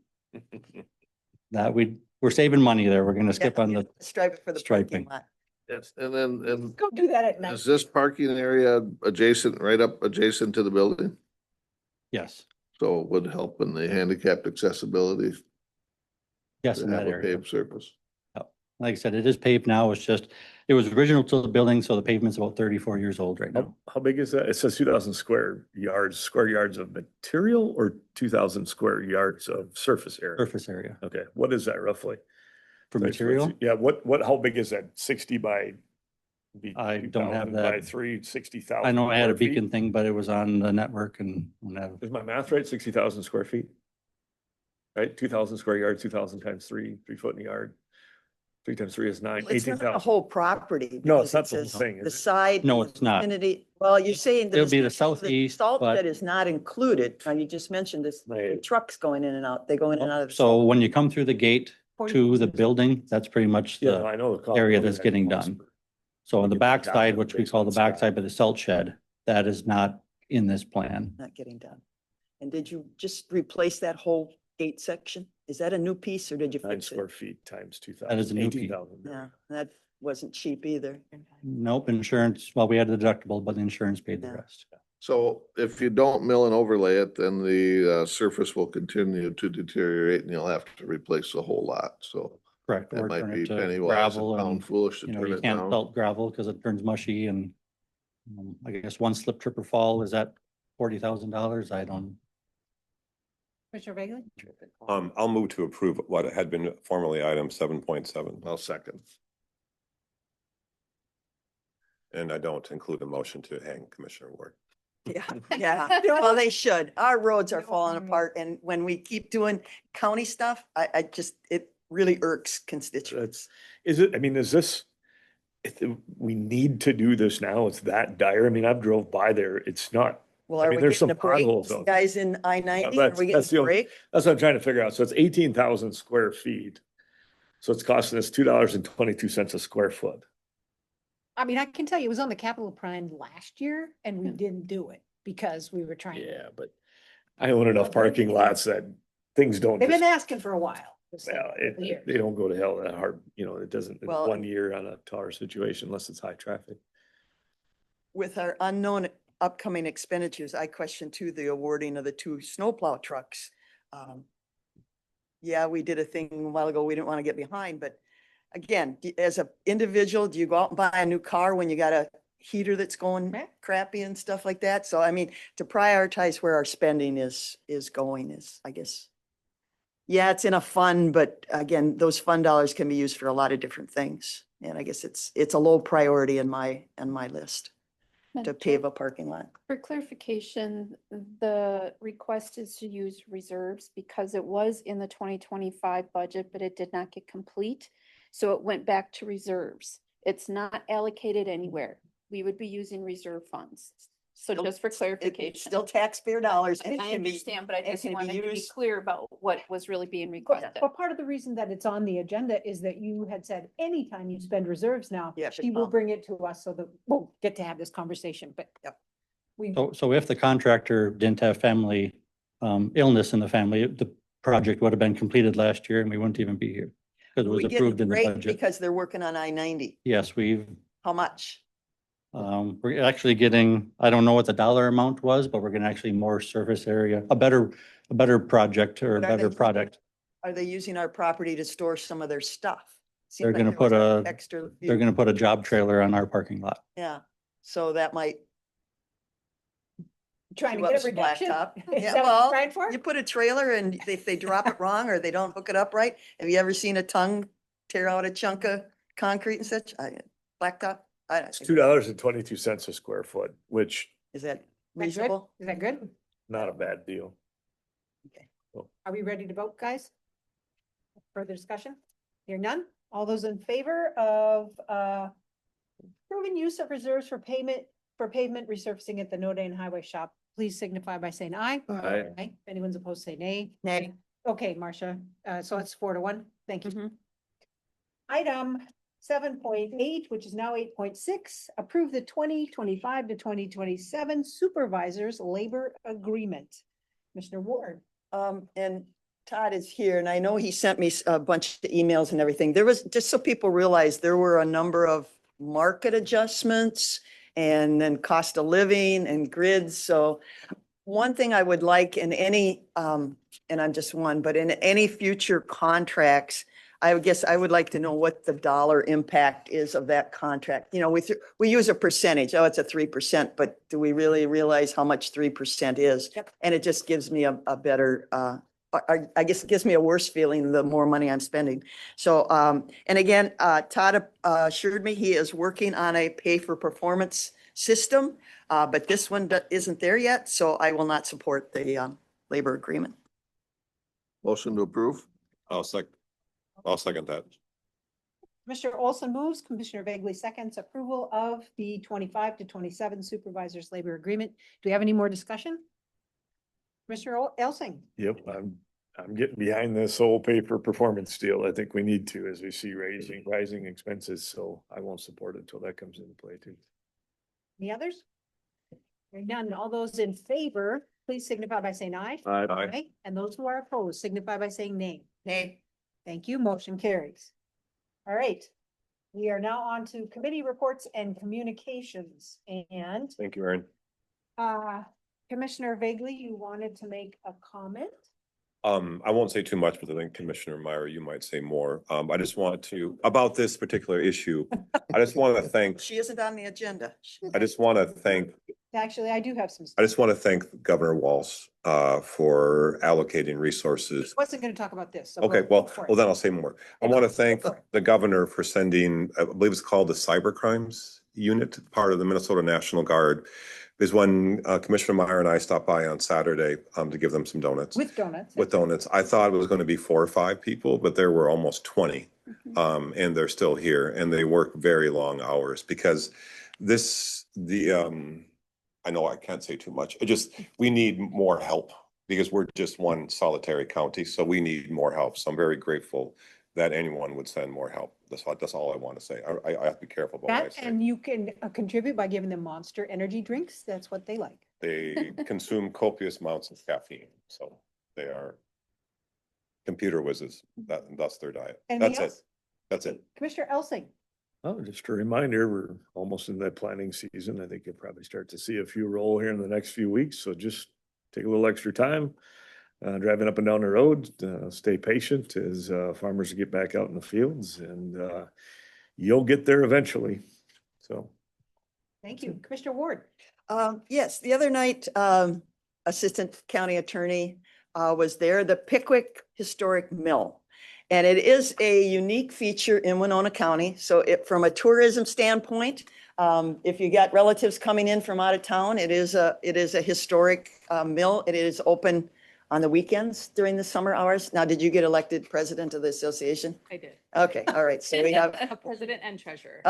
That we're saving money there. We're gonna skip on the Stripe for the parking striping. lot. Yes, and Go do that at night. is this parking area right up adjacent to the building? Yes, So it would help in the handicapped accessibility. yes, to in that have a area. paved surface. Like I said, it is paved now. It was original to the building, so the pavement's about 34 years old right now. How big is that? It says 2,000 square yards of material or 2,000 square yards of surface area? Surface area. Okay, what is that roughly? For material? Yeah, how big is that? 60 by? I don't have 2,000 that. By 360,000. I know I had a square feet? beacon thing, but it was on the network and. Is my math right? 60,000 square feet? Right, 2,000 square yards, 2,000 times 3 foot in a yard. 3 times 3 is 9, It's not the 18,000. whole property. No, because it's not it the whole says thing, is The it? side. No, it's not. vicinity- Well, you're saying. It'll be the section- southeast, Salt but- shed is not included. You just mentioned this, Right. trucks going in and out. They go in and out of. the So salt. when you come through the gate to the building, that's pretty much Yeah, the I know the cost. area of that's that getting cost, done. but So on the You get the backside, dock which we based call on the sky. backside by the salt shed, that is not in this plan. Not getting done. And did you just replace that whole gate section? Is that a new piece or did you 9 fix square it? feet times 2,000. That is a new piece. 18,000. Yeah, that wasn't cheap either. Nope, insurance, well, we had the deductible, but the insurance paid the Yeah. rest. So if you don't mill and overlay it, then the surface will continue to deteriorate and you'll have to replace the whole lot, so. Correct. That Or might turn be it to penny wise gravel and and, pound foolish to you know, turn you it can't down. salt gravel because it turns mushy and I guess one slip tripper fall is at $40,000. I don't. Commissioner Bailey? I'll move to approve what had been formerly item 7.7, I'll second. and I don't include a motion to hang Commissioner Ward. Yeah, yeah. Well, they should. Our roads are falling apart and when we keep doing county stuff, I just, it really irks constituents. Is it, I mean, is this, we need to do this now? It's that dire? I mean, I've drove by there. It's not. Well, I are mean, we there's getting some a break? potholes out there. Guys in I-90, are That's- we that's the getting a only- break? That's what I'm trying to figure out. So it's 18,000 square feet. So it's costing us $2.22 a square foot. I mean, I can tell you, it was on the capital plan last year and we didn't do it because we were trying. Yeah, but I own enough parking lots that things don't They've been just, asking for a while. well, years. they don't go to hell that hard, you know, it doesn't, Well, 1 year on a tar situation unless it's high traffic. With our unknown upcoming expenditures, I question too, the awarding of the 2 snowplow trucks. Yeah, we did a thing a while ago. We didn't want to get behind, but again, as an individual, do you go out and buy a new car when you got a heater that's going crappy and stuff like that? So I mean, to prioritize where our spending is going is, I guess. Yeah, it's in a fund, but again, those fund dollars can be used for a lot of different things. And I guess it's a low priority in my list to pave a parking lot. For clarification, the request is to use reserves because it was in the 2025 budget, but it did not get complete. So it went back to reserves. It's not allocated anywhere. We would be using reserve funds. So Still- just for It's clarification. still taxpayer dollars. and it I can be- understand, but I it just can be wanted to be used- clear about what was really being requested. But part of the reason that it's on the agenda is that you had said anytime you spend reserves now, You have to she will come. bring it to us so that we'll get to have this conversation, but. Yep. We, So if the contractor didn't have family illness in the family, the project would have been completed last year and we wouldn't even be here. Because it was We get approved in the rate budget. because they're working on I-90. Yes, How much? we're actually getting, I don't know what the dollar amount was, but we're getting actually more surface area, a better project or a But are they better using- product. Are they using our property to store some of their stuff? Seems They're like gonna there put was a, extra. they're gonna put a job trailer on our parking lot. Yeah, so that might. trying to chew up get a some reduction. blacktop. Is Yeah, that what you're well, trying for? you put a trailer and if they drop it wrong or they don't hook it up right, have you ever seen a tongue tear out a chunk of concrete and such? Blacktop? I don't It's think- $2.22 a square foot, which Is that Is that good? reasonable? Is that good? not a bad deal. Are we ready to vote, guys? Further discussion? Hear none? All those in favor of approving use of reserves for pavement resurfacing at the No Dane Highway Shop, please signify by saying aye. Aye. If anyone's opposed, say nay. Nay. Okay, Marcia, so it's 4-1. Thank you. Mhm. Item 7.8, which is now 8.6, approve the 2025 to 2027 supervisors labor agreement. Commissioner Ward. And Todd is here and I know he sent me a bunch of emails and everything. There was, just so people realize, there were a number of market adjustments and then cost of living and grids. So one thing I would like in any, and I'm just one, but in any future contracts, I would guess I would like to know what the dollar impact is of that contract. You know, we use a percentage. Oh, it's a 3%, but do we really realize how much 3% is? Yep. And it just gives me a better, I guess it gives me a worse feeling the more money I'm spending. So, and again, Todd assured me he is working on a pay for performance system, but this one isn't there yet, so I will not support the labor agreement. Motion to approve? I'll second that. Commissioner Olson moves, Commissioner Vagley seconds approval of the 25 to 27 supervisors labor agreement. Do we have any more discussion? Commissioner Elsing? Yep, I'm getting behind this whole pay for performance deal. I think we need to, as we see rising expenses, so I won't support it until that comes into play too. Any others? Hearing none, all those in favor, please signify by saying aye. Aye. And those who are opposed signify by saying nay. Nay. Thank you. Motion carries. All right. We are now on to committee reports and communications, and Thank you, Erin. Commissioner Vagley, you wanted to make a comment? I won't say too much, but I think Commissioner Meyer, you might say more. I just want to, about this particular issue, I just want to thank, She isn't on the agenda. I just want to thank, Actually, I do have some. I just want to thank Governor Walz for allocating resources. Wasn't going to talk about this. So Okay, go well, for it. well, then I'll say more. I want to thank the governor for sending, I believe it's called the Cyber Crimes Unit, part of the Minnesota National Guard. Is when Commissioner Meyer and I stopped by on Saturday to give them some donuts. With donuts. With donuts. I thought it was going to be 4 or 5 people, but there were almost 20. And they're still here and they work very long hours because I know I can't say too much. We need more help because we're just one solitary county. So we need more help. So I'm very grateful that anyone would send more help. That's all I want to say. I have to be careful about what I That, say. and you can contribute by giving them Monster energy drinks. That's what they like. They consume copious amounts of caffeine, so they are computer whizzes. That's their diet. Anything That's it. else? That's it. Commissioner Elsing? Oh, just a reminder, we're almost in that planning season. I think you'll probably start to see a few roll here in the next few weeks. So just take a little extra time. Driving up and down the road, stay patient as farmers get back out in the fields and you'll get there eventually. So. Thank you. Commissioner Ward? Yes, the other night, Assistant County Attorney was there, the Pickwick Historic Mill. And it is a unique feature in Winona County. So from a tourism standpoint, if you got relatives coming in from out of town, it is a historic mill. It is open on the weekends during the summer hours. Now, did you get elected president of the association? I did. Okay, all right. So we have. A president and treasurer.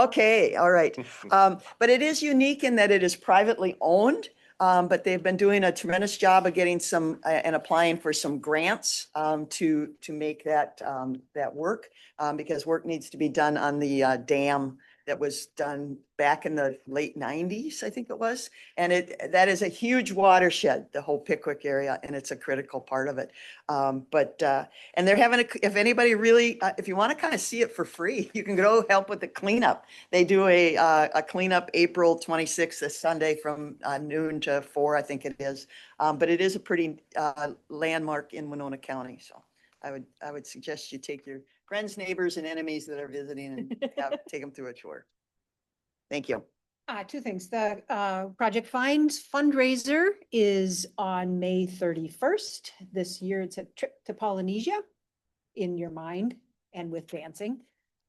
Okay, all right. But it is unique in that it is privately owned. But they've been doing a tremendous job of getting some and applying for some grants to make that work because work needs to be done on the dam that was done back in the late 90s, I think it was. And that is a huge watershed, the whole Pickwick area, and it's a critical part of it. And they're having, if anybody really, if you want to kind of see it for free, you can go help with the cleanup. They do a cleanup April 26th, this Sunday from noon to 4, I think it is. But it is a pretty landmark in Winona County. So I would suggest you take your friends, neighbors, and enemies that are visiting and take them through a tour. Thank you. Two things. The Project Finds fundraiser is on May 31st. This year it's a trip to Polynesia in your mind and with dancing.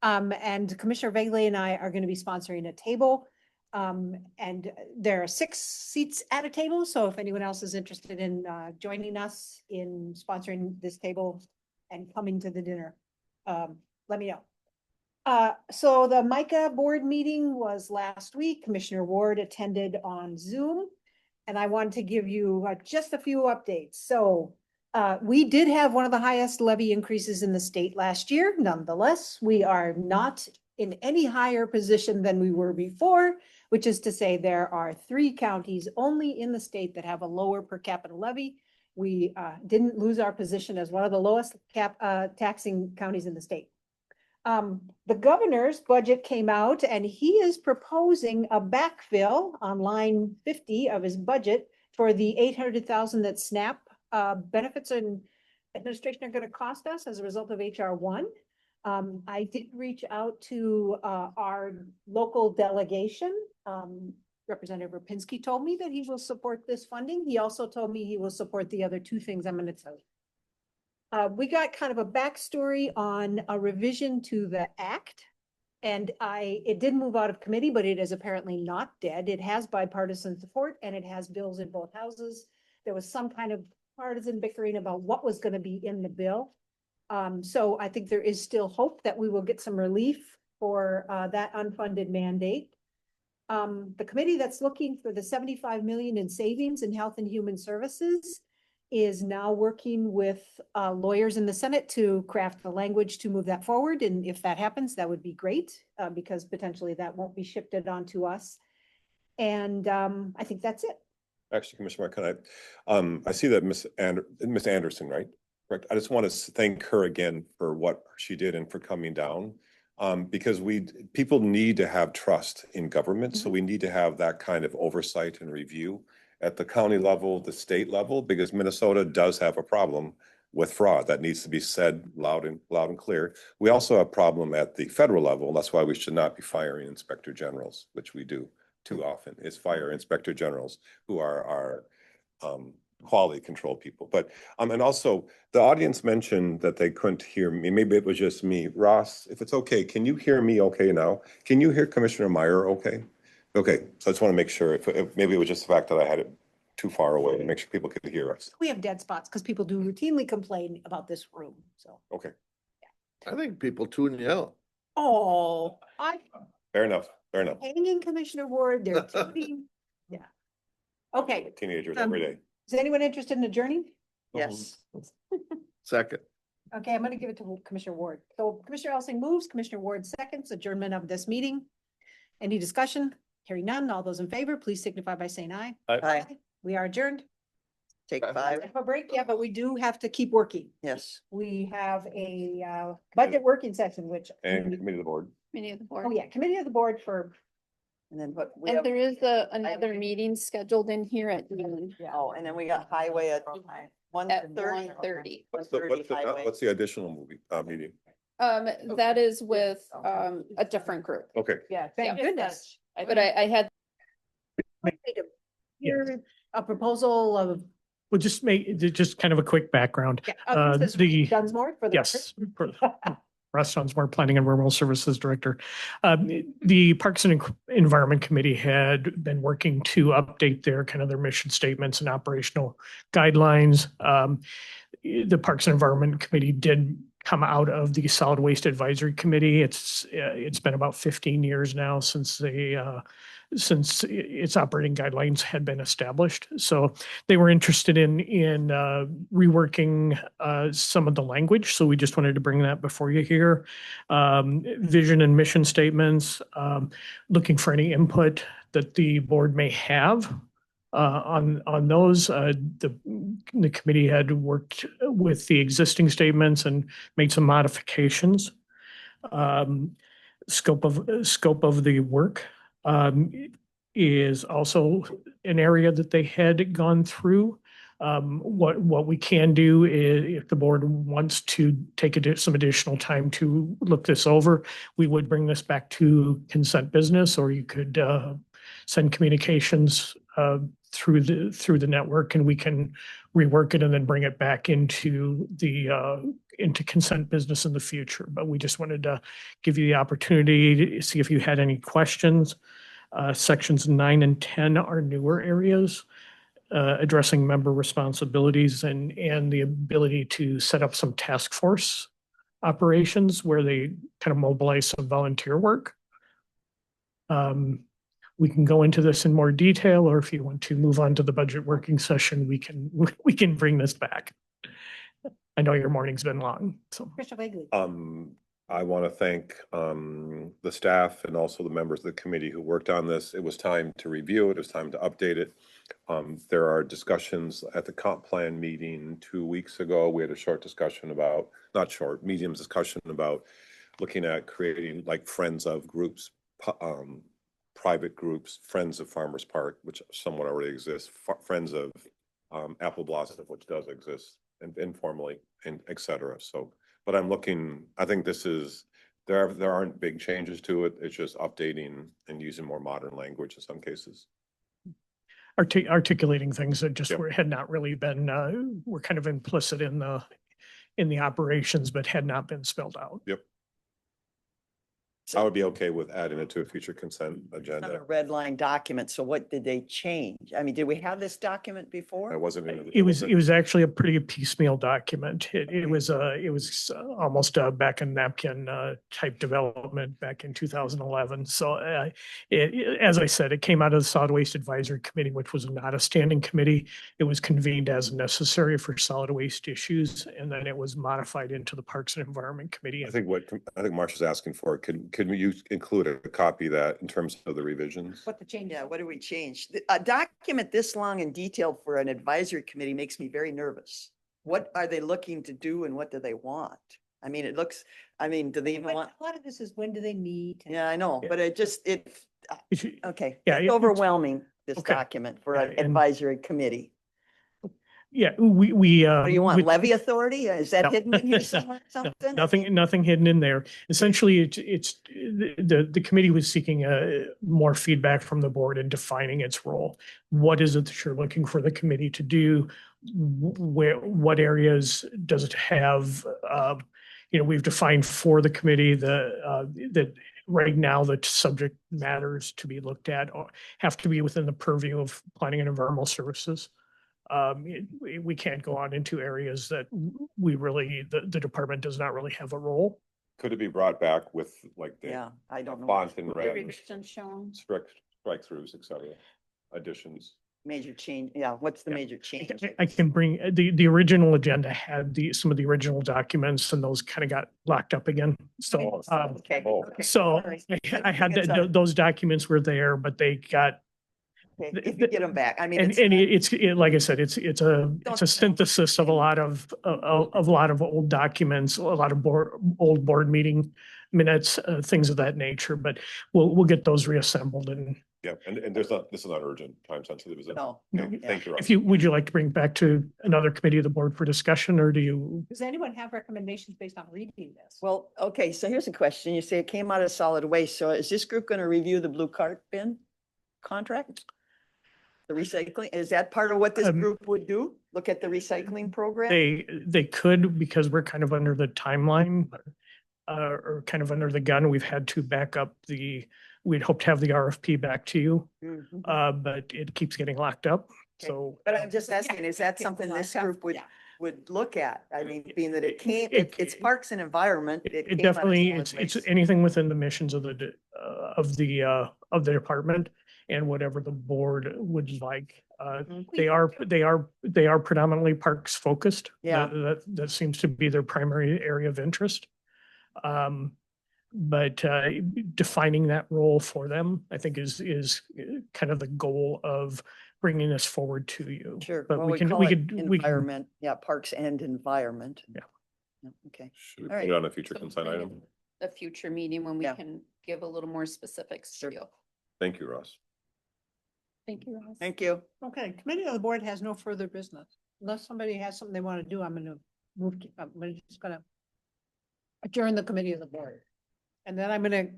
And Commissioner Vagley and I are going to be sponsoring a table. And there are 6 seats at a table. So if anyone else is interested in joining us in sponsoring this table and coming to the dinner, let me know. So the MICA board meeting was last week. Commissioner Ward attended on Zoom, and I wanted to give you just a few updates. So we did have one of the highest levy increases in the state last year. Nonetheless, we are not in any higher position than we were before, which is to say there are 3 counties only in the state that have a lower per capita levy. We didn't lose our position as one of the lowest taxing counties in the state. The governor's budget came out and he is proposing a backfill on line 50 of his budget for the $800,000 that SNAP benefits and administration are going to cost us as a result of HR 1. I did reach out to our local delegation. Representative Rapinski told me that he will support this funding. He also told me he will support the other 2 things I'm going to tell you. We got kind of a backstory on a revision to the act, and it did move out of committee, but it is apparently not dead. It has bipartisan support and it has bills in both houses. There was some kind of partisan bickering about what was going to be in the bill. So I think there is still hope that we will get some relief for that unfunded mandate. The committee that's looking for the 75 million in savings in Health and Human Services is now working with lawyers in the Senate to craft the language to move that forward. And if that happens, that would be great, because potentially that won't be shifted onto us. And I think that's it. Actually, Commissioner, can I see that Miss Anderson, right? Correct. I just want to thank her again for what she did and for coming down. Because people need to have trust in government. So we need to have that kind of oversight and review at the county level, the state level, because Minnesota does have a problem with fraud. That needs to be said loud and clear. We also have a problem at the federal level. And that's why we should not be firing inspector generals, which we do too often, is fire inspector generals who are our quality control people. But and also the audience mentioned that they couldn't hear me. Maybe it was just me. Ross, if it's okay, can you hear me okay now? Can you hear Commissioner Meyer okay? Okay, so I just want to make sure if maybe it was just the fact that I had it too far away to make sure people could hear us. We have dead spots because people do routinely complain about this room, so. Okay, I think people tune you out. Oh, fair enough, fair enough. hanging Commissioner Ward, they're tuning. Yeah. Okay, Teenagers every day. is anyone interested in adjourning? Yes. Second. Okay, I'm gonna give it to Commissioner Ward. So Commissioner Elsing moves, Commissioner Ward seconds, adjournment of this meeting. Any discussion? Hearing none, all those in favor, please signify by saying aye. Aye. We are adjourned. Take 5. Have a break, yeah, but we do have to keep working. Yes. We have a budget working session, which. And committee of the board. Committee of the board. Oh, yeah, committee of the board for. And then what? we And have- there is another meeting scheduled in here at noon. Oh, and then we got highway at 1:30. At 1:30. What's the additional meeting? That is with a different group. Okay. Yeah, thank Yeah. goodness. But I had Here, a proposal of. We'll just just kind of a quick background. Yeah, this is The, Dunsmore for the. yes, Russ Dunsmore, Planning and Rural Services Director. The Parks and Environment Committee had been working to update their mission statements and operational guidelines. The Parks and Environment Committee did come out of the Solid Waste Advisory Committee. It's been about 15 years now since since its operating guidelines had been established. So they were interested in reworking some of the language. So we just wanted to bring that before you here. Vision and mission statements, looking for any input that the board may have on those. The committee had worked with the existing statements and made some modifications. Scope of the work is also an area that they had gone through. What we can do is, if the board wants to take some additional time to look this over, we would bring this back to consent business, or you could send communications through the network, and we can rework it and then bring it back into consent business in the future. But we just wanted to give you the opportunity to see if you had any questions. Sections 9 and 10 are newer areas, addressing member responsibilities and the ability to set up some task force operations where they kind of mobilize some volunteer work. We can go into this in more detail, or if you want to move on to the budget working session, we can bring this back. I know your morning's been long, so. Commissioner Bagley. I want to thank the staff and also the members of the committee who worked on this. It was time to review it. It was time to update it. There are discussions at the comp plan meeting 2 weeks ago. We had a short discussion about, not short, medium discussion about looking at creating like friends of groups, private groups, Friends of Farmers Park, which somewhat already exists, Friends of Apple Blossom, which does exist, and informally, and et cetera. So, but I think this is, there aren't big changes to it. It's just updating and using more modern language in some cases. Articulating things that just had not really been, were kind of implicit in the operations, but had not been spelled out. Yep. I would be okay with adding it to a future consent Not a agenda. red line document, so what did they change? I mean, did we have this document before? I wasn't. in the- It was actually a pretty piecemeal document. It was almost a back and napkin type development back in 2011. So as I said, it came out of the Solid Waste Advisory Committee, which was not a standing committee. It was convened as necessary for solid waste issues, and then it was modified into the Parks and Environment Committee. I think Marcia's asking for, can you include a copy of that in terms of the revisions? What the change? Yeah, what do we change? A document this long and detailed for an advisory committee makes me very nervous. What are they looking to do and what do they want? I mean, do they even want? A lot of this is when do they meet? Yeah, I know, but okay. Yeah, It's overwhelming, this okay. document for an And- advisory committee. Yeah, we. What do you want, we- levy authority? Is that No. hidden in here somewhere, something? Nothing hidden in there. Essentially, the committee was seeking more feedback from the board in defining its role. What is it that you're looking for the committee to do? What areas does it have? We've defined for the committee that right now the subject matters to be looked at have to be within the purview of planning and environmental services. We can't go on into areas that the department does not really have a role. Could it be brought back with like the Yeah, I don't know. font in The red, revision shown. strike throughs, et cetera, additions? Major change, yeah, what's the major change? I can bring, the original agenda had some of the original documents and those kind of got locked up again. So, Okay. Oh. okay, so sorry. I had, It's a- those documents were there, but they got, Okay, if you get them back, I mean. and like I said, it's a Don't- synthesis of a lot of old documents, a lot of old board meeting minutes, things of that nature, but we'll get those reassembled and Yeah, and this is not urgent, time sensitive, is it? No. Okay, Thank you, Ross. would you like to bring it back to another committee of the board for discussion, or do you? Does anyone have recommendations based on reading this? Well, okay, so here's a question. You say it came out of solid waste. So is this group going to review the blue cart bin contract? The recycling, is that part of what this group would do? Look at the recycling program? They could, because we're kind of under the timeline, or kind of under the gun. We've had to back up we'd hope to have the RFP back to you, Mhm. but it keeps getting locked up. Okay. So But I'm just asking, is that Yeah, something this yeah. group would look at? I mean, being that it's It- Parks and Environment. it came out of definitely, solid it's waste. anything within the missions of the department and whatever the board would like. Mhm. They are predominantly parks focused. Yeah. That seems to be their primary area of interest. But defining that role for them, I think is kind of the goal of bringing this forward to you. Sure. But Well, we we can, call we it could, we can, environment, yeah, Parks and Environment. Yeah. Okay. Should we All put right. it on a future So consent bring it item? A future meeting when we Yeah. can give a little more specifics to you. Thank you, Ross. Thank you, Ross. Thank you. Okay, committee of the board has no further business. Unless somebody has something they want to do, I'm just gonna adjourn the committee of the board. And then I'm gonna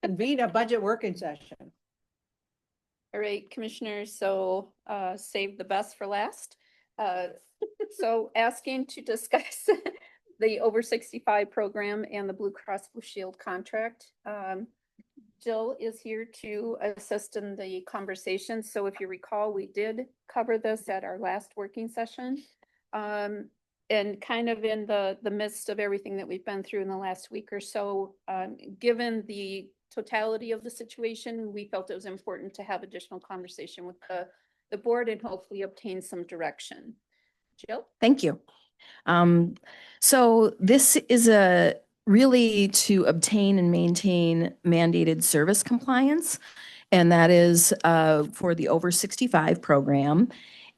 convene a budget working session. All right, commissioners, so save the best for last. So asking to discuss the over 65 program and the Blue Cross Blue Shield contract. Jill is here to assist in the conversation. So if you recall, we did cover this at our last working session. And kind of in the midst of everything that we've been through in the last week or so, given the totality of the situation, we felt it was important to have additional conversation with the board and hopefully obtain some direction. Jill? Thank you. So this is really to obtain and maintain mandated service compliance, and that is for the over 65 program.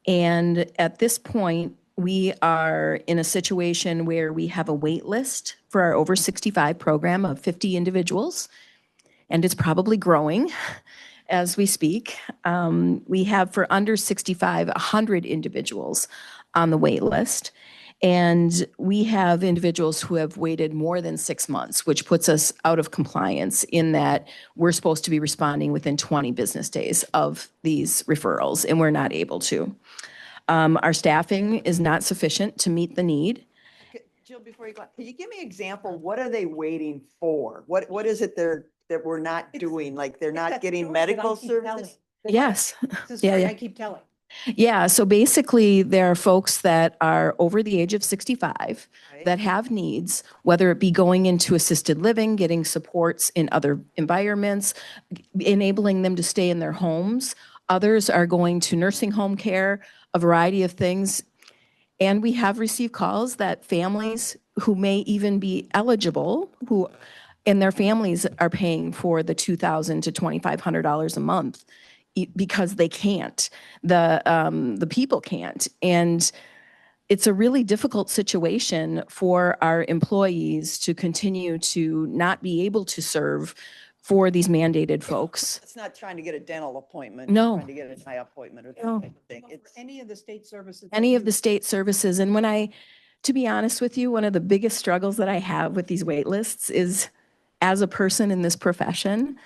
And at this point, we are in a situation where we have a wait list for our over 65 program of 50 individuals, and it's probably growing as we speak. We have for under 65, 100 individuals on the wait list. And we have individuals who have waited more than 6 months, which puts us out of compliance in that we're supposed to be responding within 20 business days of these referrals, and we're not able to. Our staffing is not sufficient to meet the need. Jill, before you go, can you give me an example? What are they waiting for? What is it that we're not doing? Like they're not that getting story that I medical keep services? Yes. It's a Yeah, story yeah. I keep telling. Yeah, so basically, there are folks that are over the age of 65 Right. that have needs, whether it be going into assisted living, getting supports in other environments, enabling them to stay in their homes. Others are going to nursing home care, a variety of things. And we have received calls that families who may even be eligible, who and their families are paying for the $2,000 to $2,500 a month because they can't. The people can't. And it's a really difficult situation for our employees to continue to not be able to serve for these mandated folks. It's not trying to get a dental appointment. No. Trying to get an eye appointment or that No. type of thing. It's Any of the state services. Any of the state services. And to be honest with you, one of the biggest struggles that I have with these wait lists is, as a person in this profession,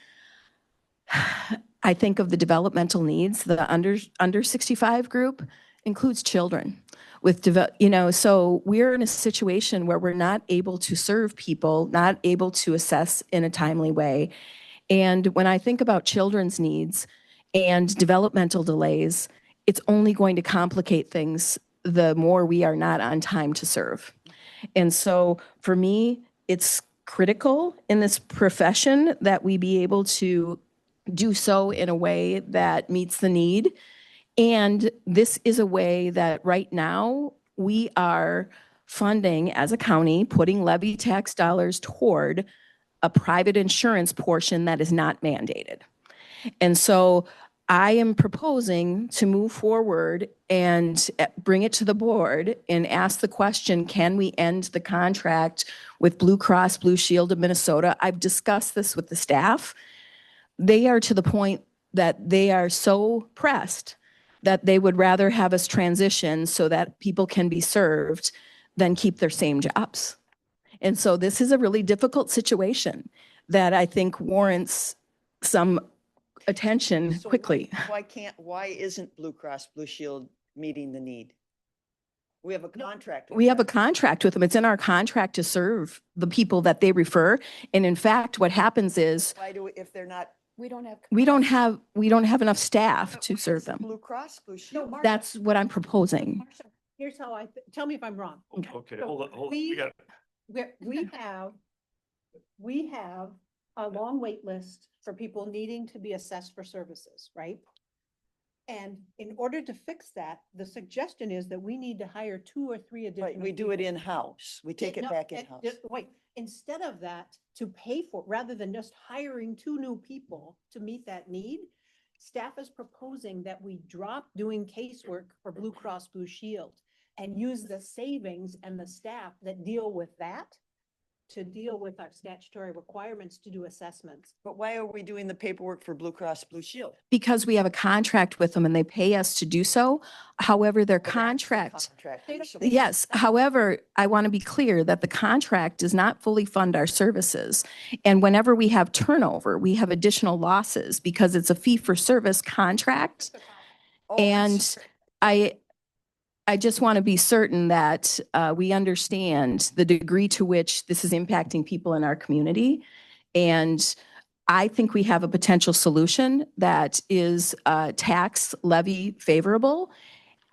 I think of the developmental needs. The under 65 group includes children with so we're in a situation where we're not able to serve people, not able to assess in a timely way. And when I think about children's needs and developmental delays, it's only going to complicate things the more we are not on time to serve. And so for me, it's critical in this profession that we be able to do so in a way that meets the need. And this is a way that right now we are funding as a county, putting levy tax dollars toward a private insurance portion that is not mandated. And so I am proposing to move forward and bring it to the board and ask the question, can we end the contract with Blue Cross Blue Shield of Minnesota? I've discussed this with the staff. They are to the point that they are so pressed that they would rather have us transition so that people can be served than keep their same jobs. And so this is a really difficult situation that I think warrants some attention So quickly. why isn't Blue Cross Blue Shield meeting the need? We have a contract. with We have a them. contract with them. It's in our contract to serve the people that they refer. And in fact, what happens is Why do, if they're not? We don't have. we don't have enough staff to serve them. Blue Cross Blue Shield. That's what I'm proposing. Marcia, here's how tell me if I'm wrong. Okay, So hold on. we- We got, We have a long wait list for people needing to be assessed for services, right? And in order to fix that, the suggestion is that we need to hire 2 or 3 additional. Right, we do it people. in-house. We take it No, back in-house. Wait, instead of that, to pay for, rather than just hiring 2 new people to meet that need, staff is proposing that we drop doing casework for Blue Cross Blue Shield and use the savings and the staff that deal with that to deal with our statutory requirements to do assessments. But why are we doing the paperwork for Blue Cross Blue Shield? Because we have a contract with them and they pay us to do so. However, their contract. Yes, however, I want to be clear that the contract does not fully fund our services. And whenever we have turnover, we have additional losses because it's a fee-for-service contract. And I just want to be certain that we understand the degree to which this is impacting people in our community. And I think we have a potential solution that is tax levy favorable.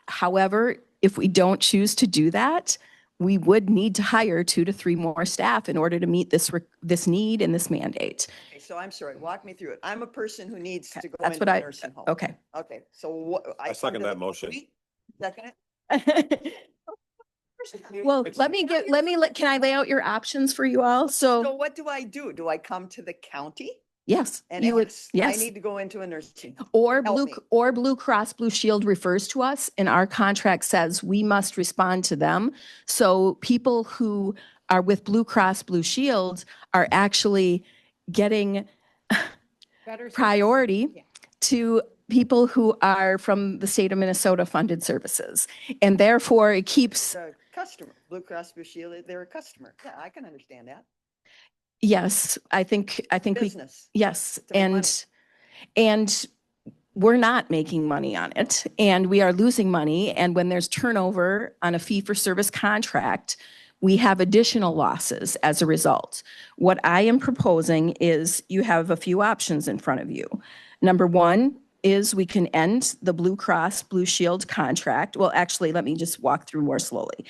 However, if we don't choose to do that, we would need to hire 2 to 3 more staff in order to meet this need and this mandate. Okay, so I'm sorry, walk me through it. I'm a person who needs to go That's into what a nursing home. okay. Okay, so what? I second that motion. Second it? Well, can I lay out your options for you all? So So, what do I do? Do I come to the county yes, and you would, ask? I yes. need to go into a nursing home. Or Help Blue Cross Blue Shield refers to us and our contract says we must respond to them. So people who are with Blue Cross Blue Shield are actually getting Better service. priority Yeah. to people who are from the state of Minnesota funded services. And therefore it keeps, The customer, Blue Cross Blue Shield, they're a customer. Yeah, I can understand that. yes, I think we, Business. yes. To make money. And we're not making money on it and we are losing money. And when there's turnover on a fee for service contract, we have additional losses as a result. What I am proposing is you have a few options in front of you. Number one is we can end the Blue Cross Blue Shield contract. Well, actually, let me just walk through more slowly.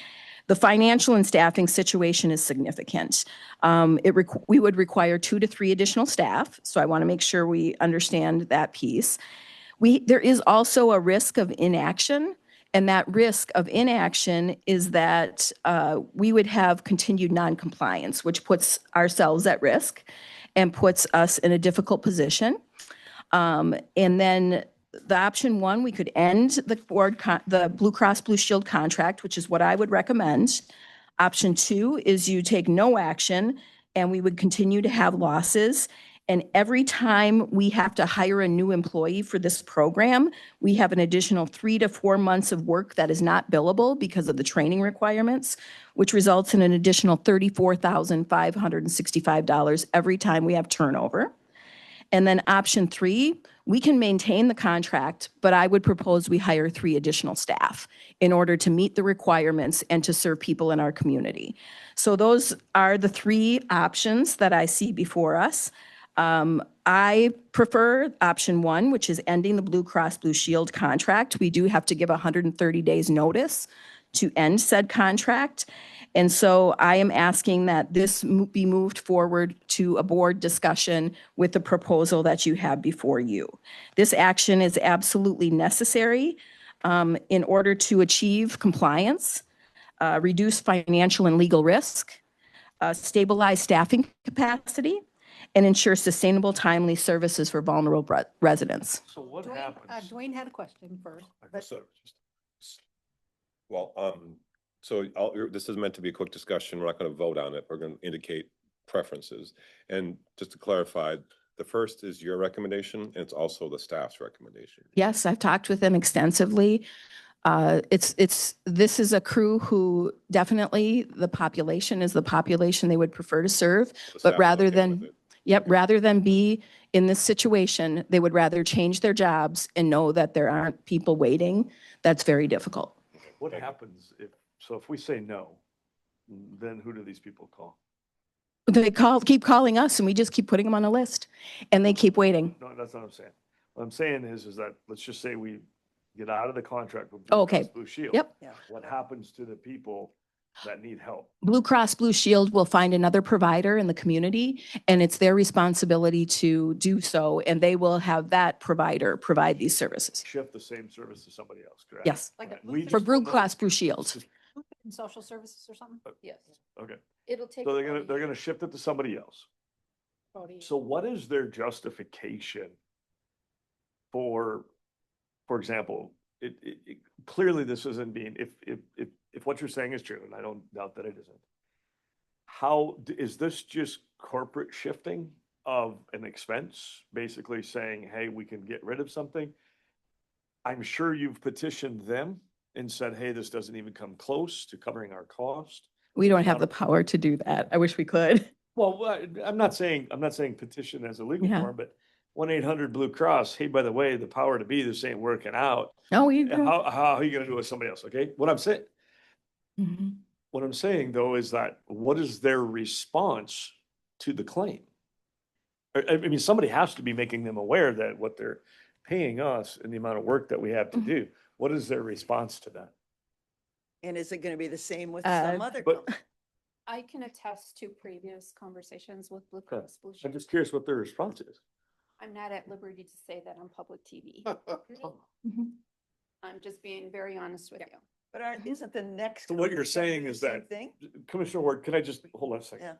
The financial and staffing situation is significant. We would require 2 to 3 additional staff, so I want to make sure we understand that piece. There is also a risk of inaction, and that risk of inaction is that we would have continued noncompliance, which puts ourselves at risk and puts us in a difficult position. And then the option one, we could end the Blue Cross Blue Shield contract, which is what I would recommend. Option two is you take no action and we would continue to have losses. And every time we have to hire a new employee for this program, we have an additional 3 to 4 months of work that is not billable because of the training requirements, which results in an additional $34,565 every time we have turnover. And then option three, we can maintain the contract, but I would propose we hire 3 additional staff in order to meet the requirements and to serve people in our community. So those are the 3 options that I see before us. I prefer option one, which is ending the Blue Cross Blue Shield contract. We do have to give 130 days notice to end said contract. And so I am asking that this be moved forward to a board discussion with the proposal that you have before you. This action is absolutely necessary in order to achieve compliance, reduce financial and legal risk, stabilize staffing capacity, and ensure sustainable, timely services for vulnerable residents. So what happens? Dwayne had a question first. So this is meant to be a quick discussion. We're not going to vote on it. We're going to indicate preferences. And just to clarify, the first is your recommendation, and it's also the staff's recommendation. Yes, I've talked with them extensively. This is a crew who definitely the population is the population they would prefer to serve, but rather than be in this situation, they would rather change their jobs and know that there aren't people waiting. That's very difficult. What happens if we say no, then who do these people call? They keep calling us and we just keep putting them on a list and they keep waiting. No, that's not what I'm saying. What I'm saying is that, let's just say we get out of the contract with Oh, Blue okay. Cross Blue Shield. Yep. What happens to the people that need help? Blue Cross Blue Shield will find another provider in the community and it's their responsibility to do so. And they will have that provider provide these services. Shift the same service to somebody else, correct? Yes. Like For Blue Cross Blue Shield. in social services or something? Yes. Okay. It'll take. So they're gonna shift it to somebody else. So what is their justification for example, clearly this isn't being, if what you're saying is true, and I don't doubt that it isn't, how is this just corporate shifting of an expense, basically saying, hey, we can get rid of something? I'm sure you've petitioned them and said, hey, this doesn't even come close to covering our cost. We don't have the power to do that. I wish we could. Well, I'm not saying petition as a legal Yeah. form, but 1-800 Blue Cross, hey, by the way, the power to be, this ain't working out. No, How are you gonna do it with somebody else? Okay, what I'm saying though is that what is their response to the claim? I mean, somebody has to be making them aware that what they're paying us and the amount of work that we have to do. What is their response to that? And is it going to be the same with some other? I can attest to previous conversations with Blue Okay. Cross Blue I'm Shield. just curious what their response is. I'm not at liberty to say that on public TV. I'm just being very honest with you. But isn't the next? So what you're saying is that, thing? Commissioner Ward, can I just hold on a second? Yeah.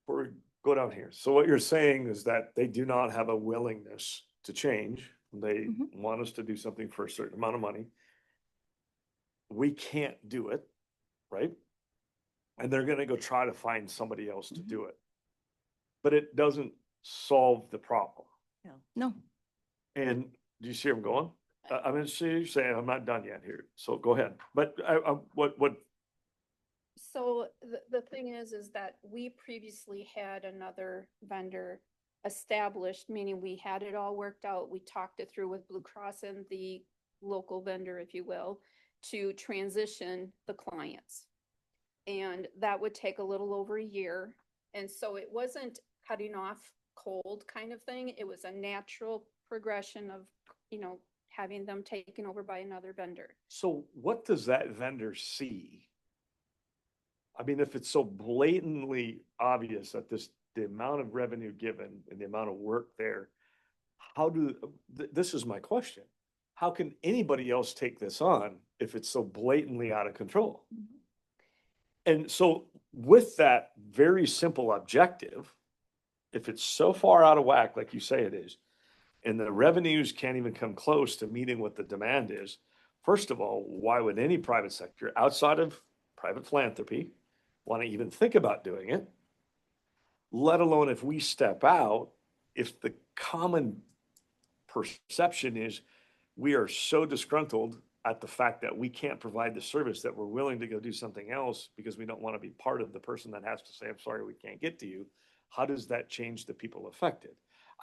Before we go down here. So what you're saying is that they do not have a willingness to change. They want us to do something for a certain amount of money. We can't do it, right? And they're gonna go try to find somebody else to do it. But it doesn't solve the problem. No. And do you see where I'm going? I'm gonna see you saying I'm not done yet here, so go ahead. But what? So the thing is that we previously had another vendor established, meaning we had it all worked out. We talked it through with Blue Cross and the local vendor, if you will, to transition the clients. And that would take a little over a year. And so it wasn't cutting off cold kind of thing. It was a natural progression of, having them taken over by another vendor. So what does that vendor see? I mean, if it's so blatantly obvious that the amount of revenue given and the amount of work there, this is my question. How can anybody else take this on if it's so blatantly out of control? And so with that very simple objective, if it's so far out of whack, like you say it is, and the revenues can't even come close to meeting what the demand is, first of all, why would any private sector outside of private philanthropy want to even think about doing it? Let alone if we step out, if the common perception is we are so disgruntled at the fact that we can't provide the service that we're willing to go do something else because we don't want to be part of the person that has to say, I'm sorry, we can't get to you. How does that change the people affected?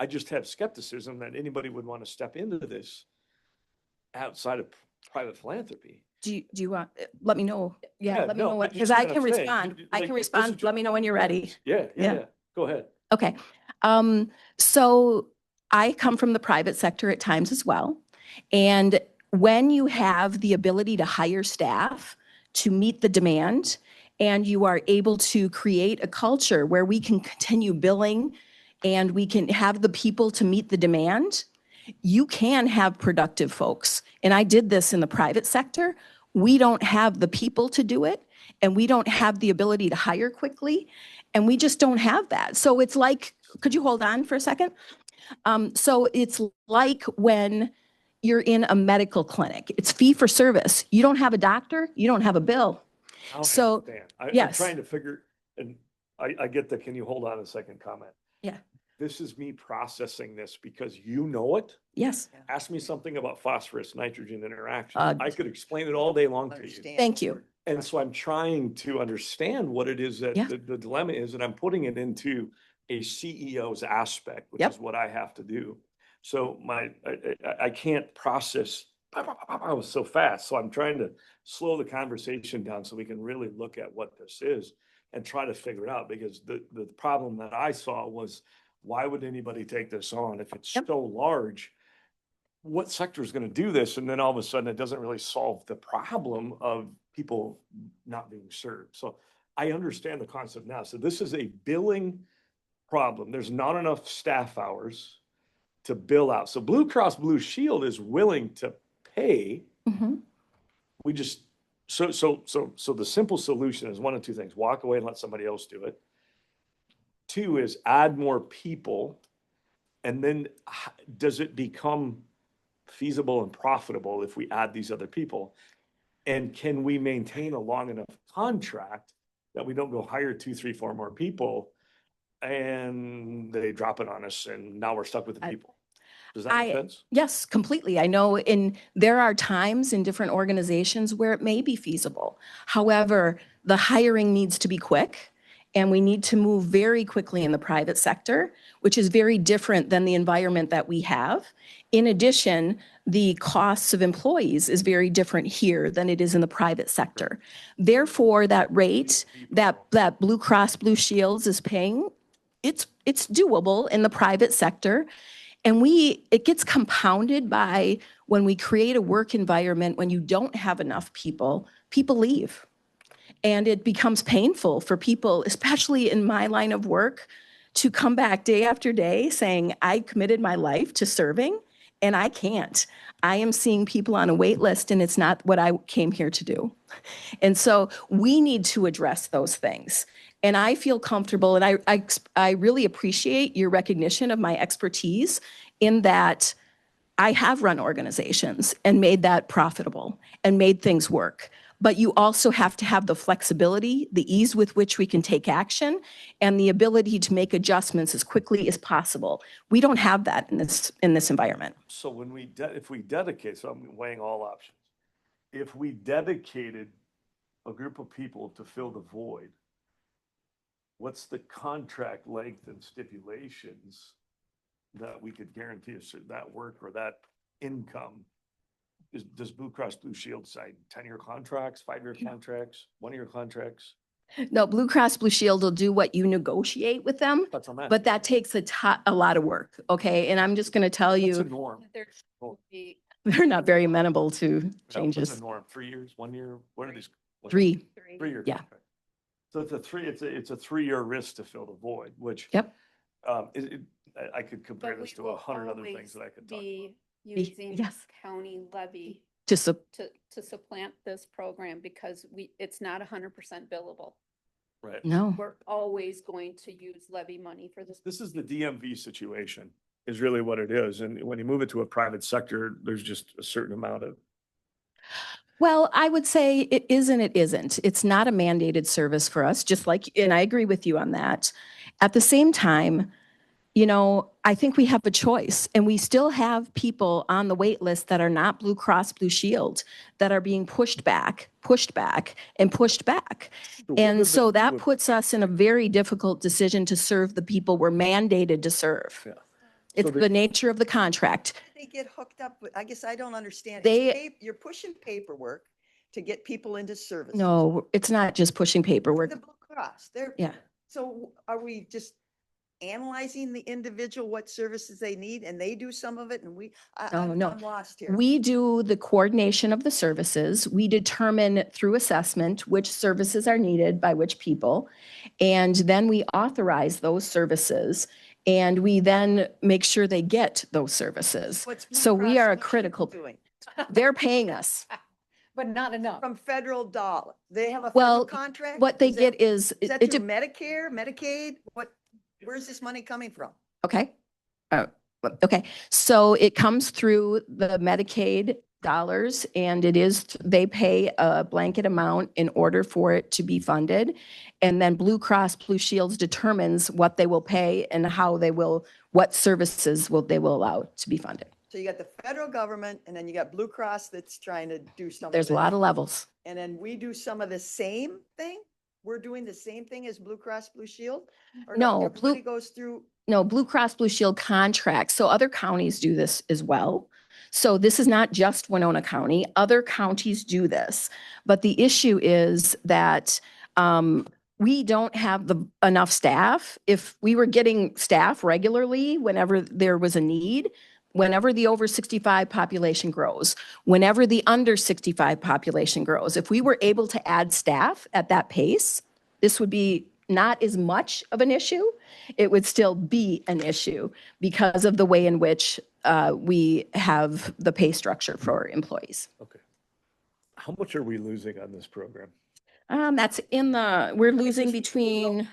I just have skepticism that anybody would want to step into this outside of private philanthropy. Do you want, let me know. Yeah, let me no, know but what, you because see I what can I'm saying? respond. I Like, can this is respond. just Let me know when you're ready. Yeah. Yeah. Go ahead. Okay. So I come from the private sector at times as well. And when you have the ability to hire staff to meet the demand, and you are able to create a culture where we can continue billing and we can have the people to meet the demand, you can have productive folks. And I did this in the private sector. We don't have the people to do it, and we don't have the ability to hire quickly, and we just don't have that. So it's like, could you hold on for a second? So it's like when you're in a medical clinic, it's fee for service. You don't have a doctor, you don't have a bill. I So, understand. I'm yes. trying to figure, and I get the, can you hold on a second comment? Yeah. This is me processing this because you know it. Yes. Ask me something about phosphorus, nitrogen interaction. Uh, I could explain it all day long to you. Understand. Thank you. And so I'm trying to understand what it is that Yeah. the dilemma is, and I'm putting it into a CEO's aspect, which Yep. is what I have to do. So I can't process so fast. So I'm trying to slow the conversation down so we can really look at what this is and try to figure it out, because the problem that I saw was, why would anybody take this on if it's so large? What sector is going to do this? And then all of a sudden it doesn't really solve the problem of people not being served. So I understand the concept now. So this is a billing problem. There's not enough staff hours to bill out. So Blue Cross Blue Shield is willing to pay. Mhm. We just, so the simple solution is one of two things: walk away and let somebody else do it. Two is add more people. And then does it become feasible and profitable if we add these other people? And can we maintain a long enough contract that we don't go hire 2, 3, 4 more people and they drop it on us and now we're stuck with the people? Does that make sense? Yes, completely. I know there are times in different organizations where it may be feasible. However, the hiring needs to be quick, and we need to move very quickly in the private sector, which is very different than the environment that we have. In addition, the costs of employees is very different here than it is in the private sector. Therefore, that rate that Blue Cross Blue Shields is paying, it's doable in the private sector. And it gets compounded by when we create a work environment, when you don't have enough people leave. And it becomes painful for people, especially in my line of work, to come back day after day saying, I committed my life to serving and I can't. I am seeing people on a wait list and it's not what I came here to do. And so we need to address those things. And I feel comfortable, and I really appreciate your recognition of my expertise in that I have run organizations and made that profitable and made things work. But you also have to have the flexibility, the ease with which we can take action, and the ability to make adjustments as quickly as possible. We don't have that in this environment. So when if we dedicate, so I'm weighing all options. If we dedicated a group of people to fill the void, what's the contract length and stipulations that we could guarantee us that work or that income? Does Blue Cross Blue Shield sign 10-year contracts, 5-year contracts, 1-year contracts? No, Blue Cross Blue Shield will do what you negotiate with them, That's what I'm asking. but that takes a lot of work, okay? And I'm just gonna tell What's the you, norm? they're not very amenable to Yeah, what's the changes. norm? 3 years, 1 year? What are these? what- 3, 3 years. Yeah. okay. So it's a 3-year risk to fill the void, which. Yep. I could compare But this we to will 100 other always things that I could talk about. be using yes. county levy to sup- to supplant this program because it's not 100% billable. Right. no. We're always going to use levy money for this. This is the DMV situation is really what it is. And when you move it to a private sector, there's just a certain amount of. Well, I would say it is and it isn't. It's not a mandated service for us, just like, and I agree with you on that. At the same time, you know, I think we have a choice and we still have people on the wait list that are not Blue Cross Blue Shield that are being pushed back, and pushed back. And so that puts us in a very difficult decision to serve the people we're mandated to serve. Yeah. It's the nature of the contract. They get hooked up with, I guess I don't understand. They- You're pushing paperwork to get people into service. No, it's not just pushing paperwork. The Blue Cross, they're. Yeah. So are we just analyzing the individual, what services they need, and they do some of it, and No. I'm lost here. We do the coordination of the services. We determine through assessment which services are needed by which people. And then we authorize those services and we then make sure they get those services. What's Blue So we Cross are a Blue Shield critical, doing? they're paying us. But not enough. From federal dollar. They have a federal Well, contract? what they Is that- get is, Is that it through de- Medicare, Medicaid? Where's this money coming from? okay. Okay, so it comes through the Medicaid dollars and they pay a blanket amount in order for it to be funded. And then Blue Cross Blue Shields determines what they will pay and what services they will allow to be funded. So you got the federal government and then you got Blue Cross that's trying to do something. There's a lot of levels. And then we do some of the same thing? We're doing the same thing as Blue Cross Blue Shield? Or No, everybody goes through. No, Blue Cross Blue Shield contracts. So other counties do this as well. So this is not just Winona County. Other counties do this. But the issue is that we don't have enough staff. If we were getting staff regularly whenever there was a need, whenever the over 65 population grows, whenever the under 65 population grows, if we were able to add staff at that pace, this would be not as much of an issue. It would still be an issue because of the way in which we have the pay structure for employees. Okay. How much are we losing on this program? We're losing between,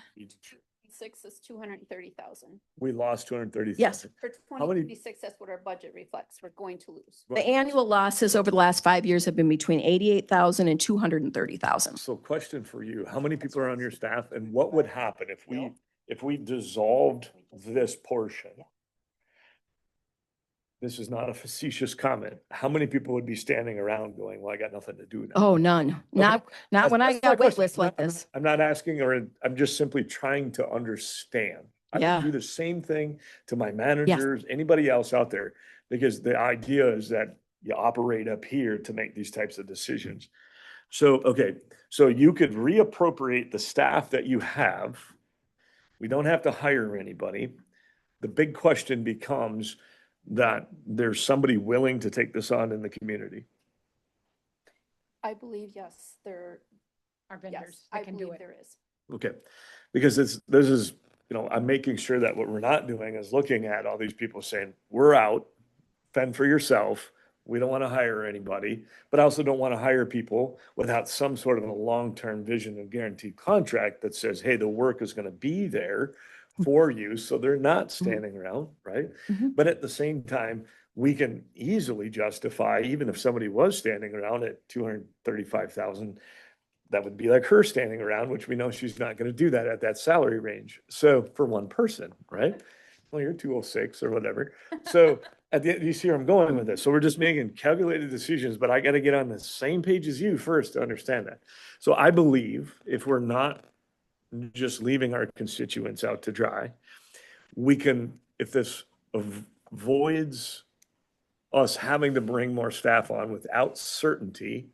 6 is 230,000. We lost 230,000. yes, For How many- 2026, that's what our budget reflects. We're going to lose. the annual losses over the last 5 years have been between 88,000 and 230,000. So question for you, how many people are on your staff and what would happen if we dissolved this portion? This is not a facetious comment. How many people would be standing around going, well, I got nothing to do now? Oh, none. Not when I That's got my wait question. lists like this. I'm not asking, or I'm just simply trying to understand. I Yeah. would do the same thing to my managers, anybody else out there, because the idea is that you operate up here to make these types of decisions. So, okay, so you could reappropriate the staff that you have. We don't have to hire anybody. The big question becomes that there's somebody willing to take this on in the community. I believe, yes, there Our yes, vendors I that can do believe it. there is. Okay, because this is, I'm making sure that what we're not doing is looking at all these people saying, we're out, fend for yourself. We don't want to hire anybody, but I also don't want to hire people without some sort of a long-term vision and guaranteed contract that says, hey, the work is going to be there for you. So they're not standing around, right? Mhm. But at the same time, we can easily justify, even if somebody was standing around at 235,000, that would be like her standing around, which we know she's not going to do that at that salary range. So for one person, right? Well, you're 206 or whatever. So at the end, you see where I'm going with this. So we're just making calculated decisions, but I got to get on the same page as you first to understand that. So I believe if we're not just leaving our constituents out to dry, we can, if this avoids us having to bring more staff on without certainty,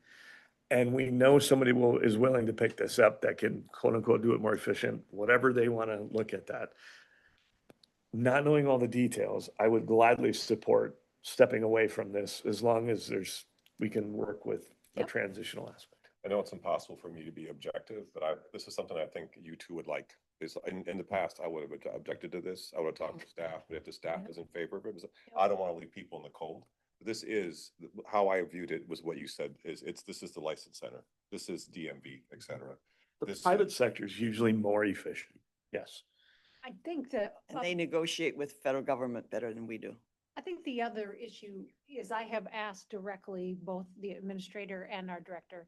and we know somebody is willing to pick this up that can quote unquote do it more efficient, whatever they want to look at that. Not knowing all the details, I would gladly support stepping away from this as long as we can work with a transitional aspect. I know it's impossible for me to be objective, but this is something I think you two would like. In the past, I would have objected to this. I would have talked to staff, but if the staff is in favor of it, I don't want to leave people in the cold. This is how I viewed it was what you said this is the license center. This is DMV, et cetera. The private sector is usually more efficient. Yes. I think that. And they negotiate with federal government better than we do. I think the other issue is I have asked directly both the administrator and our director,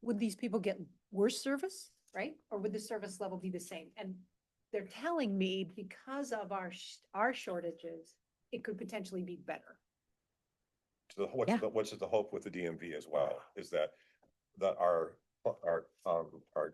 would these people get worse service, right? Or would the service level be the same? And they're telling me because of our shortages, it could potentially be better. Which is the hope with the DMV as well, is that our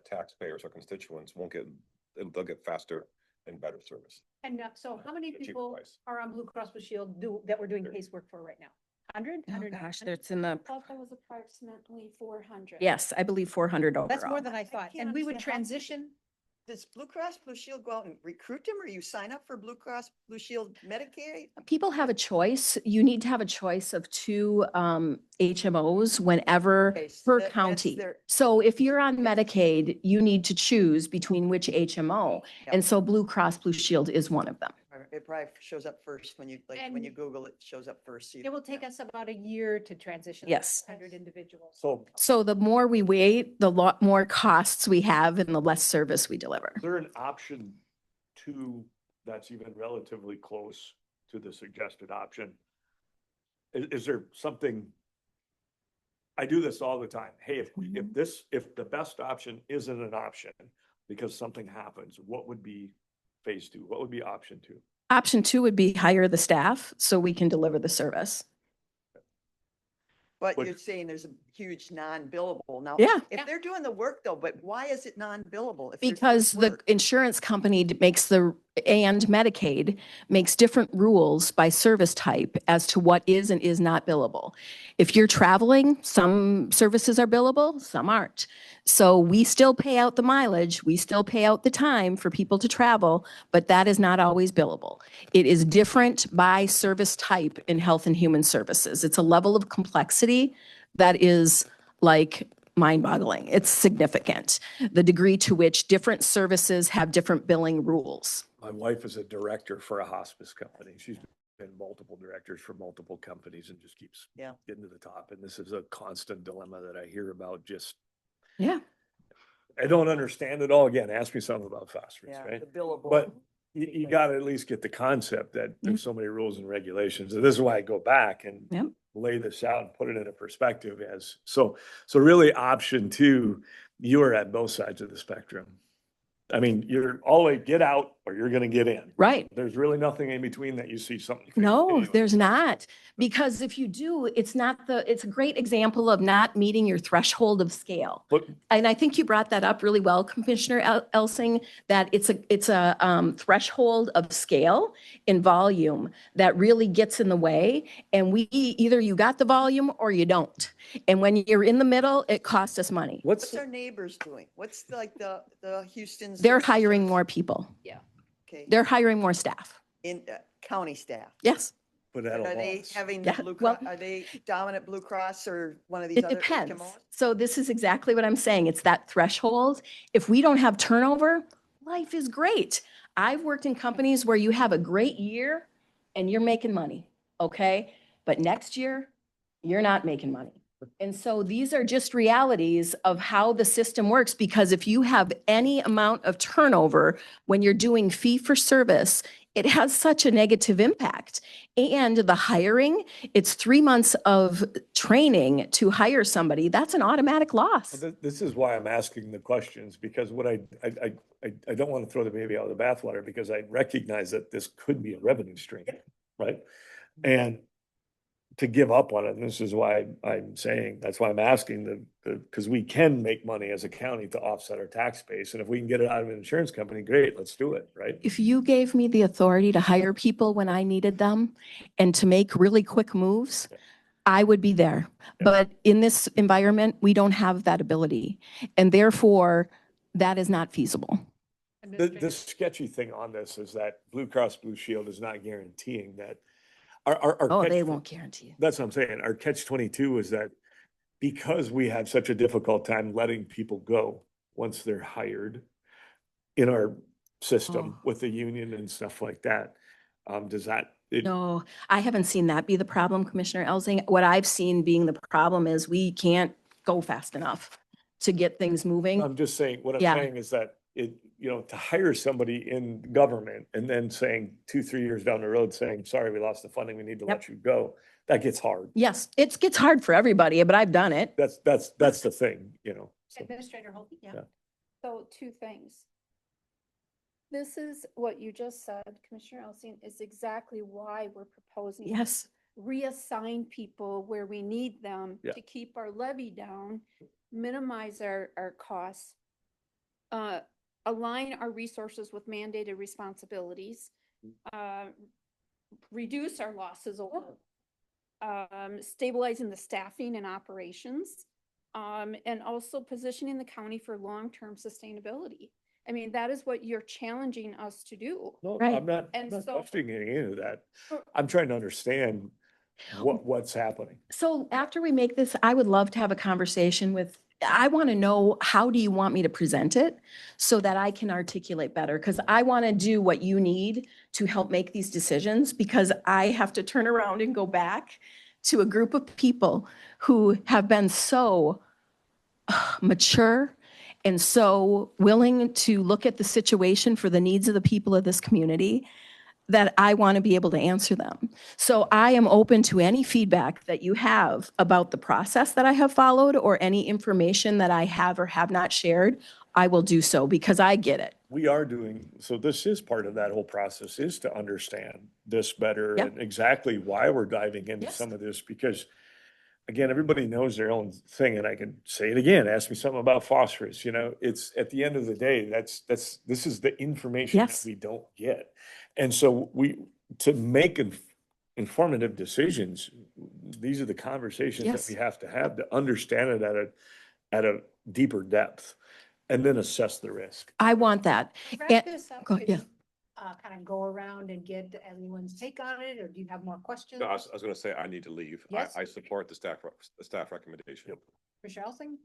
taxpayers, our constituents they'll get faster and better service. And so how many At a cheaper people price. are on Blue Cross Blue Shield that we're doing casework for right now? 100? Oh, gosh, that's in the, thought that was approximately 400. yes, I believe 400 overall. That's more than I thought. can't And we would understand how- transition. Does Blue Cross Blue Shield go out and recruit them, or you sign up for Blue Cross Blue Shield Medicaid? People have a choice. You need to have a choice of two HMOs whenever Okay, so per that's county. their- So if you're on Medicaid, you need to choose between which HMO. Yeah. And so Blue Cross Blue Shield is one of them. It probably shows up first when you, when you And- Google it, shows up first. It will take us about a year to transition. Yes. 100 individuals. So the more we wait, the lot more costs we have and the less service we deliver. Is there an option 2 that's even relatively close to the suggested option? Is there something? I do this all the time. Hey, if the best option isn't an option because something happens, what would be phase 2? What would be option 2? Option 2 would be hire the staff so we can deliver the service. But What- you're saying there's a huge non-billable. Now, Yeah. if they're doing the work though, but why is it non-billable? if they're doing Because the work? insurance company makes and Medicaid makes different rules by service type as to what is and is not billable. If you're traveling, some services are billable, some aren't. So we still pay out the mileage, we still pay out the time for people to travel, but that is not always billable. It is different by service type in health and human services. It's a level of complexity that is like mind-boggling. It's significant, the degree to which different services have different billing rules. My wife is a director for a hospice company. She's been multiple directors for multiple companies and just keeps Yeah. getting to the top. And this is a constant dilemma that I hear about. Yeah. I don't understand it all. Again, ask me something about phosphorus, Yeah, right? the billable. But you gotta at least get the concept that there's so many rules and regulations. And this is why I go back and Yep. lay this out and put it in a perspective so really option 2, you are at both sides of the spectrum. I mean, you're always get out or you're gonna get in. Right. There's really nothing in between that you see something. you can No, continue. there's not. Because if you do, it's a great example of not meeting your threshold of scale. But And I think you brought that up really well, Commissioner Elsing, that it's a threshold of scale in volume that really gets in the way. And either you got the volume or you don't. And when you're in the middle, it costs us money. What's our neighbors doing? What's like the Houston's? They're hiring more people. Yeah. Okay. They're hiring more staff. In county staff. Yes. But at a Are they loss. having Yeah, Blue well- Cross, are they dominant Blue Cross or one of these It other depends. HMOs? So this is exactly what I'm saying. It's that threshold. If we don't have turnover, life is great. I've worked in companies where you have a great year and you're making money, okay? But next year, you're not making money. And so these are just realities of how the system works, because if you have any amount of turnover when you're doing fee for service, it has such a negative impact. And the hiring, it's 3 months of training to hire somebody. That's an automatic loss. Well, This is why I'm asking the questions, because what I don't want to throw the baby out of the bathwater, because I recognize that this could be a revenue stream, right? And to give up on it, and this is why I'm saying, that's why I'm asking because we can make money as a county to offset our tax base. And if we can get it out of an insurance company, great, let's do it, right? If you gave me the authority to hire people when I needed them and to make really quick moves, I would be there. But in this environment, we don't have that ability. And therefore, that is not feasible. The sketchy thing on this is that Blue Cross Blue Shield is not guaranteeing that. Our Oh, catch- they won't guarantee it. That's what I'm saying. Our catch 22 is that because we have such a difficult time letting people go once they're hired in our system with the union and stuff like that, does that? No, I haven't seen that be the problem, Commissioner Elsing. What I've seen being the problem is we can't go fast enough to get things moving. I'm just saying, what I'm Yeah. saying is that to hire somebody in government and then saying 2-3 years down the road saying, sorry, we lost the funding, we need to let you go, that gets hard. Yes, it gets hard for everybody, but I've done it. That's the thing, so. Administrator Holt, yeah. Yeah. So two things. This is what you just said, Commissioner Elsing, is exactly why we're proposing. Yes. Reassign people where we need them Yeah. to keep our levy down, minimize our costs, align our resources with mandated responsibilities, reduce our losses, stabilizing the staffing and operations, and also positioning the county for long-term sustainability. I mean, that is what you're challenging us to do. No, Right. I'm not And so- questioning any of that. I'm trying to understand what's happening. So after we make this, I would love to have a conversation with, I want to know, how do you want me to present it so that I can articulate better? Because I want to do what you need to help make these decisions, because I have to turn around and go back to a group of people who have been so mature and so willing to look at the situation for the needs of the people of this community, that I want to be able to answer them. So I am open to any feedback that you have about the process that I have followed, or any information that I have or have not shared. I will do so because I get it. We are so this is part of that whole process, is to understand this better Yep. and exactly why we're diving into Yes. some of this, because again, everybody knows their own thing, and I can say it again, ask me something about phosphorus, it's at the end of the day, this is the information that Yes. we don't get. And so to make informative decisions, these are the conversations that Yes. we have to understand it at a deeper depth, and then assess the risk. I want that. Wrap And- this up, go- could yeah. you, kind of go around and get everyone's take on it, or do you have more questions? No, I was gonna say I need to leave. Yes. I support the staff recommendation. Commissioner Elsing?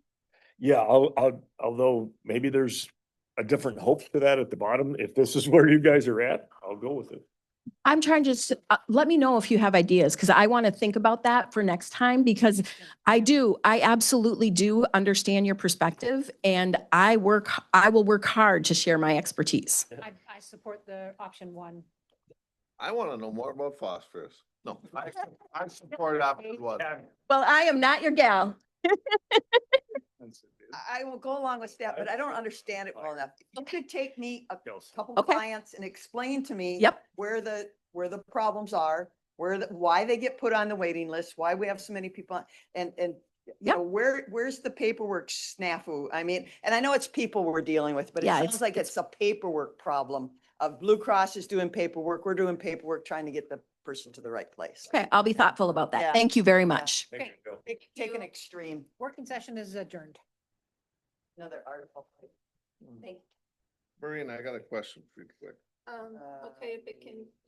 Yeah, although maybe there's a different hope to that at the bottom. If this is where you guys are at, I'll go with it. I'm trying to let me know if you have ideas, because I want to think about that for next time, because I absolutely do understand your perspective, and I will work hard to share my expertise. I support the option one. I want to know more about phosphorus. No, I support option one. Well, I am not your gal. I will go along with that, but I don't understand it well enough. You could take me a couple Okay. clients and explain to me Yep. where the problems are, why they get put on the waiting list, why we have so many people, and Yep. where's the paperwork snafu? I mean, and I know it's people we're dealing with, but it Yeah, sounds like it's a paperwork problem of Blue Cross is doing paperwork, we're doing paperwork, trying to get the person to the right place. Okay, I'll be thoughtful about that. Yeah. Thank you very much. Thank you, Bill. Take an extreme, Working session is adjourned. another article. Thank- Maureen, I got a question for you quick. Okay, if it can